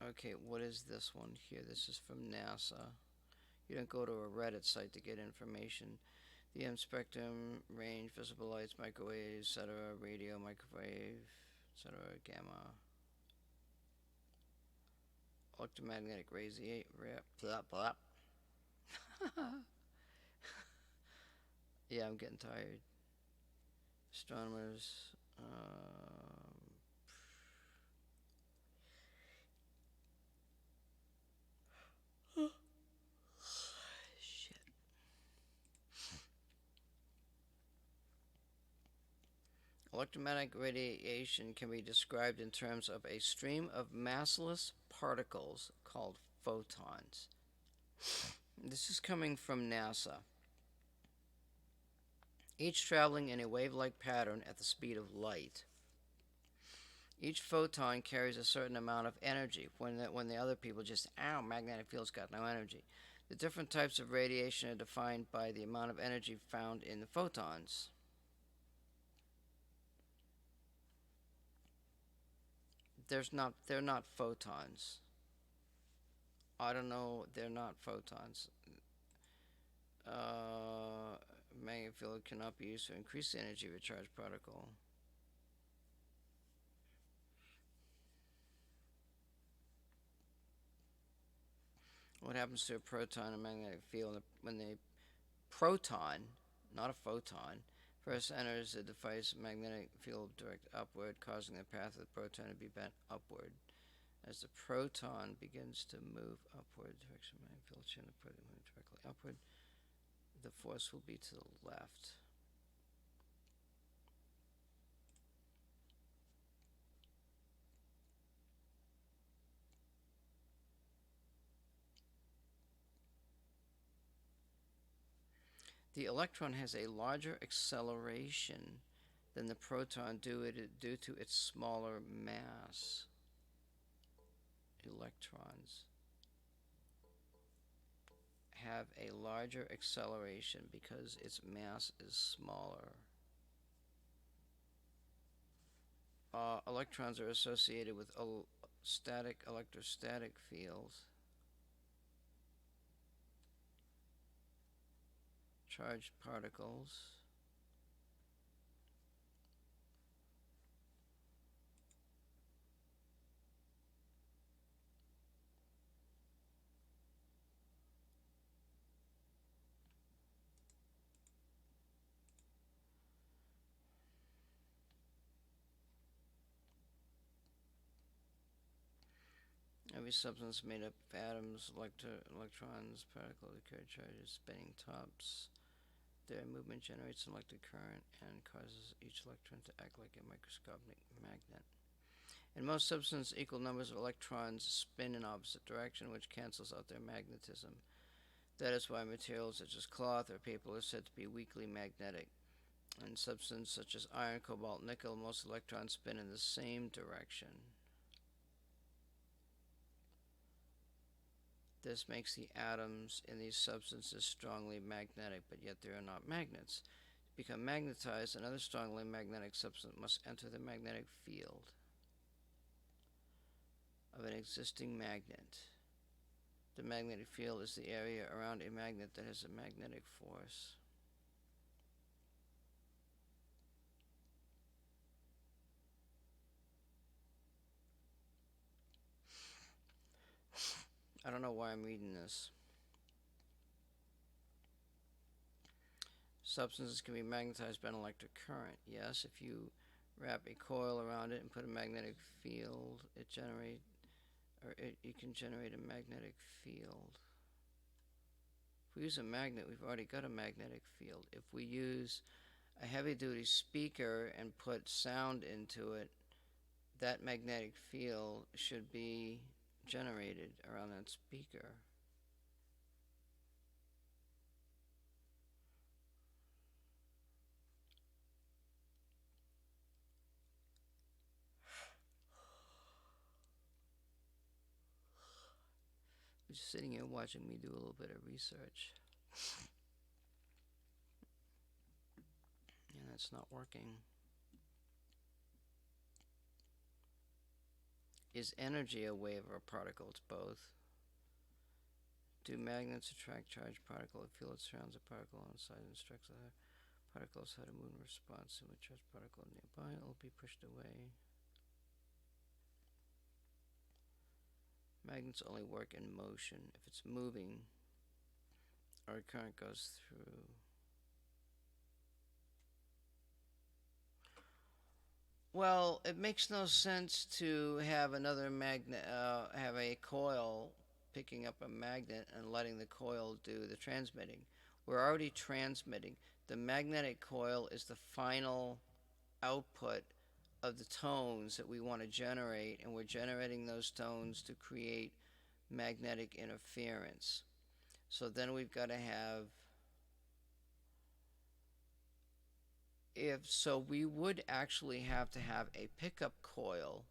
Okay, what is this one here? This is from NASA. You don't go to a Reddit site to get information. The M spectrum range, visible lights, microwaves, etc., radio, microwave, etc., gamma, electromagnetic radiation, blah blah. Yeah, I'm getting tired. Astronomers. Shit. Electromagnetic radiation can be described in terms of a stream of massless particles called photons. This is coming from NASA. Each traveling in a wave-like pattern at the speed of light. Each photon carries a certain amount of energy when the other people just, magnetic field's got no energy. The different types of radiation are defined by the amount of energy found in the photons. They're not photons. I don't know, they're not photons. Magnetic field cannot be used to increase the energy of a charged particle. What happens to a proton in a magnetic field when the proton, not a photon, first enters the device magnetic field direct upward, causing the path of the proton to be bent upward. As the proton begins to move upward, direction of magnetic field should move directly upward, the force will be to the left. The electron has a larger acceleration than the proton due to its smaller mass. Electrons have a larger acceleration because its mass is smaller. Electrons are associated with static electrostatic fields, charged particles, every substance made up of atoms, electrons, particles, carry charges, spinning tops. Their movement generates an electric current and causes each electron to act like a microscopic magnet. In most substances, equal numbers of electrons spin in opposite direction, which cancels out their magnetism. That is why materials such as cloth or paper are said to be weakly magnetic. In substances such as iron, cobalt, nickel, most electrons spin in the same direction. This makes the atoms in these substances strongly magnetic, but yet they are not magnets. To become magnetized, another strongly magnetic substance must enter the magnetic field of an existing magnet. The magnetic field is the area around a magnet that has a magnetic force. I don't know why I'm reading this. Substances can be magnetized by an electric current. Yes, if you wrap a coil around it and put a magnetic field, you can generate a magnetic field. If we use a magnet, we've already got a magnetic field. If we use a heavy-duty speaker and put sound into it, that magnetic field should be generated around that speaker. Just sitting here watching me do a little bit of research. And that's not working. Is energy a wave or a particle? It's both. Do magnets attract charged particle? A field surrounds a particle on the side and instructs other particles how to move in response to a charged particle nearby. It will be pushed away. Magnets only work in motion. If it's moving, or a current goes through. Well, it makes no sense to have another magnet, have a coil picking up a magnet and letting the coil do the transmitting. We're already transmitting. The magnetic coil is the final output of the tones that we want to generate, and we're generating those tones to create magnetic interference. So then we've got to have, we would actually have to have a pickup coil.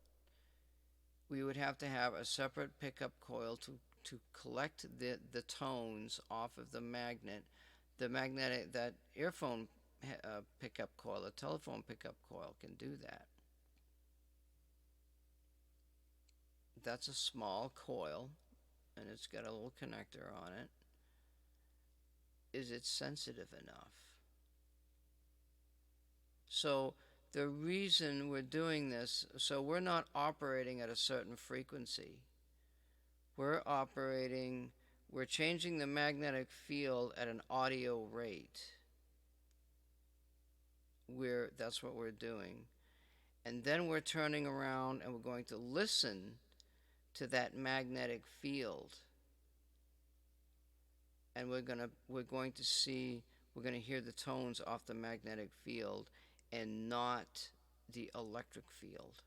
We would have to have a separate pickup coil to collect the tones off of the magnet. The magnetic, that earphone pickup coil, a telephone pickup coil can do that. That's a small coil, and it's got a little connector on it. Is it sensitive enough? So the reason we're doing this, so we're not operating at a certain frequency. We're changing the magnetic field at an audio rate. That's what we're doing. And then we're turning around and we're going to listen to that magnetic field. And we're going to hear the tones off the magnetic field and not the electric field.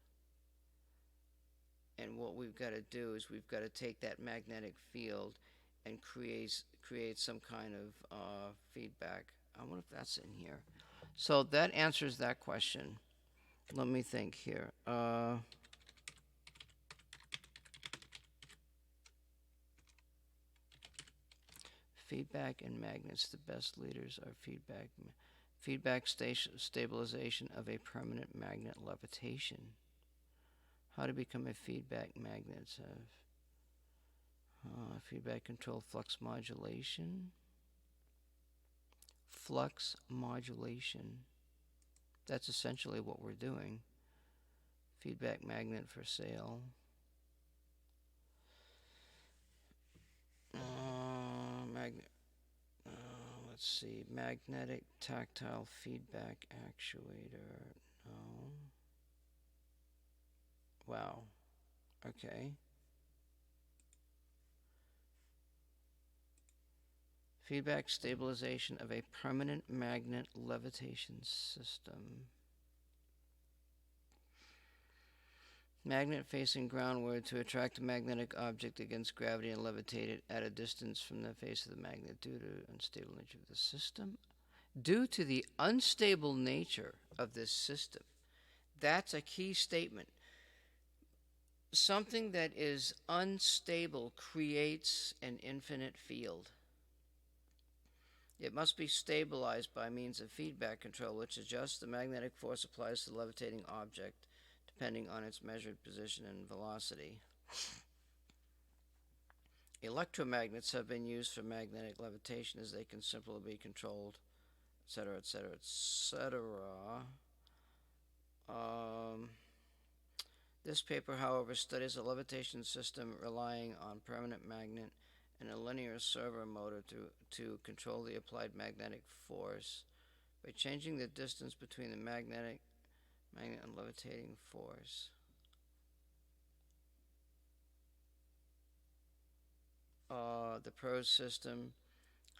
And what we've got to do is we've got to take that magnetic field and create some kind of feedback. I wonder if that's in here. So that answers that question. Let me think here. Feedback and magnets. The best leaders are feedback stabilization of a permanent magnet levitation. How to become a feedback magnet. Feedback control flux modulation. Flux modulation. That's essentially what we're doing. Feedback magnet for sale. Let's see. Magnetic tactile feedback actuator. No. Wow. Okay. Feedback stabilization of a permanent magnet levitation system. Magnet facing groundward to attract a magnetic object against gravity and levitate it at a distance from the face of the magnet due to unstable nature of the system. Due to the unstable nature of this system. That's a key statement. Something that is unstable creates an infinite field. It must be stabilized by means of feedback control, which adjusts the magnetic force applied to the levitating object depending on its measured position and velocity. Electromagnets have been used for magnetic levitation as they can simply be controlled, etc., etc., etc. This paper, however, studies a levitation system relying on permanent magnet and a linear servo motor to control the applied magnetic force by changing the distance between the magnet and levitating force. The PROS system,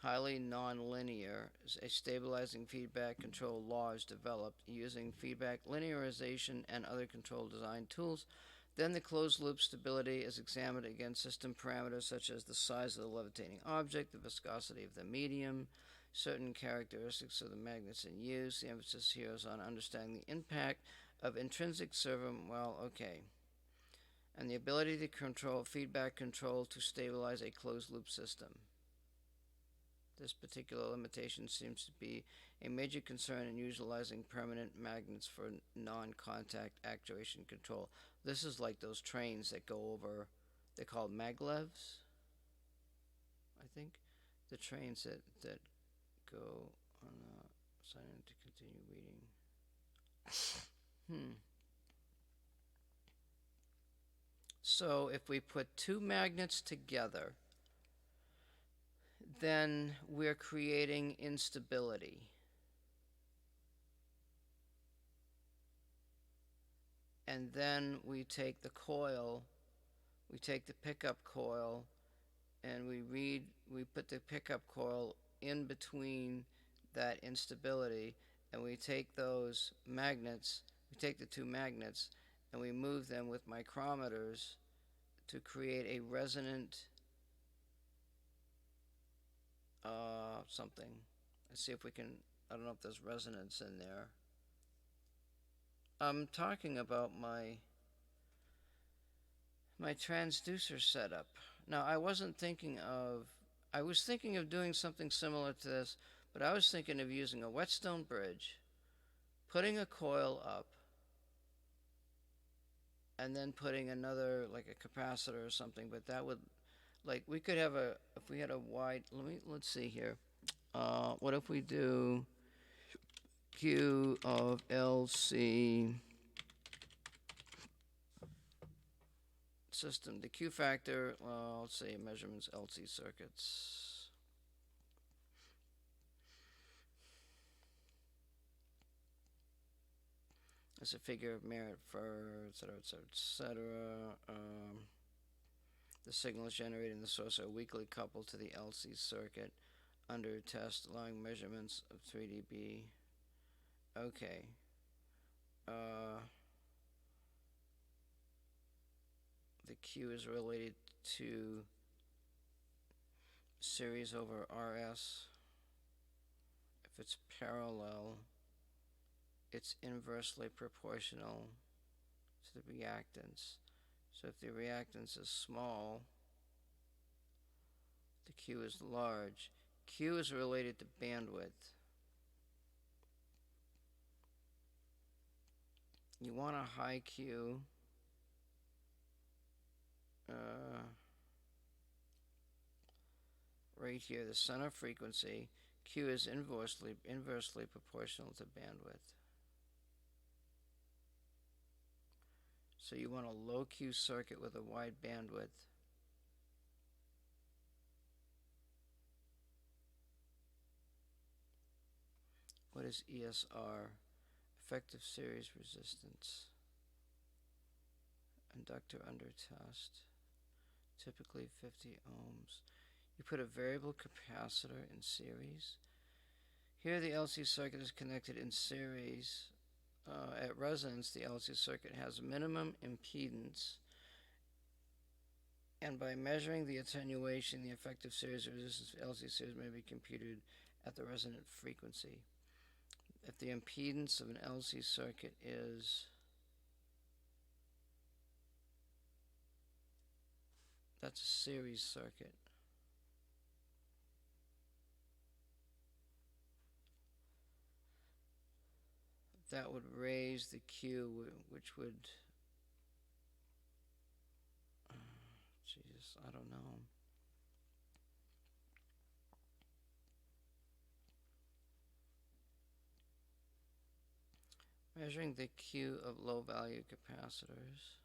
highly nonlinear, a stabilizing feedback control law is developed using feedback linearization and other control design tools. Then the closed loop stability is examined against system parameters such as the size of the levitating object, the viscosity of the medium, certain characteristics of the magnets in use. The emphasis here is on understanding the impact of intrinsic servo, and the ability to control feedback control to stabilize a closed loop system. This particular limitation seems to be a major concern in utilizing permanent magnets for non-contact actuation control. This is like those trains that go over, they're called maglevs, I think. The trains that go on, sign in to continue reading. So if we put two magnets together, then we're creating instability. And then we take the coil, we take the pickup coil, and we put the pickup coil in between that instability, and we take those magnets, we take the two magnets, and we move them with micrometers to create a resonant something. Let's see if we can, I don't know if there's resonance in there. I'm talking about my transducer setup. Now, I was thinking of doing something similar to this, but I was thinking of using a whetstone bridge, putting a coil up, and then putting another, like a capacitor or something, but that would, like, we could have if we had a wide, let's see here. What if we do Q of LC system, the Q factor, let's say measurements LC circuits. As a figure of merit for etc. etc. etc. The signals generated in the source are weakly coupled to the LC circuit under test, allowing measurements of 3 dB. Okay. The Q is related to series over RS. If it's parallel, it's inversely proportional to the reactance. So if the reactance is small, the Q is large. Q is related to bandwidth. You want a high Q. Right here, the center frequency. Q is inversely proportional to bandwidth. So you want a low Q circuit with a wide bandwidth. What is ESR? Effective series resistance. Inductor under test. Typically 50 ohms. You put a variable capacitor in series. Here the LC circuit is connected in series at resonance, the LC circuit has minimum impedance, and by measuring the attenuation, the effective series resistance of LC series may be computed at the resonant frequency. If the impedance of an LC circuit is, that's a series circuit. That would raise the Q, which would, Jesus, I don't know. Measuring the Q of low value capacitors.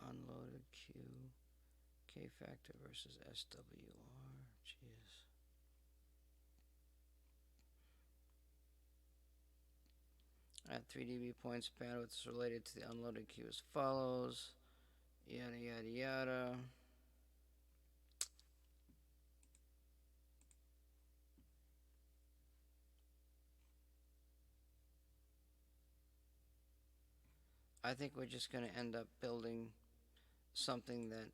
Unloaded Q, K factor versus SWR. Jeez. At 3 dB points, bandwidth is related to the unloaded Q as follows. Yada yada yada. I think we're just going to end up building something that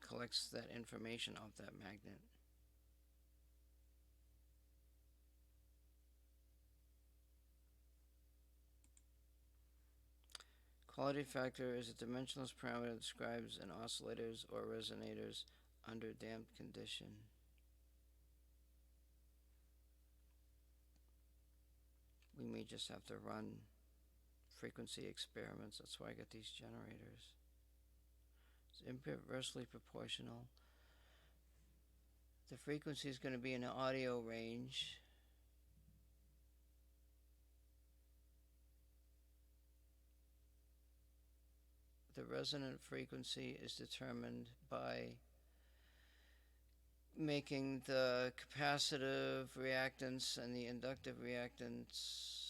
collects that information off that magnet. Quality factor is a dimensionless parameter that describes an oscillators or resonators under damped condition. We may just have to run frequency experiments. That's why I got these generators. It's inversely proportional. The frequency is going to be in the audio range. The resonant frequency is determined by making the capacitive reactance and the inductive reactance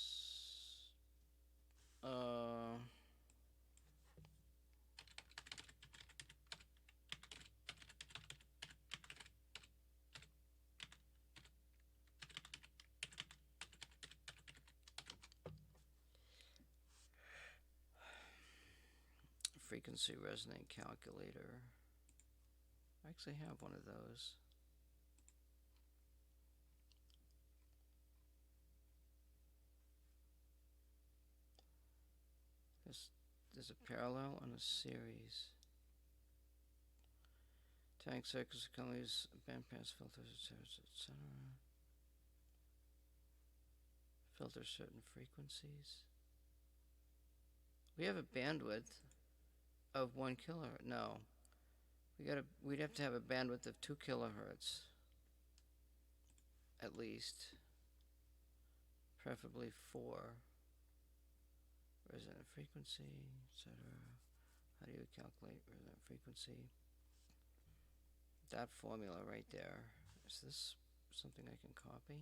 frequency resonant calculator. I actually have one of those. There's a parallel and a series. Tank circuits can use bandpass filters, etc. Filter certain frequencies. We have a bandwidth of 1 kilohertz. No, we'd have to have a bandwidth of 2 kilohertz at least, preferably 4. Resonant frequency, etc. How do you calculate resonant frequency? That formula right there. Is this something I can copy?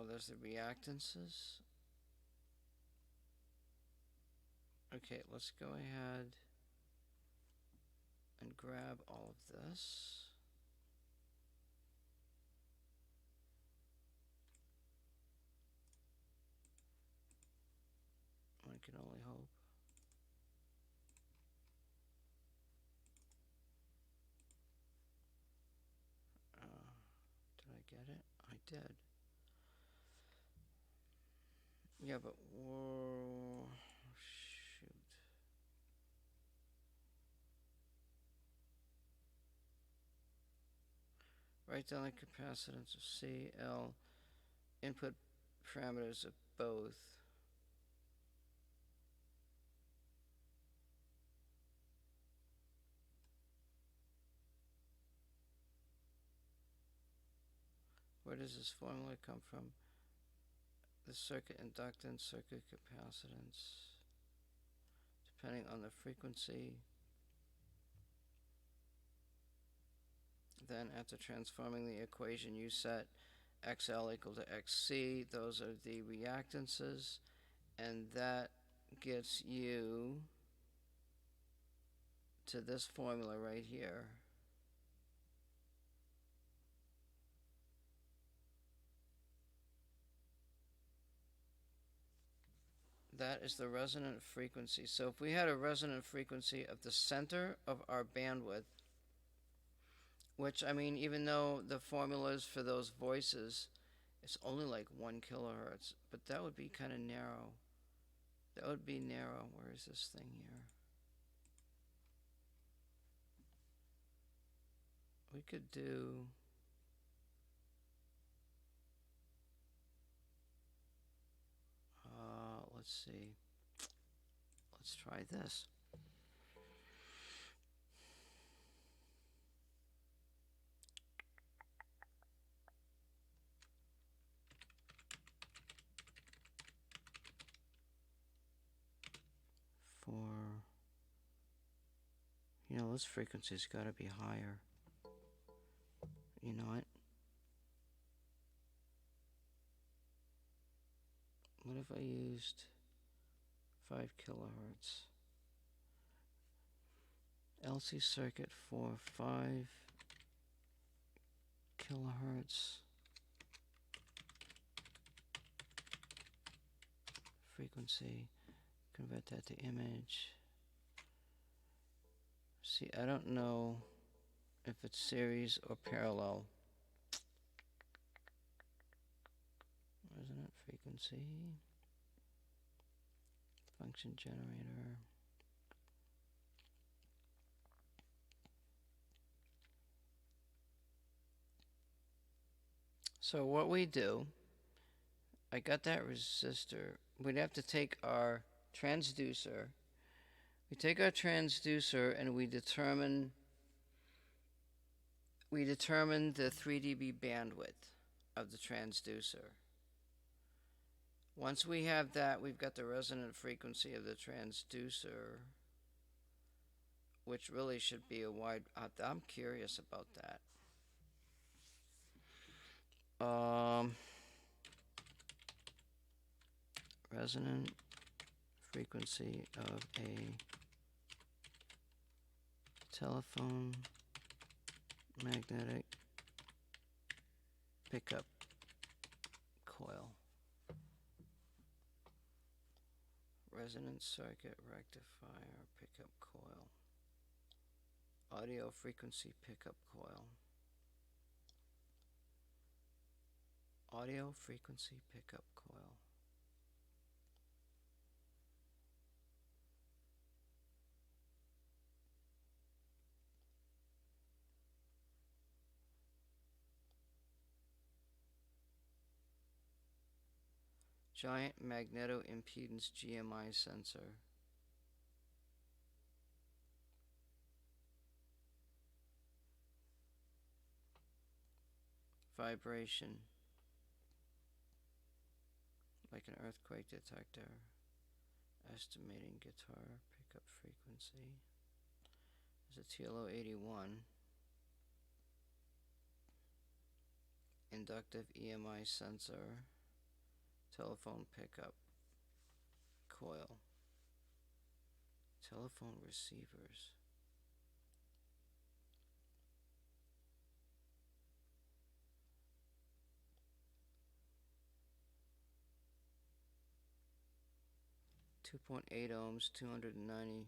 There's the reactances. Okay, let's go ahead and grab all of this. One can only hope. Did I get it? I did. Yeah, but whoa, shoot. Write down the capacitance of CL, input parameters of both. Where does this formula come from? The circuit inductance, circuit capacitance, depending on the frequency. Then after transforming the equation, you set XL equal to XC. Those are the reactances, and that gets you to this formula right here. That is the resonant frequency. So if we had a resonant frequency of the center of our bandwidth, which, I mean, even though the formulas for those voices, it's only like 1 kilohertz, but that would be kind of narrow. That would be narrow. Where is this thing here? We could do... let's see. Let's try this. You know, this frequency's got to be higher. You know what? What if I used 5 kilohertz? LC circuit for 5 kilohertz. Frequency. Convert that to image. See, I don't know if it's series or parallel. Resonant frequency. Function generator. So what we do, I got that resistor. We'd have to take our transducer. We take our transducer and we determine the 3 dB bandwidth of the transducer. Once we have that, we've got the resonant frequency of the transducer, which really should be a wide... I'm curious about that. Resonant frequency of a telephone magnetic pickup coil. Resonant circuit rectifier pickup coil. Audio frequency pickup coil. Audio frequency pickup coil. Giant magnetoimpedance GMI sensor. Vibration. Like an earthquake detector. Estimating guitar pickup frequency. There's a TLO81. Inductive EMI sensor. Telephone pickup coil. Telephone receivers. .8 ohms, 290.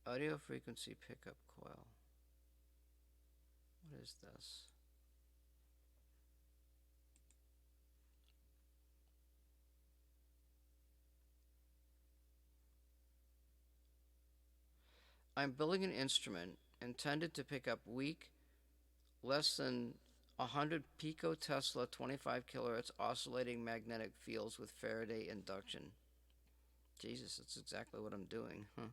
Audio frequency pickup coil. What is this? I'm building an instrument intended to pick up weak, less than 100 picotesla 25 kilohertz oscillating magnetic fields with Faraday induction. Jesus, that's exactly what I'm doing, huh?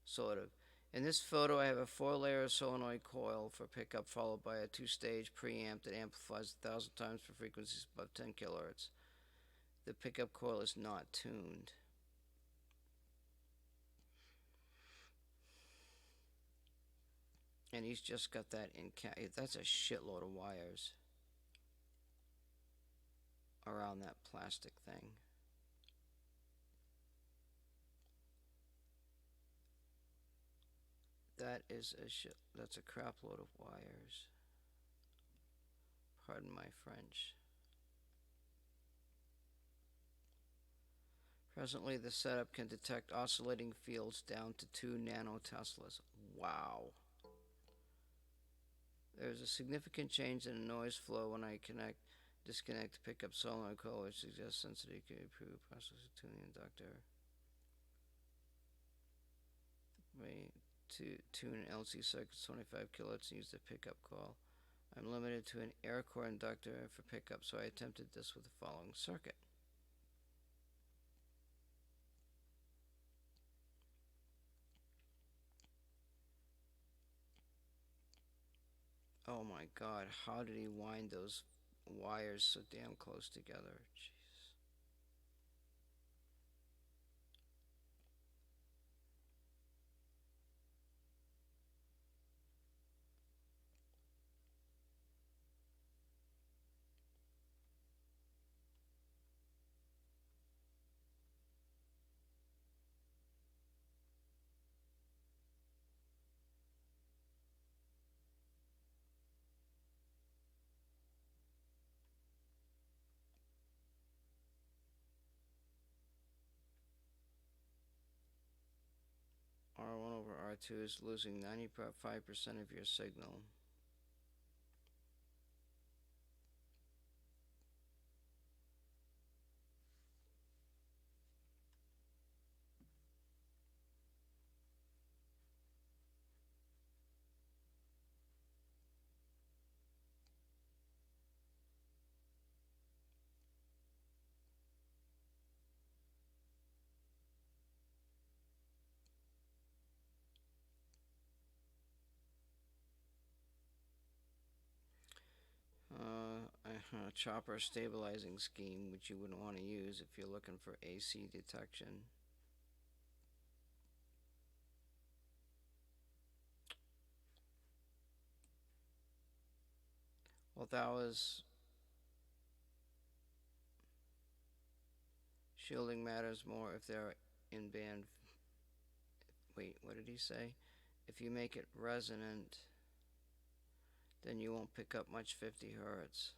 Sort of. In this photo, I have a 4-layer solenoid coil for pickup followed by a 2-stage preamp that amplifies 1,000 times for frequencies above 10 kilohertz. The pickup coil is not tuned. And he's just got that in that's a shitload of wires around that plastic thing. That is that's a crap load of wires. Pardon my French. Presently, the setup can detect oscillating fields down to 2 nanoteslas. Wow. There's a significant change in the noise flow when I disconnect the pickup solenoid coil, which suggests sensitivity can improve process of tuning the inductor. Way to tune LC circuits 25 kilohertz and use the pickup coil. I'm limited to an air core inductor for pickup, so I attempted this with the following circuit. Oh my god, how did he wind those wires so damn close together? Jeez. R1 over R2 is losing 95% of your signal. A chopper stabilizing scheme, which you wouldn't want to use if you're looking for AC detection. Well, that was shielding matters more if they're in band. Wait, what did he say? If you make it resonant, then you won't pick up much 50 hertz.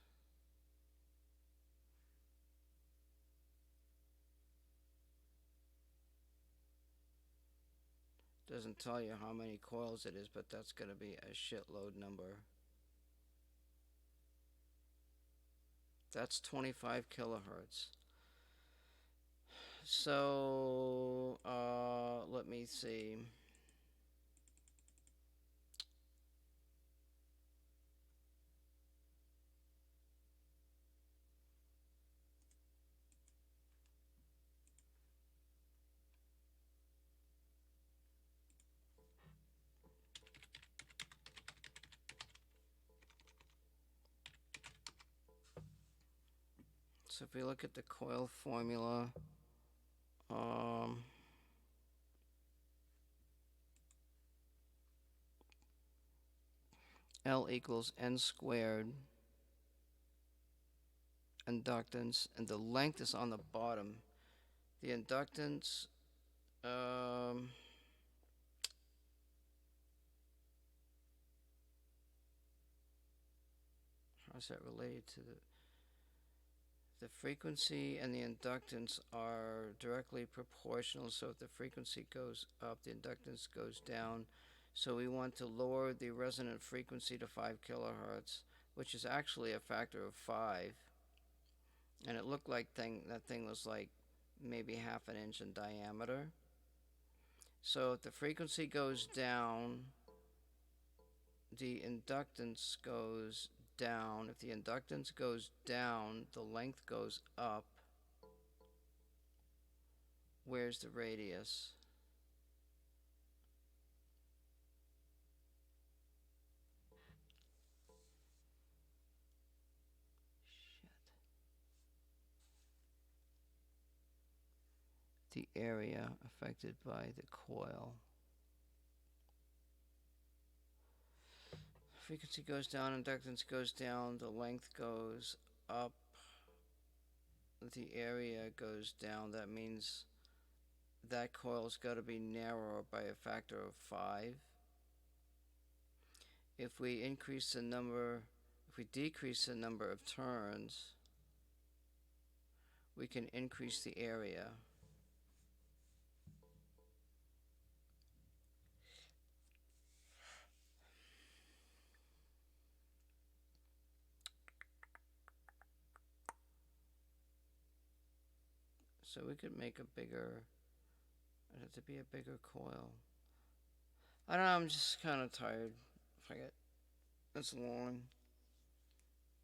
Doesn't tell you how many coils it is, but that's going to be a shitload number. That's 25 kilohertz. So, let me see. So if we look at the coil formula, L equals N squared inductance, and the length is on the bottom. The inductance, how's that related to the frequency and the inductance are directly proportional, so if the frequency goes up, the inductance goes down. So we want to lower the resonant frequency to 5 kilohertz, which is actually a factor of 5. And it looked like that thing was like maybe half an inch in diameter. So if the frequency goes down, the inductance goes down. If the inductance goes down, the length goes up. Where's the radius? The area affected by the coil. Frequency goes down, inductance goes down, the length goes up, the area goes down. That means that coil's got to be narrower by a factor of 5. If we decrease the number of turns, we can increase the area. So we could make a bigger, it'd have to be a bigger coil. I don't know, I'm just kind of tired. Forget. It's long.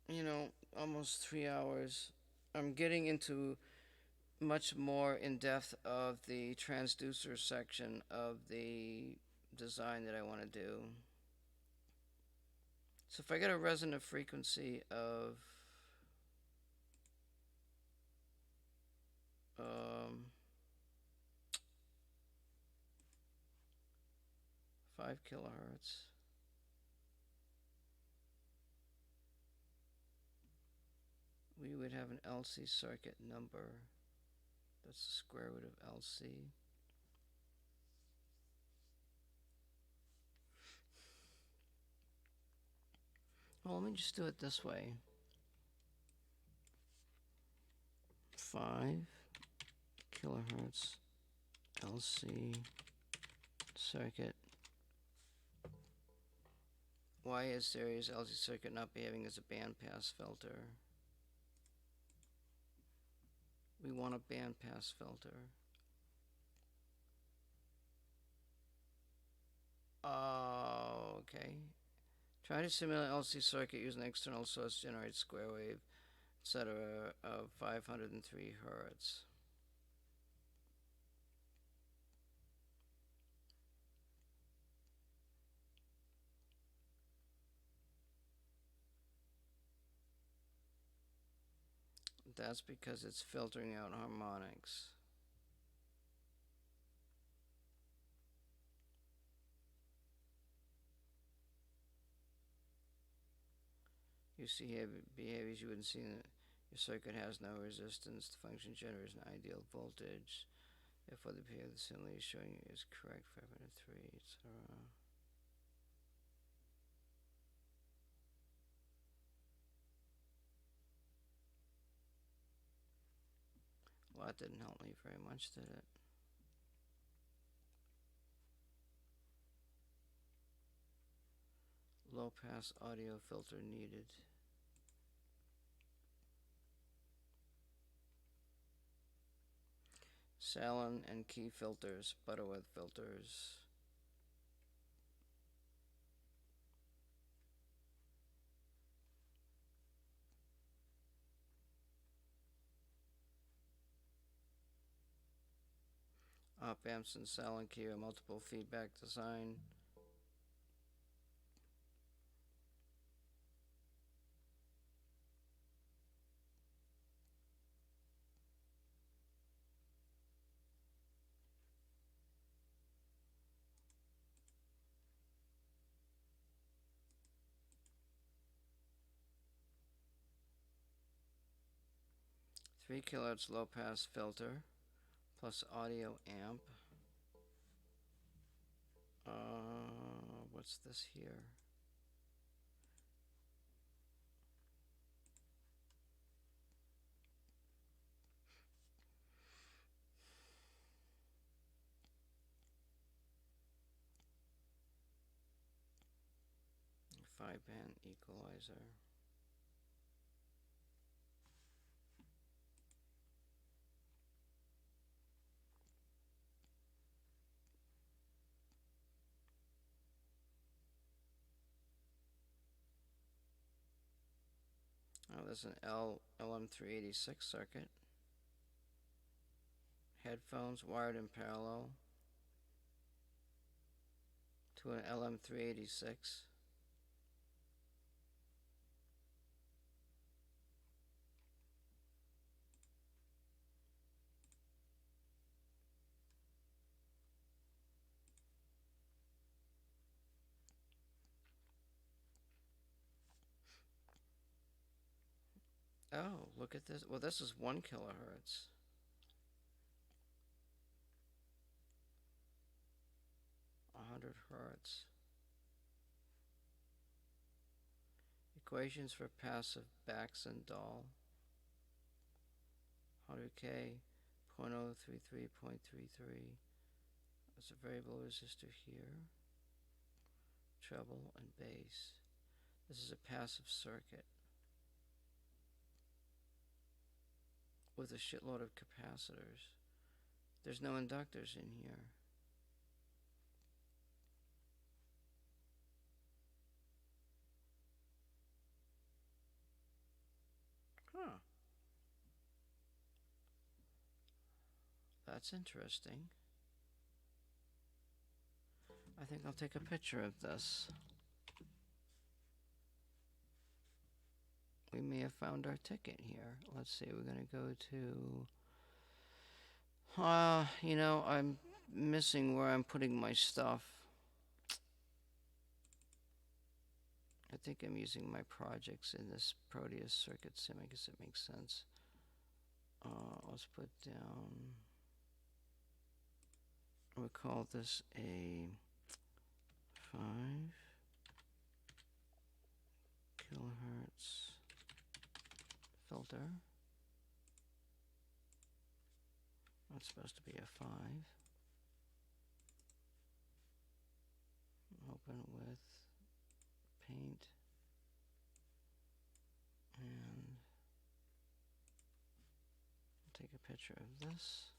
You know, almost 3 hours. I'm getting into much more in depth of the transducer section of the design that I want to do. So if I get a resonant frequency of 5 kilohertz, we would have an LC circuit number. That's the square root of LC. Well, let me just do it this way. 5 kilohertz LC circuit. Why is series LC circuit not behaving as a bandpass filter? We want a bandpass filter. Okay. Try to simulate LC circuit using external source generate square wave, etc. of 503 hertz. That's because it's filtering out harmonics. You see behaviors you wouldn't see. Your circuit has no resistance. The function generates an ideal voltage. If what the behavior of the simulation is showing you is correct, 503, etc. Well, that didn't help me very much, did it? Low pass audio filter needed. Salon and key filters, Butterworth filters. Op amps and Salon key are multiple feedback design. Three kilohertz low pass filter plus audio amp. What's this here? Five-band equalizer. Oh, there's an LM386 circuit. Headphones wired in parallel to an LM386. Oh, look at this. Well, this is 1 kilohertz. Hertz. Equations for passive Baxen Dahl. 100K, 0.033.33. There's a variable resistor here. Treble and bass. This is a passive circuit. with a shitload of capacitors. There's no inductors in here. Huh. That's interesting. I think I'll take a picture of this. We may have found our ticket here. Let's see, we're going to go to... you know, I'm missing where I'm putting my stuff. I think I'm using my projects in this Proteus circuit sim. I guess it makes sense. Let's put down... We'll call this a 5 kilohertz filter. That's supposed to be a 5. Open with paint and take a picture of this.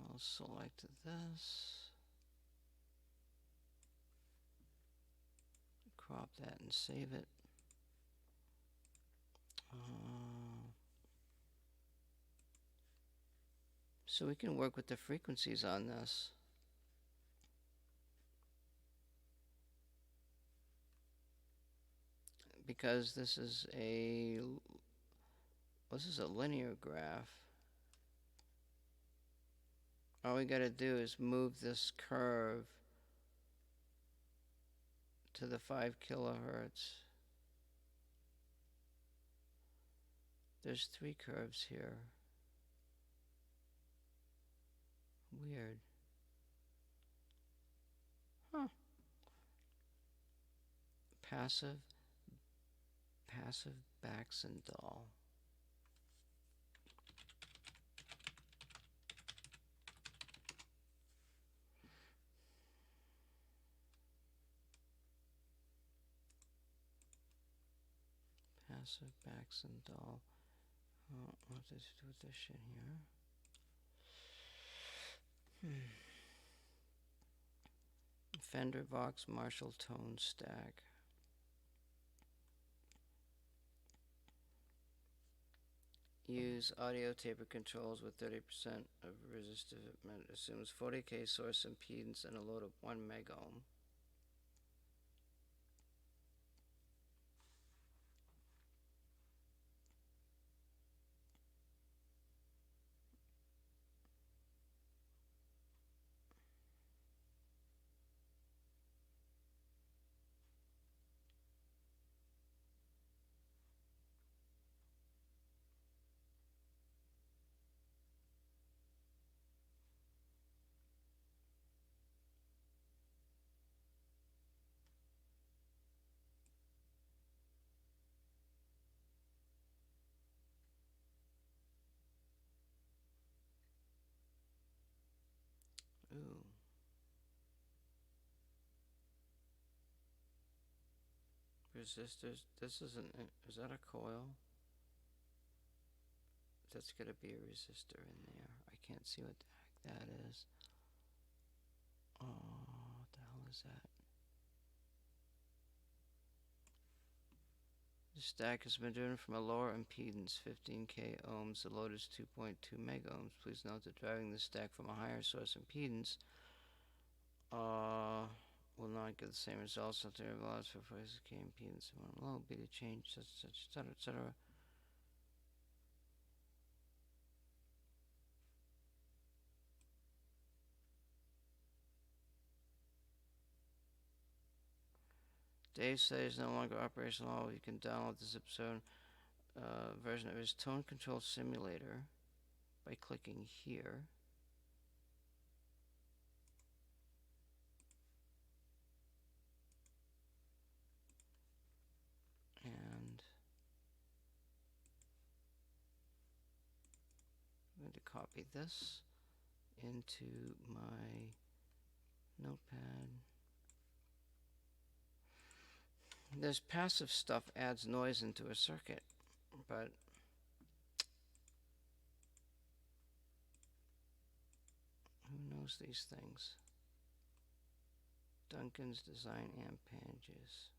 I'll select this, crop that and save it. So we can work with the frequencies on this. Because this is a linear graph. All we gotta do is move this curve to the 5 kilohertz. There's 3 curves here. Weird. Huh. Passive Baxendal. Passive Baxendal. What does it do with this shit here? Fender Vox Marshall Tone Stack. Use audio taper controls with 30% of resistive. Assumes 40k source impedance and a load of 1 megohm. Ooh. Resistors. This isn't. Is that a coil? That's gonna be a resistor in there. I can't see what the heck that is. Oh, what the hell is that? The stack has been driven from a lower impedance, 15k ohms. The load is 2.2 megohms. Please note that driving the stack from a higher source impedance will not get the same results. So there are for 40k impedance. It will be to change such, etc., etc. Dave says no longer operational. You can download this episode version of his tone control simulator by clicking here. And I'm going to copy this into my notepad. This passive stuff adds noise into a circuit, but who knows these things? Duncan's design amp pages.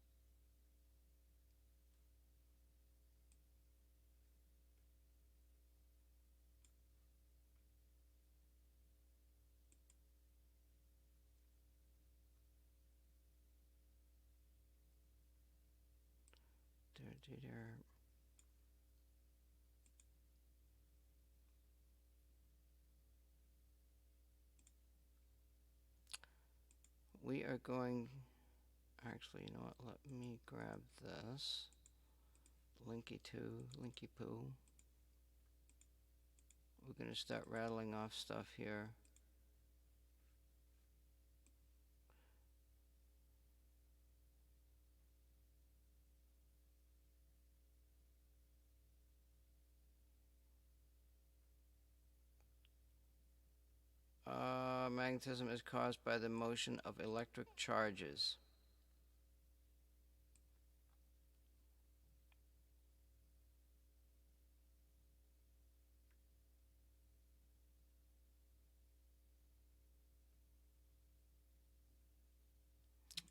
There. We are going, actually, you know what, let me grab this. Linky poo. We're going to start rattling off stuff here. Magnetism is caused by the motion of electric charges.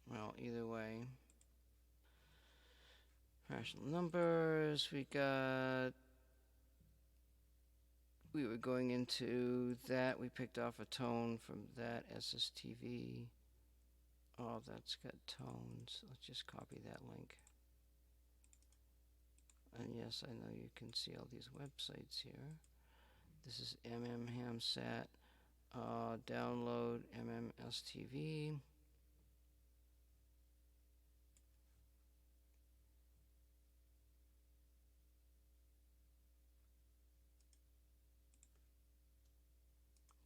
Well, either way. Rational numbers, we were going into that. We picked off a tone from that SSTV. Oh, that's got tones. Let's just copy that link. And yes, I know you can see all these websites here. This is MMHamSat. Download MMSTV.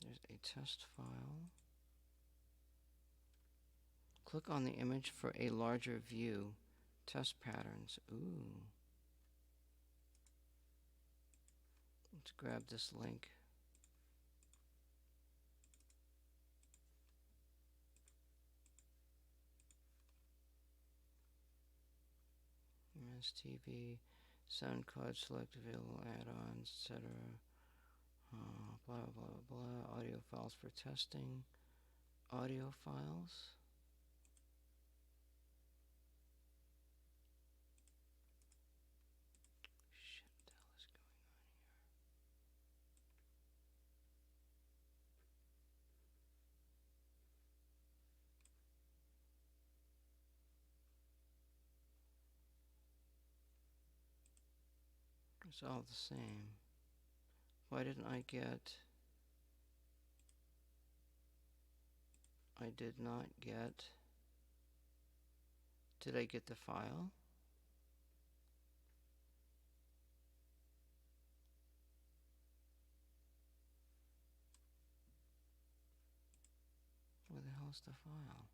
There's a test file. Click on the image for a larger view. Test patterns. Ooh. Let's grab this link. MSTV, sound card, select available add-ons, etc. Blah, blah, blah. Audio files for testing. Audio files. Shit, what the hell is going on here? It's all the same. Why didn't I get... I did not get... Did I get the file? Where the hell's the file?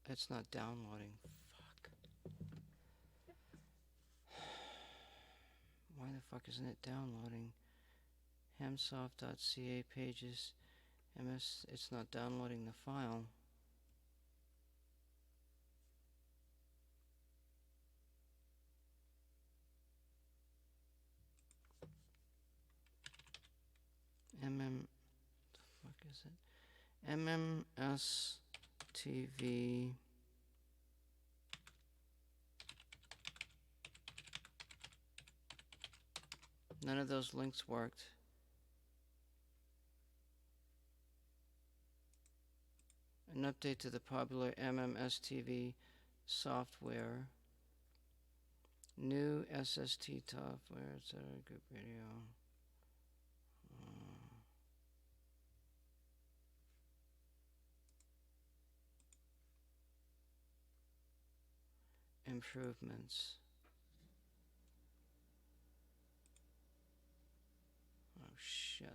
It's not downloading. Fuck. Why the fuck isn't it downloading? Hamsoft.ca pages. MS. It's not downloading the file. The fuck is it? MMS TV. None of those links worked. An update to the popular MMS TV software. New SST software, etc. Group radio. Improvements. Oh shit.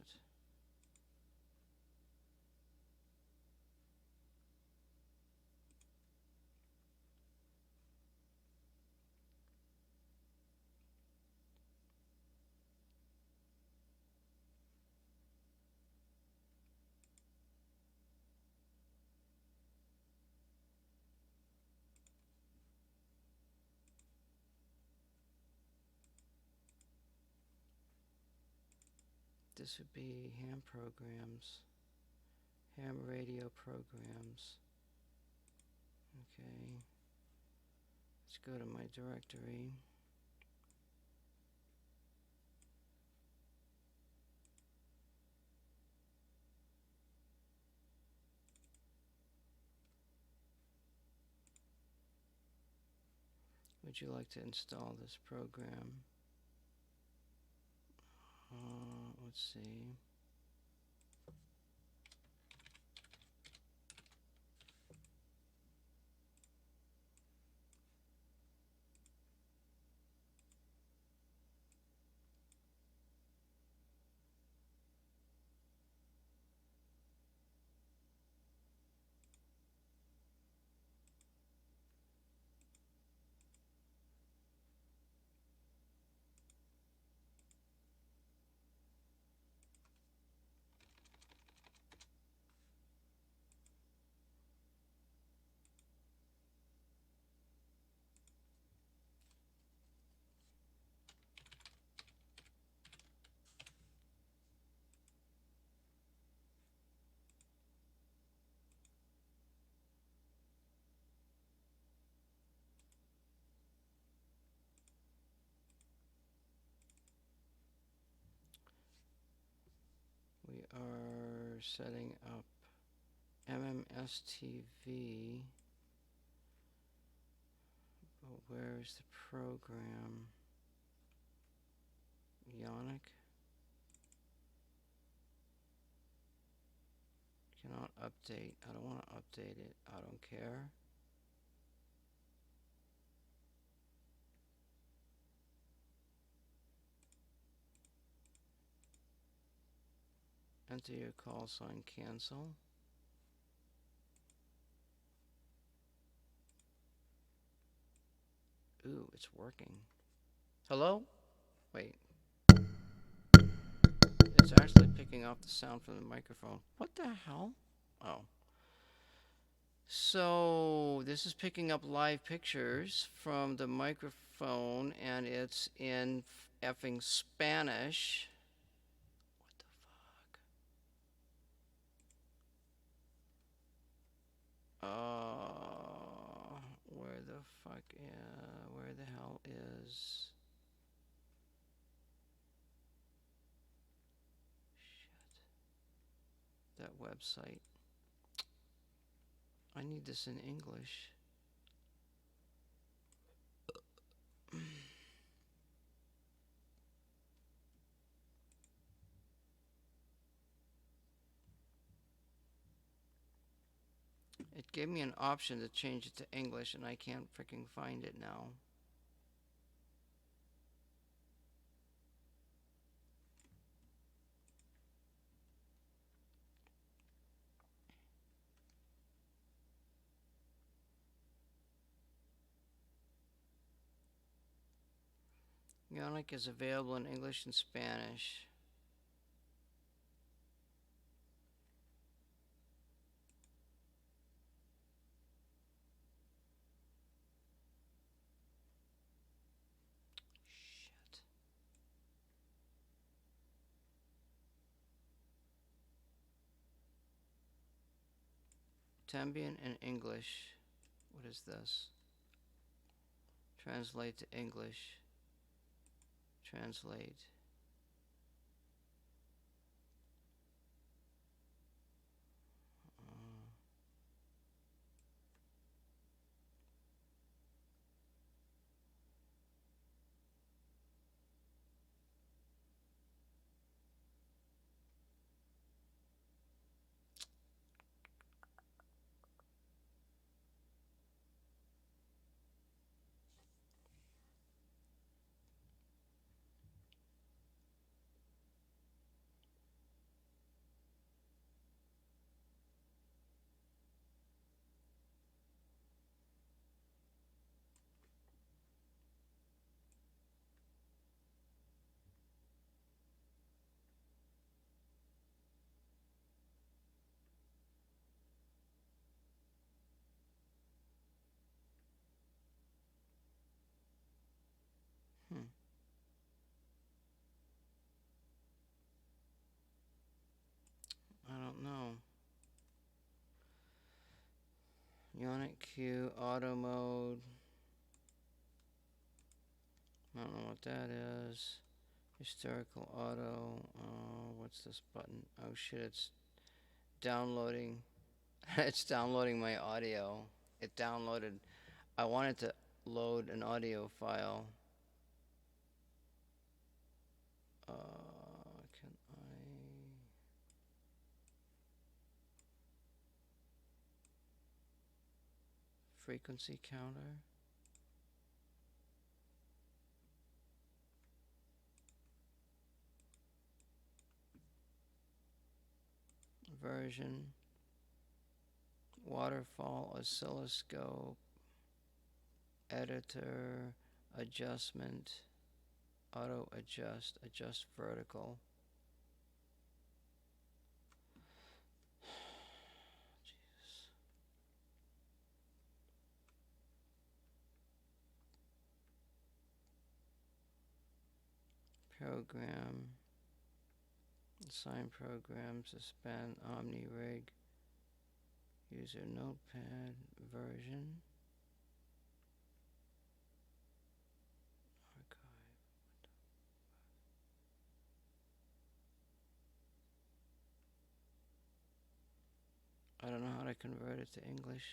this would be ham programs, ham radio programs. Okay, let's go to my directory. Would you like to install this program? Let's see. We are setting up MMSTV. But where's the program? Yannick? Cannot update. I don't want to update it. I don't care. Enter your call sign, cancel. Ooh, it's working. Hello? Wait. It's actually picking up the sound from the microphone. What the hell? Oh. So, this is picking up live pictures from the microphone, and it's in effing Spanish. Where the fuck, where the hell is... that website? I need this in English. It gave me an option to change it to English, and I can't freaking find it now. Yannick is available in English and Spanish. Shit. Tambien in English. What is this? Translate to English. Translate. Ionic Q, auto mode. I don't know what that is. Hysterical auto. What's this button? Oh shit, it's downloading. It's downloading my audio. It downloaded. I wanted to load an audio file. Can I? Frequency counter. Version. Waterfall oscilloscope. Editor. Adjustment. Auto adjust. Adjust vertical. Program. Assign program. Suspend OmniRig. User notepad. Version. I don't know how to convert it to English.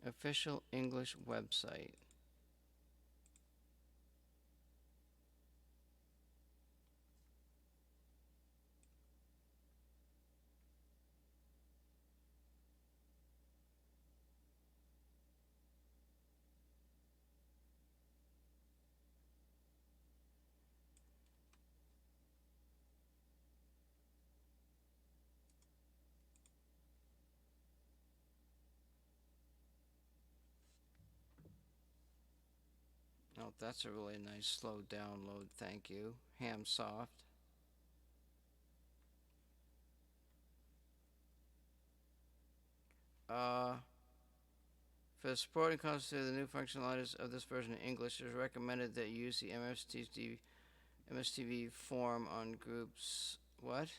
Official English website. Oh, that's a really nice slow download, thank you. Hamsoft. For the support and consider the new functionalities of this version in English, it is recommended that you use the MSTV form on groups. What?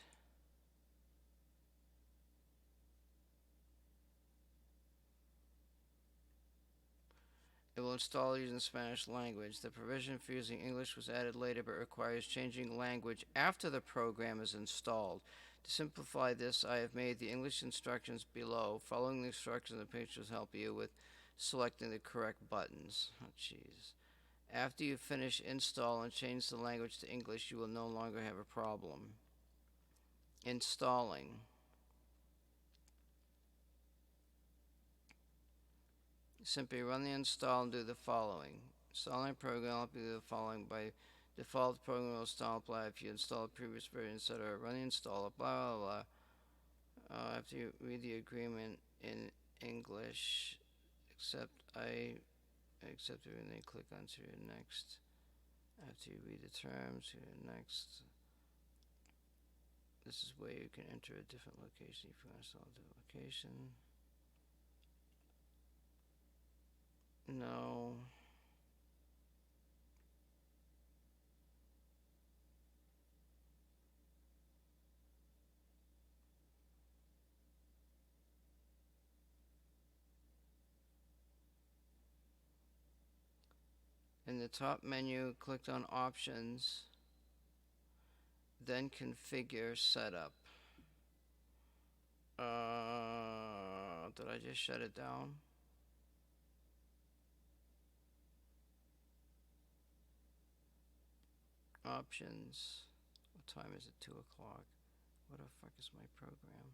It will install using Spanish language. The provision for using English was added later but requires changing language after the program is installed. To simplify this, I have made the English instructions below. Following the instructions in the pictures help you with selecting the correct buttons. Oh, jeez. After you finish install and change the language to English, you will no longer have a problem. Installing. Simply run the install and do the following. Installing a program will do the following. By default, the program will install apply if you install a previous version, etc. Run the installer, blah, blah, blah. After you read the agreement in English, I accept it, and then click on to your next. After you read the terms, to your next. This is where you can enter a different location if you want to install a different location. No. In the top menu, clicked on Options, then Configure Setup. Did I just shut it down? Options. What time is it? 2 o'clock. What the fuck is my program?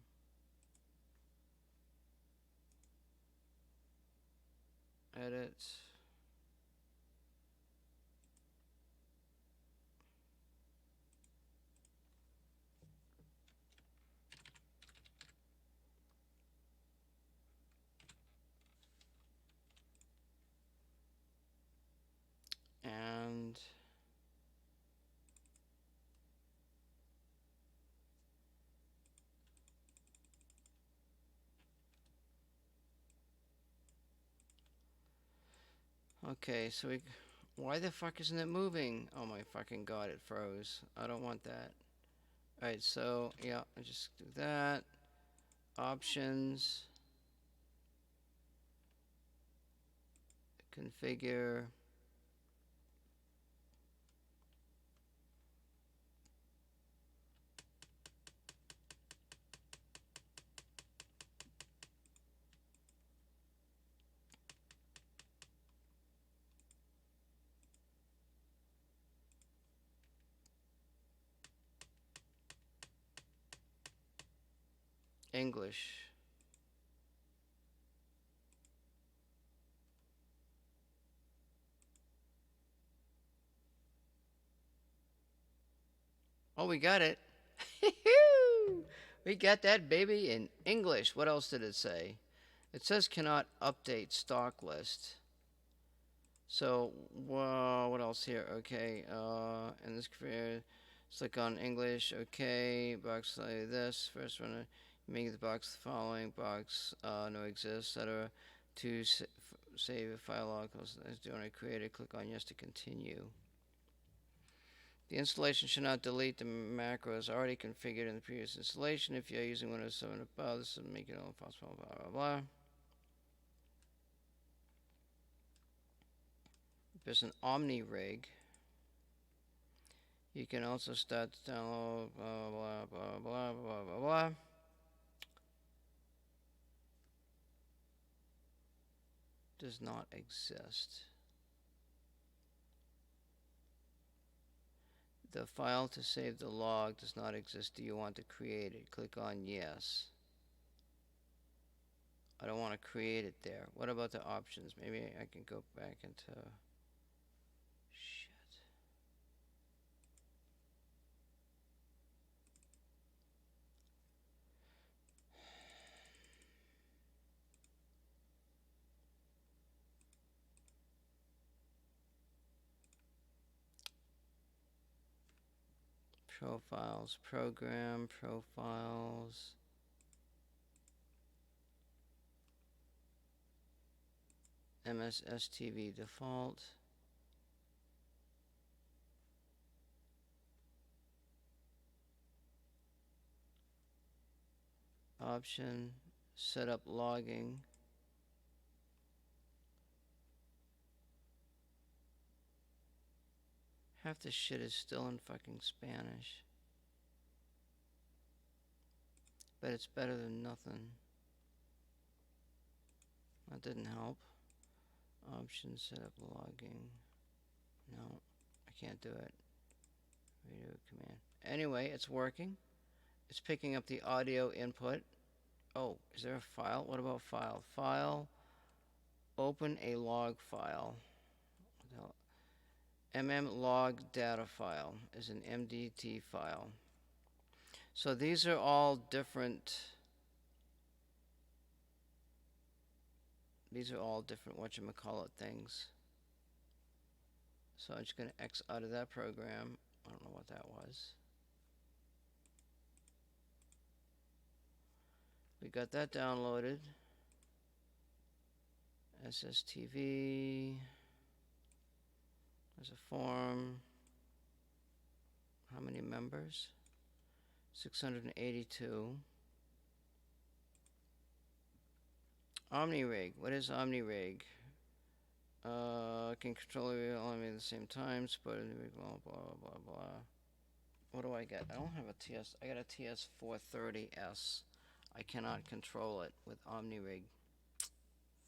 Edit. And Okay, so we. Why the fuck isn't it moving? Oh my fucking god, it froze. I don't want that. Alright, so, yeah, I just do that. Options. Configure. English. Oh, we got it. We got that baby in English. What else did it say? It says cannot update stock list. So, what else here? Okay, in this career, click on English. Okay, box like this. First one, make the box the following. Box no exists, etc. To save a file log. Do you want to create it? Click on yes to continue. The installation should not delete the macros already configured in the previous installation. If you're using Windows 7 above, this will make it all possible. Blah blah blah. There's an Omni rig. You can also start to download blah blah blah blah blah blah blah. Does not exist. The file to save the log does not exist. Do you want to create it? Click on yes. I don't want to create it there. What about the options? Maybe I can go back into profiles, program, profiles. MSSTV default. Option, set up logging. Half this shit is still in fucking Spanish. But it's better than nothing. That didn't help. Option, set up logging. No, I can't do it. Radio command. Anyway, it's working. It's picking up the audio input. Oh, is there a file? What about file? File. Open a log file. Log data file is an MDT file. So these are all different. These are all different whatchamacallit things. So I'm just going to X out of that program. I don't know what that was. We got that downloaded. SSTV. There's a form. How many members? 682. OmniRig. What is OmniRig? Can control it all at the same time. Support blah blah blah blah. What do I get? I don't have a TS. I got a TS430S. I cannot control it with OmniRig.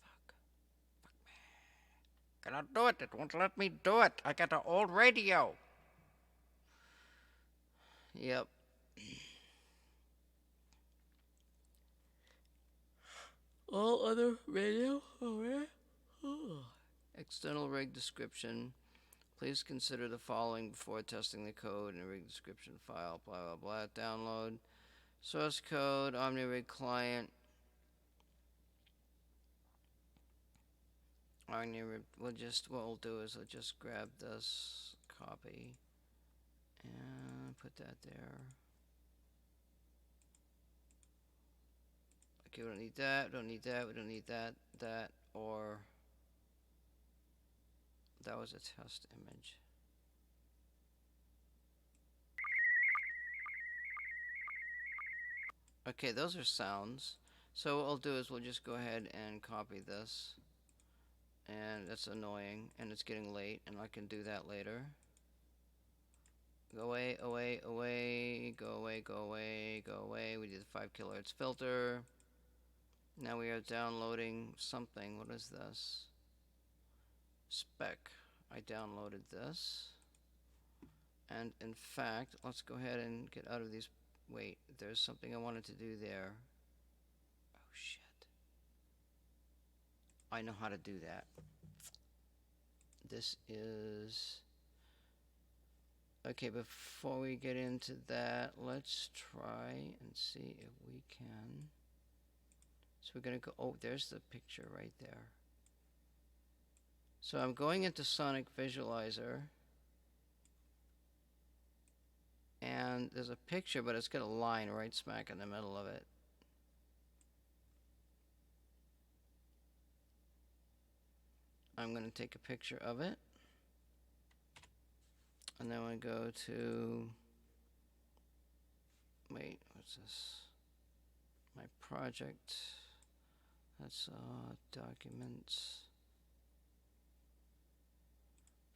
Fuck me. Cannot do it. It won't let me do it. I got an old radio. Yep. All other radio. External rig description. Please consider the following before testing the code in a rig description file. Blah blah blah. Download. Source code. OmniRig client. OmniRig. What we'll do is I'll just grab this copy and put that there. Okay, we don't need that. We don't need that. We don't need that. That or That was a test image. Okay, those are sounds. So what we'll do is we'll just go ahead and copy this. And that's annoying, and it's getting late, and I can do that later. Go away, away, away, go away, go away, go away. We did the 5 kilohertz filter. Now we are downloading something. What is this? Spec. I downloaded this. And in fact, let's go ahead and get out of these. Wait, there's something I wanted to do there. Oh shit. I know how to do that. This is... Okay, before we get into that, let's try and see if we can. So we're going to go, oh, there's the picture right there. So I'm going into Sonic Visualizer. And there's a picture, but it's got a line right smack in the middle of it. I'm going to take a picture of it. And then I go to, wait, what's this? My project. That's documents.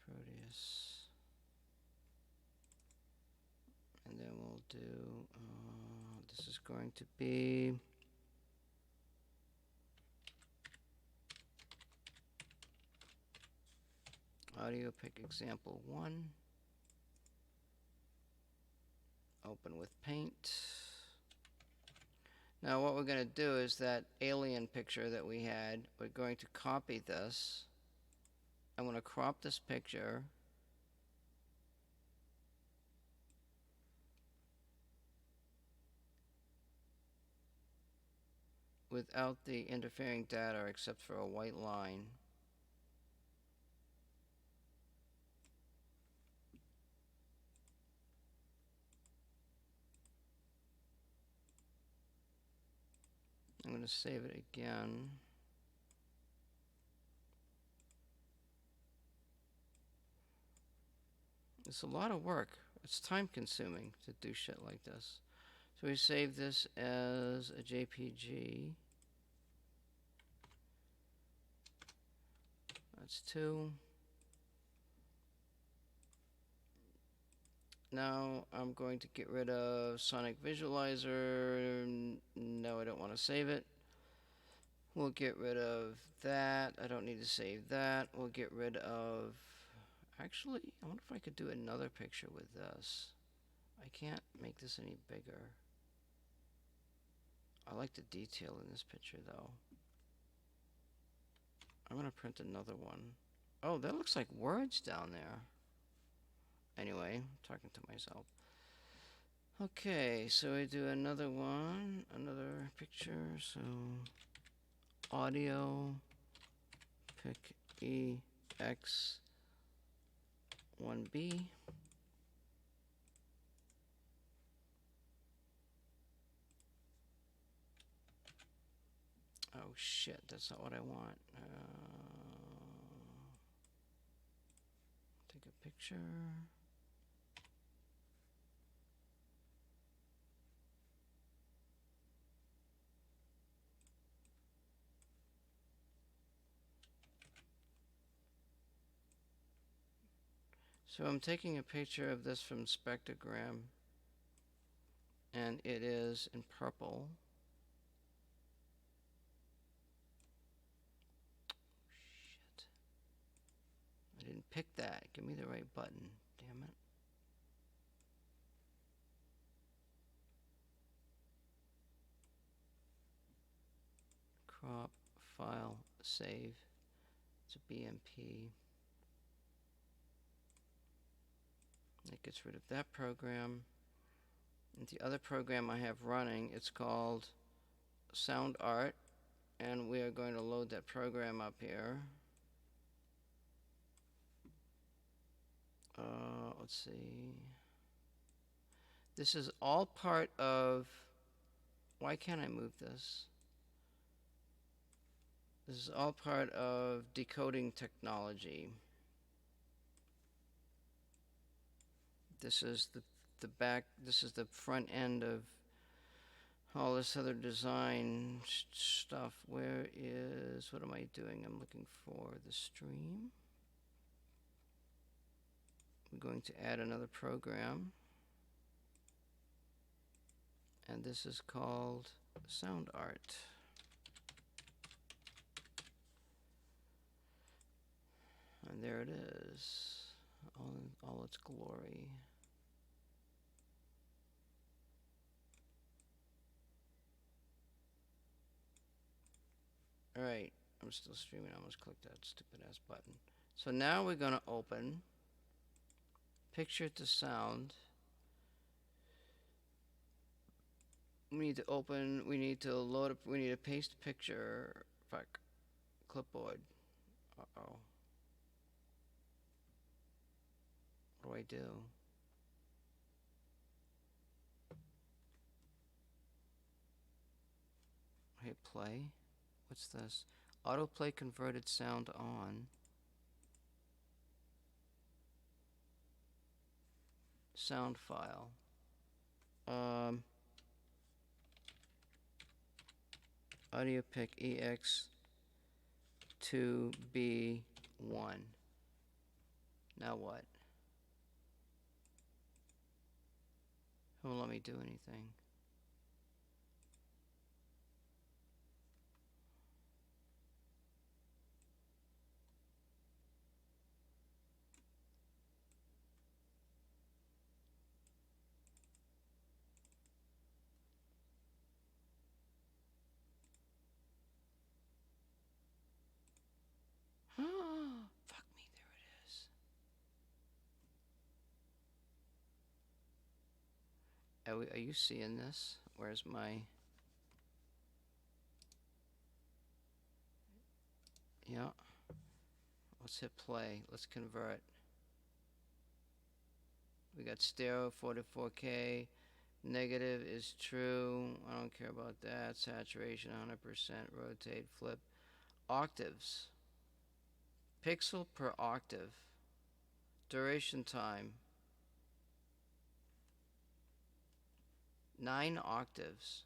Proteus. And then we'll do, this is going to be audio pick example 1. Open with paint. Now what we're going to do is that alien picture that we had, we're going to copy this. I'm going to crop this picture. Without the interfering data except for a white line. I'm going to save it again. It's a lot of work. It's time consuming to do shit like this. So we save this as a JPG. That's 2. Now I'm going to get rid of Sonic Visualizer. No, I don't want to save it. We'll get rid of that. I don't need to save that. We'll get rid of... Actually, I wonder if I could do another picture with this. I can't make this any bigger. I like the detail in this picture, though. I'm going to print another one. Oh, that looks like words down there. Anyway, I'm talking to myself. Okay, so we do another one, another picture. So, audio, pick EX1B. Oh shit, that's not what I want. Take a picture. So I'm taking a picture of this from Spectrogram, and it is in purple. Shit. I didn't pick that. Give me the right button. Damn it. Crop, file, save. It's a BMP. It gets rid of that program. And the other program I have running, it's called Sound Art, and we are going to load that program up here. Let's see. This is all part of... Why can't I move this? This is all part of decoding technology. This is the back, this is the front end of all this other design stuff. Where is, what am I doing? I'm looking for the stream. I'm going to add another program. And this is called Sound Art. And there it is, all its glory. Alright, I'm still streaming. I almost clicked that stupid ass button. So now we're going to open Picture to Sound. We need to open, we need to load up, we need to paste picture. Fuck. Clipboard. Uh-oh. What do I do? Hit play. What's this? Autoplay converted sound on. Sound file. Audio pick EX2B1. Now what? It won't let me do anything. Fuck me, there it is. Are you seeing this? Where's my... Yeah. Let's hit play. Let's convert. We got stereo 4 to 4K. Negative is true. I don't care about that. Saturation 100%. Rotate, flip. Octaves. Pixel per octave. Duration time. 9 octaves.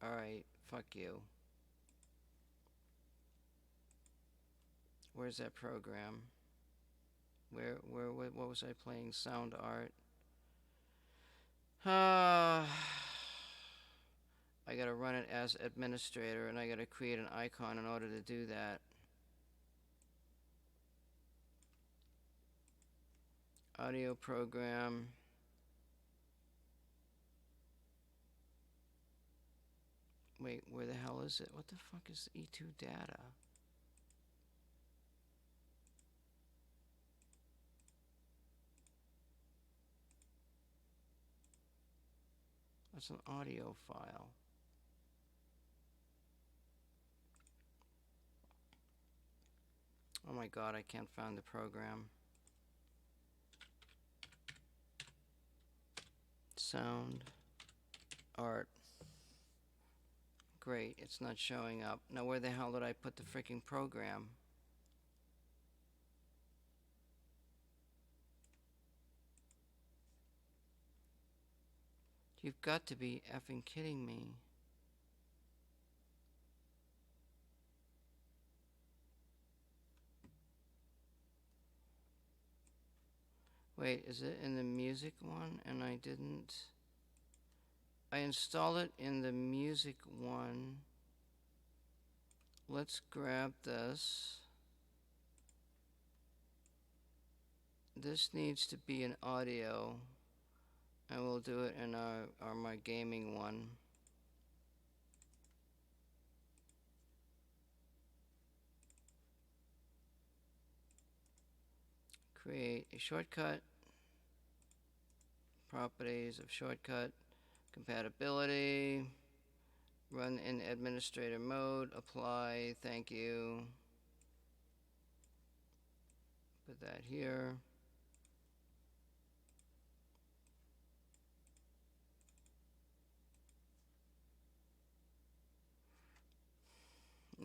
Alright, fuck you. Where's that program? What was I playing? Sound art. I gotta run it as administrator, and I gotta create an icon in order to do that. Audio program. Wait, where the hell is it? What the fuck is E2 data? That's an audio file. Oh my god, I can't find the program. Sound art. Great, it's not showing up. Now where the hell did I put the freaking program? You've got to be effing kidding me. Wait, is it in the music one? And I didn't... I installed it in the music one. Let's grab this. This needs to be an audio. And we'll do it in my gaming one. Create a shortcut. Properties of shortcut. Compatibility. Run in administrator mode. Apply. Thank you. Put that here.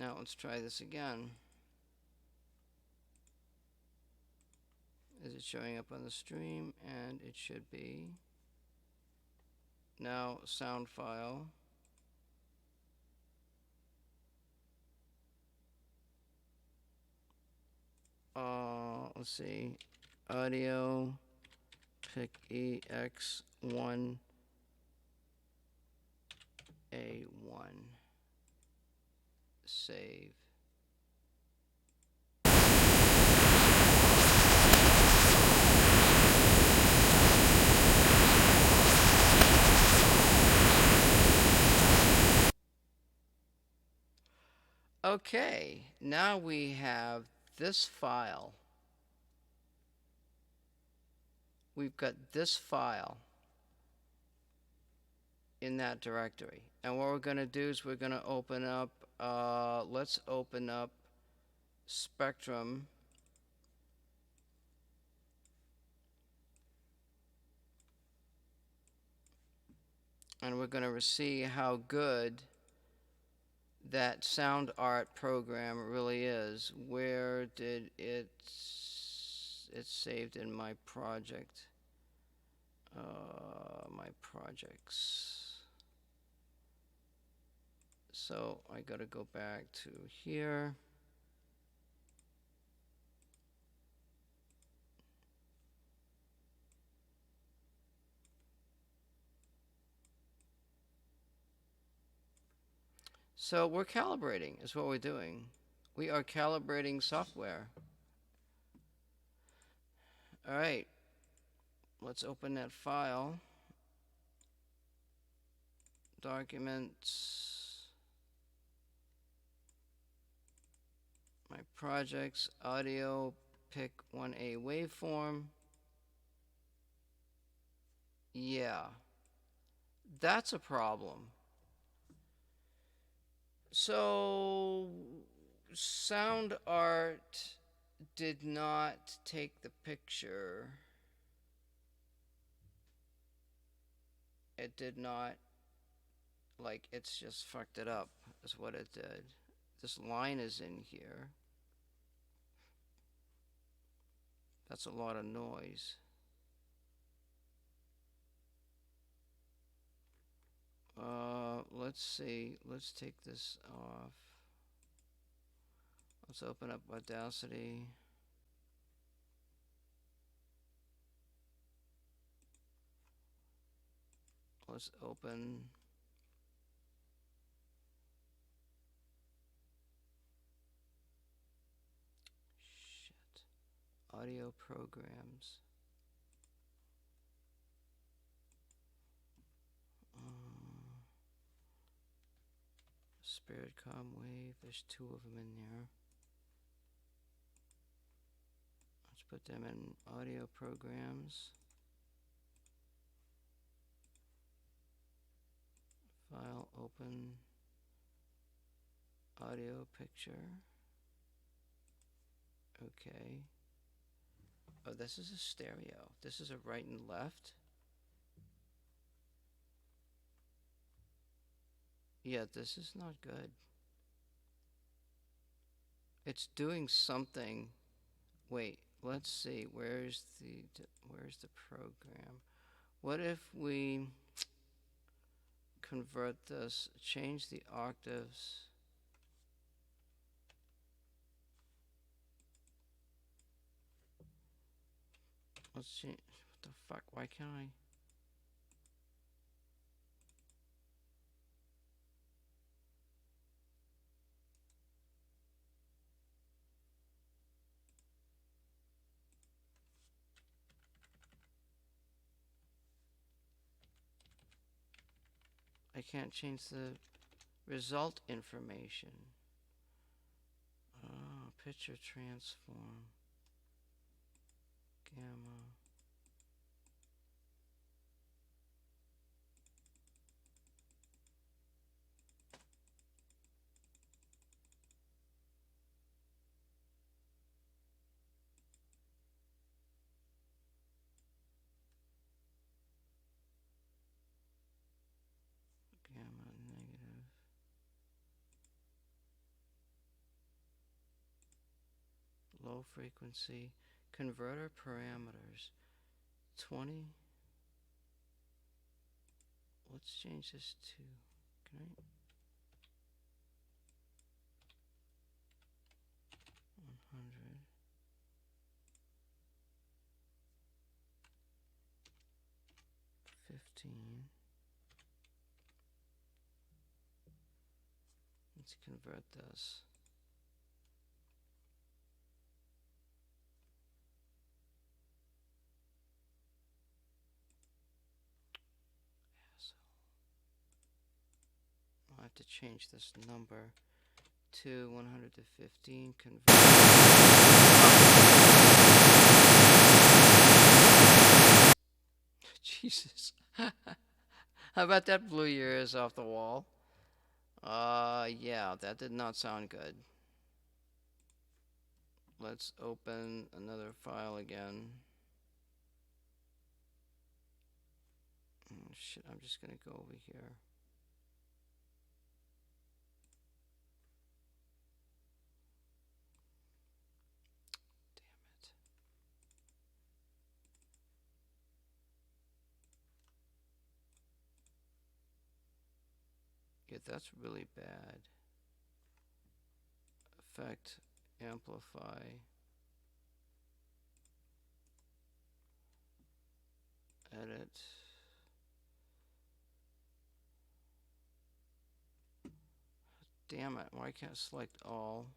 Now let's try this again. Is it showing up on the stream? And it should be. Now, sound file. Let's see. Audio, pick EX1 A1. Save. Okay, now we have this file. We've got this file in that directory. And what we're going to do is we're going to open up, let's open up Spectrum. And we're going to see how good that sound art program really is. Where did it's saved in my project. My projects. So I got to go back to here. So we're calibrating is what we're doing. We are calibrating software. All right. Let's open that file. Documents. My projects, audio, pick 1A waveform. Yeah. That's a problem. So, sound art did not take the picture. It did not, like, it's just fucked it up, is what it did. This line is in here. That's a lot of noise. Let's see. Let's take this off. Let's open up Audacity. Let's open audio programs. Spiritcom Wave, there's 2 of them in there. Let's put them in audio programs. File open. Audio picture. Okay. Oh, this is a stereo. This is a right and left. Yeah, this is not good. It's doing something. Wait, let's see. Where's the program? What if we convert this, change the octaves? Let's change. What the fuck? Why can't I? I can't change the result information. Oh, picture transform. Gamma. Gamma negative. low frequency converter parameters 20. Let's change this to, can I? 100. Let's convert this. I'll have to change this number to 100 to 15. Jesus. How about that blew your ears off the wall? Yeah, that did not sound good. Let's open another file again. Oh, shit, I'm just gonna go over here. Yeah, that's really bad. Effect, amplify. Edit. Damn it, why can't I select all?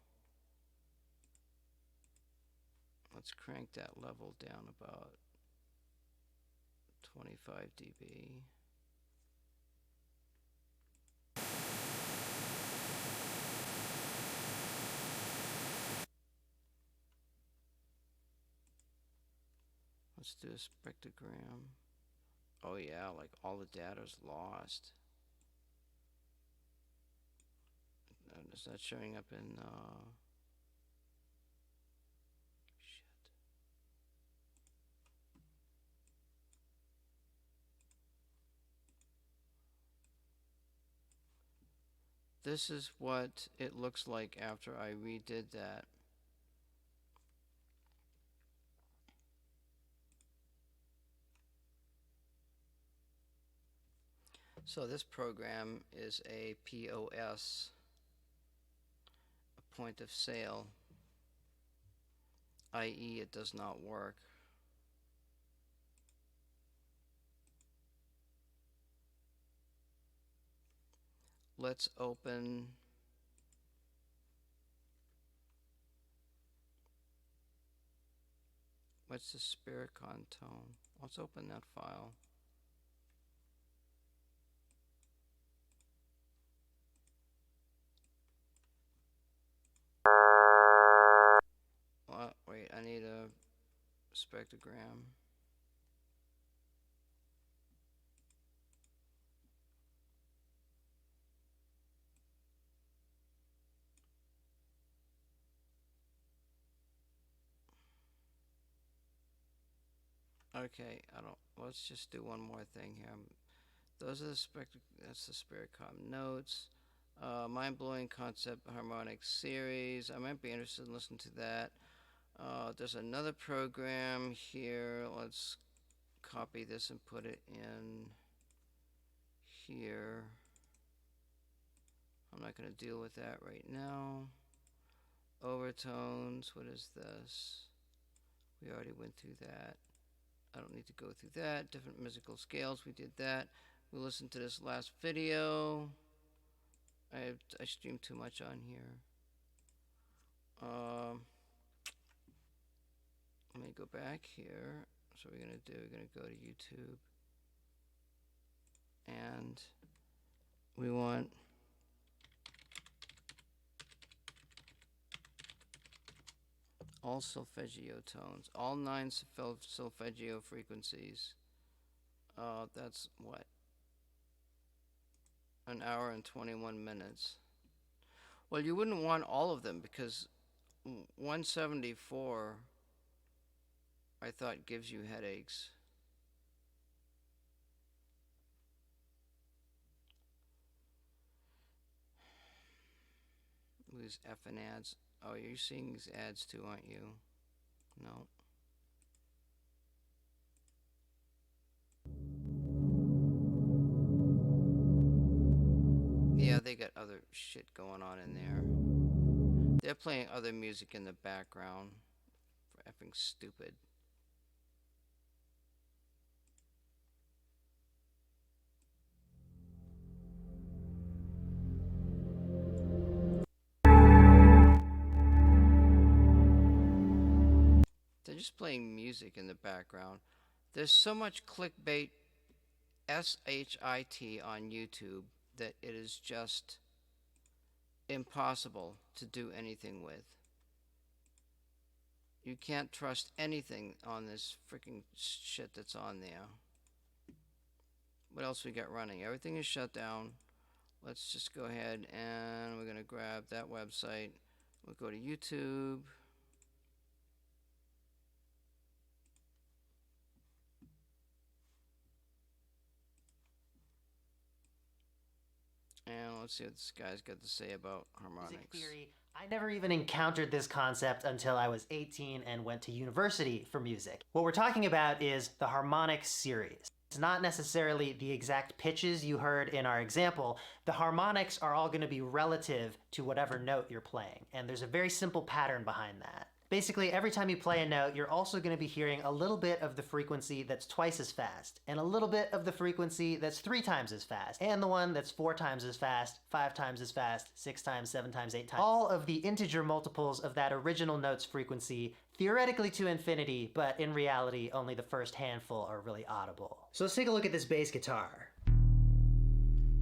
Let's crank that level down about 25 dB. Let's do a spectrogram. Oh yeah, like all the data's lost. Is that showing up in shit. This is what it looks like after I redid that. So this program is a POS, a point of sale, i.e. it does not work. Let's open what's the Spiricon tone? Let's open that file. Wait, I need a spectrogram. Okay, let's just do one more thing here. Those are that's the Spiricon notes. Mind-blowing concept harmonic series. I might be interested in listening to that. There's another program here. Let's copy this and put it in here. I'm not going to deal with that right now. Overtones, what is this? We already went through that. I don't need to go through that. Different musical scales, we did that. We listened to this last video. I streamed too much on here. Let me go back here. So we're gonna do, we're gonna go to YouTube. And we want all solfeggio tones, all 9 solfeggio frequencies. That's what? An hour and 21 minutes. Well, you wouldn't want all of them because 174 I thought gives you headaches. These effing ads. Oh, you're seeing these ads too, aren't you? No. Yeah, they got other shit going on in there. They're playing other music in the background. For effing stupid. They're just playing music in the background. There's so much clickbait SHIT on YouTube that it is just impossible to do anything with. You can't trust anything on this freaking shit that's on there. What else we got running? Everything is shut down. Let's just go ahead and we're going to grab that website. We'll go to YouTube. And let's see what this guy's got to say about harmonics. Music theory. I never even encountered this concept until I was 18 and went to university for music. What we're talking about is the harmonic series. It's not necessarily the exact pitches you heard in our example. The harmonics are all going to be relative to whatever note you're playing, and there's a very simple pattern behind that. Basically, every time you play a note, you're also going to be hearing a little bit of the frequency that's twice as fast, and a little bit of the frequency that's 3 times as fast, and the one that's 4 times as fast, 5 times as fast, 6 times, 7 times, 8 times. All of the integer multiples of that original note's frequency, theoretically to infinity, but in reality, only the first handful are really audible. So let's take a look at this bass guitar.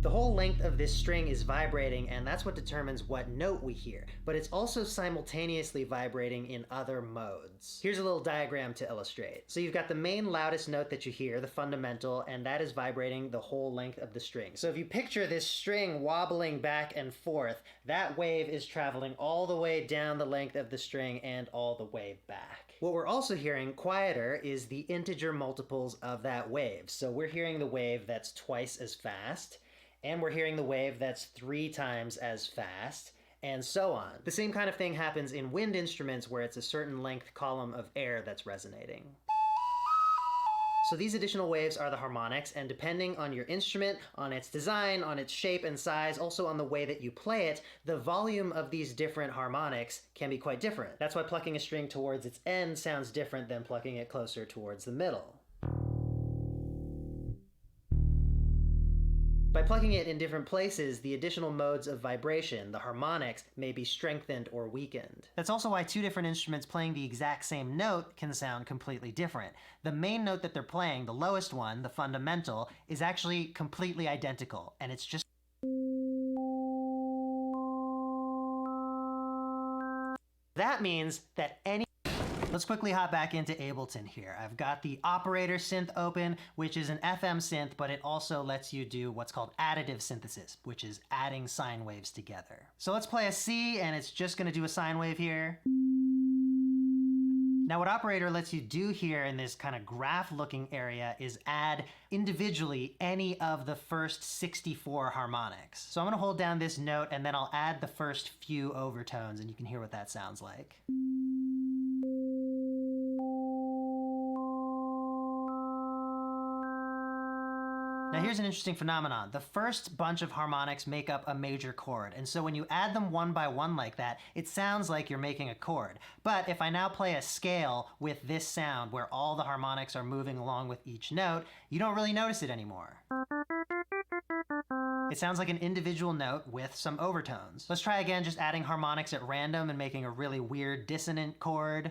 The whole length of this string is vibrating, and that's what determines what note we hear, but it's also simultaneously vibrating in other modes. Here's a little diagram to illustrate. So you've got the main loudest note that you hear, the fundamental, and that is vibrating the whole length of the string. So if you picture this string wobbling back and forth, that wave is traveling all the way down the length of the string and all the way back. What we're also hearing, quieter, is the integer multiples of that wave. So we're hearing the wave that's twice as fast, and we're hearing the wave that's 3 times as fast, and so on. The same kind of thing happens in wind instruments where it's a certain length column of air that's resonating. So these additional waves are the harmonics, and depending on your instrument, on its design, on its shape and size, also on the way that you play it, the volume of these different harmonics can be quite different. That's why plucking a string towards its end sounds different than plucking it closer towards the middle. By plugging it in different places, the additional modes of vibration, the harmonics, may be strengthened or weakened. That's also why 2 different instruments playing the exact same note can sound completely different. The main note that they're playing, the lowest one, the fundamental, is actually completely identical, and it's just... That means that any... Let's quickly hop back into Ableton here. I've got the operator synth open, which is an FM synth, but it also lets you do what's called additive synthesis, which is adding sine waves together. So let's play a C, and it's just going to do a sine wave here. Now what operator lets you do here in this kind of graph-looking area is add individually any of the first 64 harmonics. So I'm going to hold down this note, and then I'll add the first few overtones, and you can hear what that sounds like. Now here's an interesting phenomenon. The first bunch of harmonics make up a major chord, and so when you add them one by one like that, it sounds like you're making a chord. But if I now play a scale with this sound where all the harmonics are moving along with each note, you don't really notice it anymore. It sounds like an individual note with some overtones. Let's try again, just adding harmonics at random and making a really weird dissonant chord.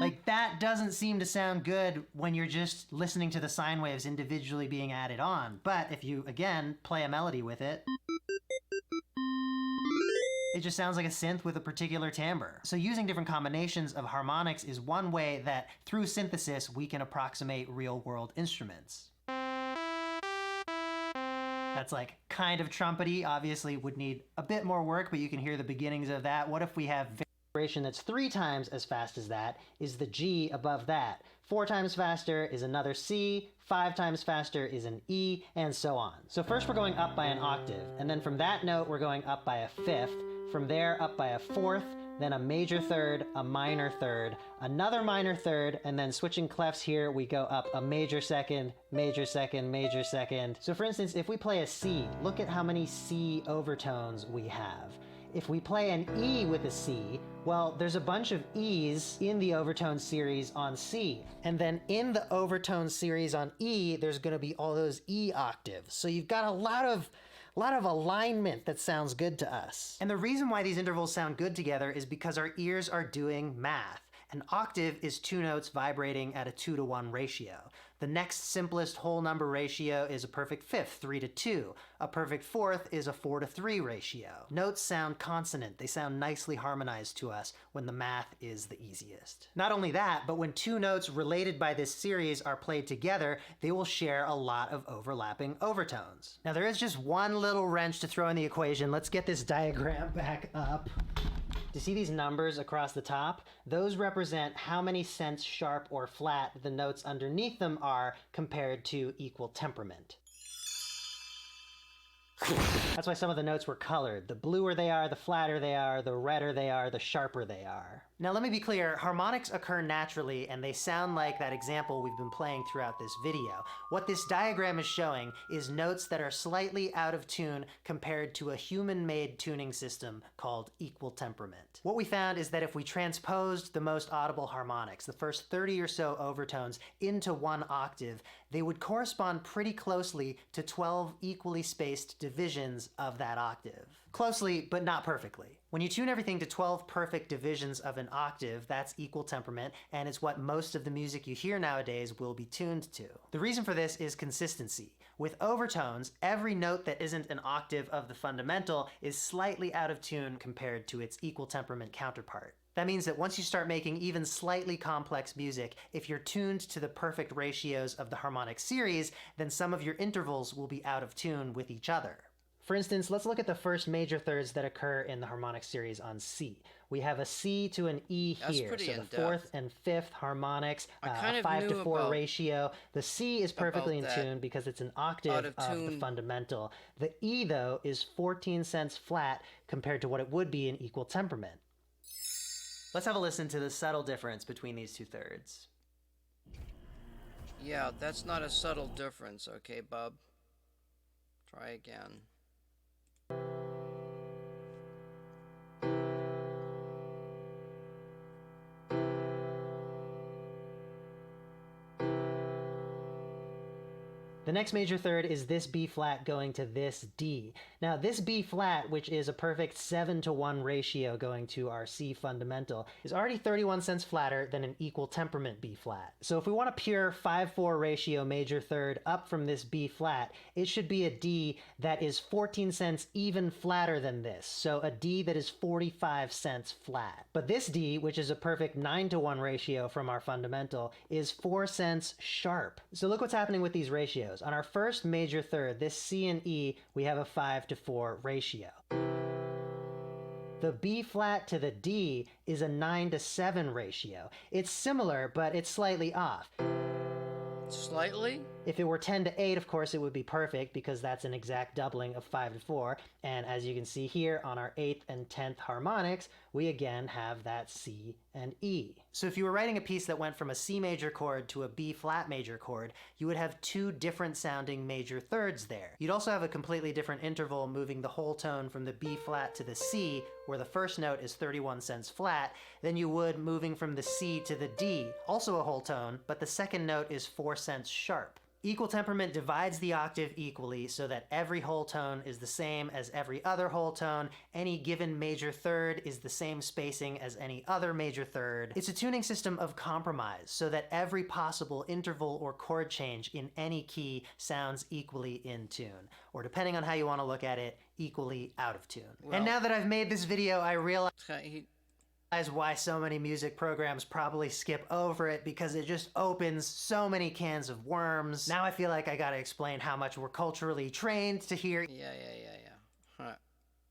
Like, that doesn't seem to sound good when you're just listening to the sine waves individually being added on. But if you, again, play a melody with it, it just sounds like a synth with a particular timbre. So using different combinations of harmonics is one way that, through synthesis, we can approximate real-world instruments. That's like kind of trumpety, obviously would need a bit more work, but you can hear the beginnings of that. What if we have vibration that's 3 times as fast as that, is the G above that. 4 times faster is another C, 5 times faster is an E, and so on. So first we're going up by an octave, and then from that note we're going up by a fifth, From there up by a fourth, then a major third, a minor third, another minor third, and then switching clefs here, we go up a major second, major second, major second. So for instance, if we play a C, look at how many C overtones we have. If we play an E with a C, well, there's a bunch of E's in the overtone series on C. And then in the overtone series on E, there's gonna be all those E octaves. So you've got a lot of alignment that sounds good to us. And the reason why these intervals sound good together is because our ears are doing math. An octave is two notes vibrating at a 2-to-1 ratio. The next simplest whole number ratio is a perfect fifth, 3-to-2. A perfect fourth is a 4-to-3 ratio. Notes sound consonant. They sound nicely harmonized to us when the math is the easiest. Not only that, but when two notes related by this series are played together, they will share a lot of overlapping overtones. Now there is just one little wrench to throw in the equation. Let's get this diagram back up. To see these numbers across the top, those represent how many cents sharp or flat the notes underneath them are compared to equal temperament. That's why some of the notes were colored. The bluer they are, the flatter they are, the redder they are, the sharper they are. Now let me be clear, harmonics occur naturally and they sound like that example we've been playing throughout this video. What this diagram is showing is notes that are slightly out of tune compared to a human-made tuning system called equal temperament. What we found is that if we transposed the most audible harmonics, the first 30 or so overtones, into one octave, they would correspond pretty closely to 12 equally spaced divisions of that octave. Closely, but not perfectly. When you tune everything to 12 perfect divisions of an octave, that's equal temperament, and it's what most of the music you hear nowadays will be tuned to. The reason for this is consistency. With overtones, every note that isn't an octave of the fundamental is slightly out of tune compared to its equal temperament counterpart. That means that once you start making even slightly complex music, if you're tuned to the perfect ratios of the harmonic series, then some of your intervals will be out of tune with each other. For instance, let's look at the first major thirds that occur in the harmonic series on C. We have a C to an E here, so the fourth and fifth harmonics, a 5-to-4 ratio. The C is perfectly in tune because it's an octave of the fundamental. The E, though, is 14 cents flat compared to what it would be in equal temperament. Let's have a listen to the subtle difference between these two thirds. Yeah, that's not a subtle difference, okay, bub? Try again. The next major third is this B flat going to this D. Now this B flat, which is a perfect 7-to-1 ratio going to our C fundamental, is already 31 cents flatter than an equal temperament B flat. So if we want a pure 5-4 ratio major third up from this B flat, it should be a D that is 14 cents even flatter than this. So a D that is 45 cents flat. But this D, which is a perfect 9-to-1 ratio from our fundamental, is 4 cents sharp. So look what's happening with these ratios. On our first major third, this C and E, we have a 5-to-4 ratio. The B flat to the D is a 9-to-7 ratio. It's similar, but it's slightly off. Slightly? If it were 10-to-8, of course, it would be perfect because that's an exact doubling of 5-to-4. And as you can see here on our 8th and 10th harmonics, we again have that C and E. So if you were writing a piece that went from a C major chord to a B flat major chord, you would have two different sounding major thirds there. You'd also have a completely different interval moving the whole tone from the B flat to the C, where the first note is 31 cents flat, than you would moving from the C to the D, also a whole tone, but the second note is 4 cents sharp. Equal temperament divides the octave equally so that every whole tone is the same as every other whole tone. Any given major third is the same spacing as any other major third. It's a tuning system of compromise so that every possible interval or chord change in any key sounds equally in tune, or depending on how you want to look at it, equally out of tune. Well, and now that I've made this video, I realize why so many music programs probably skip over it, because it just opens so many cans of worms. Now I feel like I gotta explain how much we're culturally trained to hear. Yeah. Huh.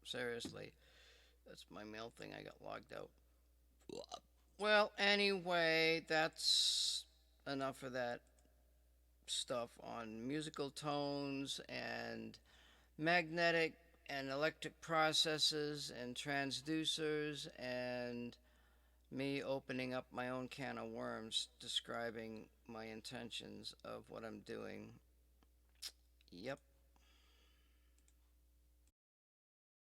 Seriously. That's my mail thing. I got logged out. Well, anyway, that's enough of that stuff on musical tones and magnetic and electric processes and transducers and me opening up my own can of worms describing my intentions of what I'm doing. Yep.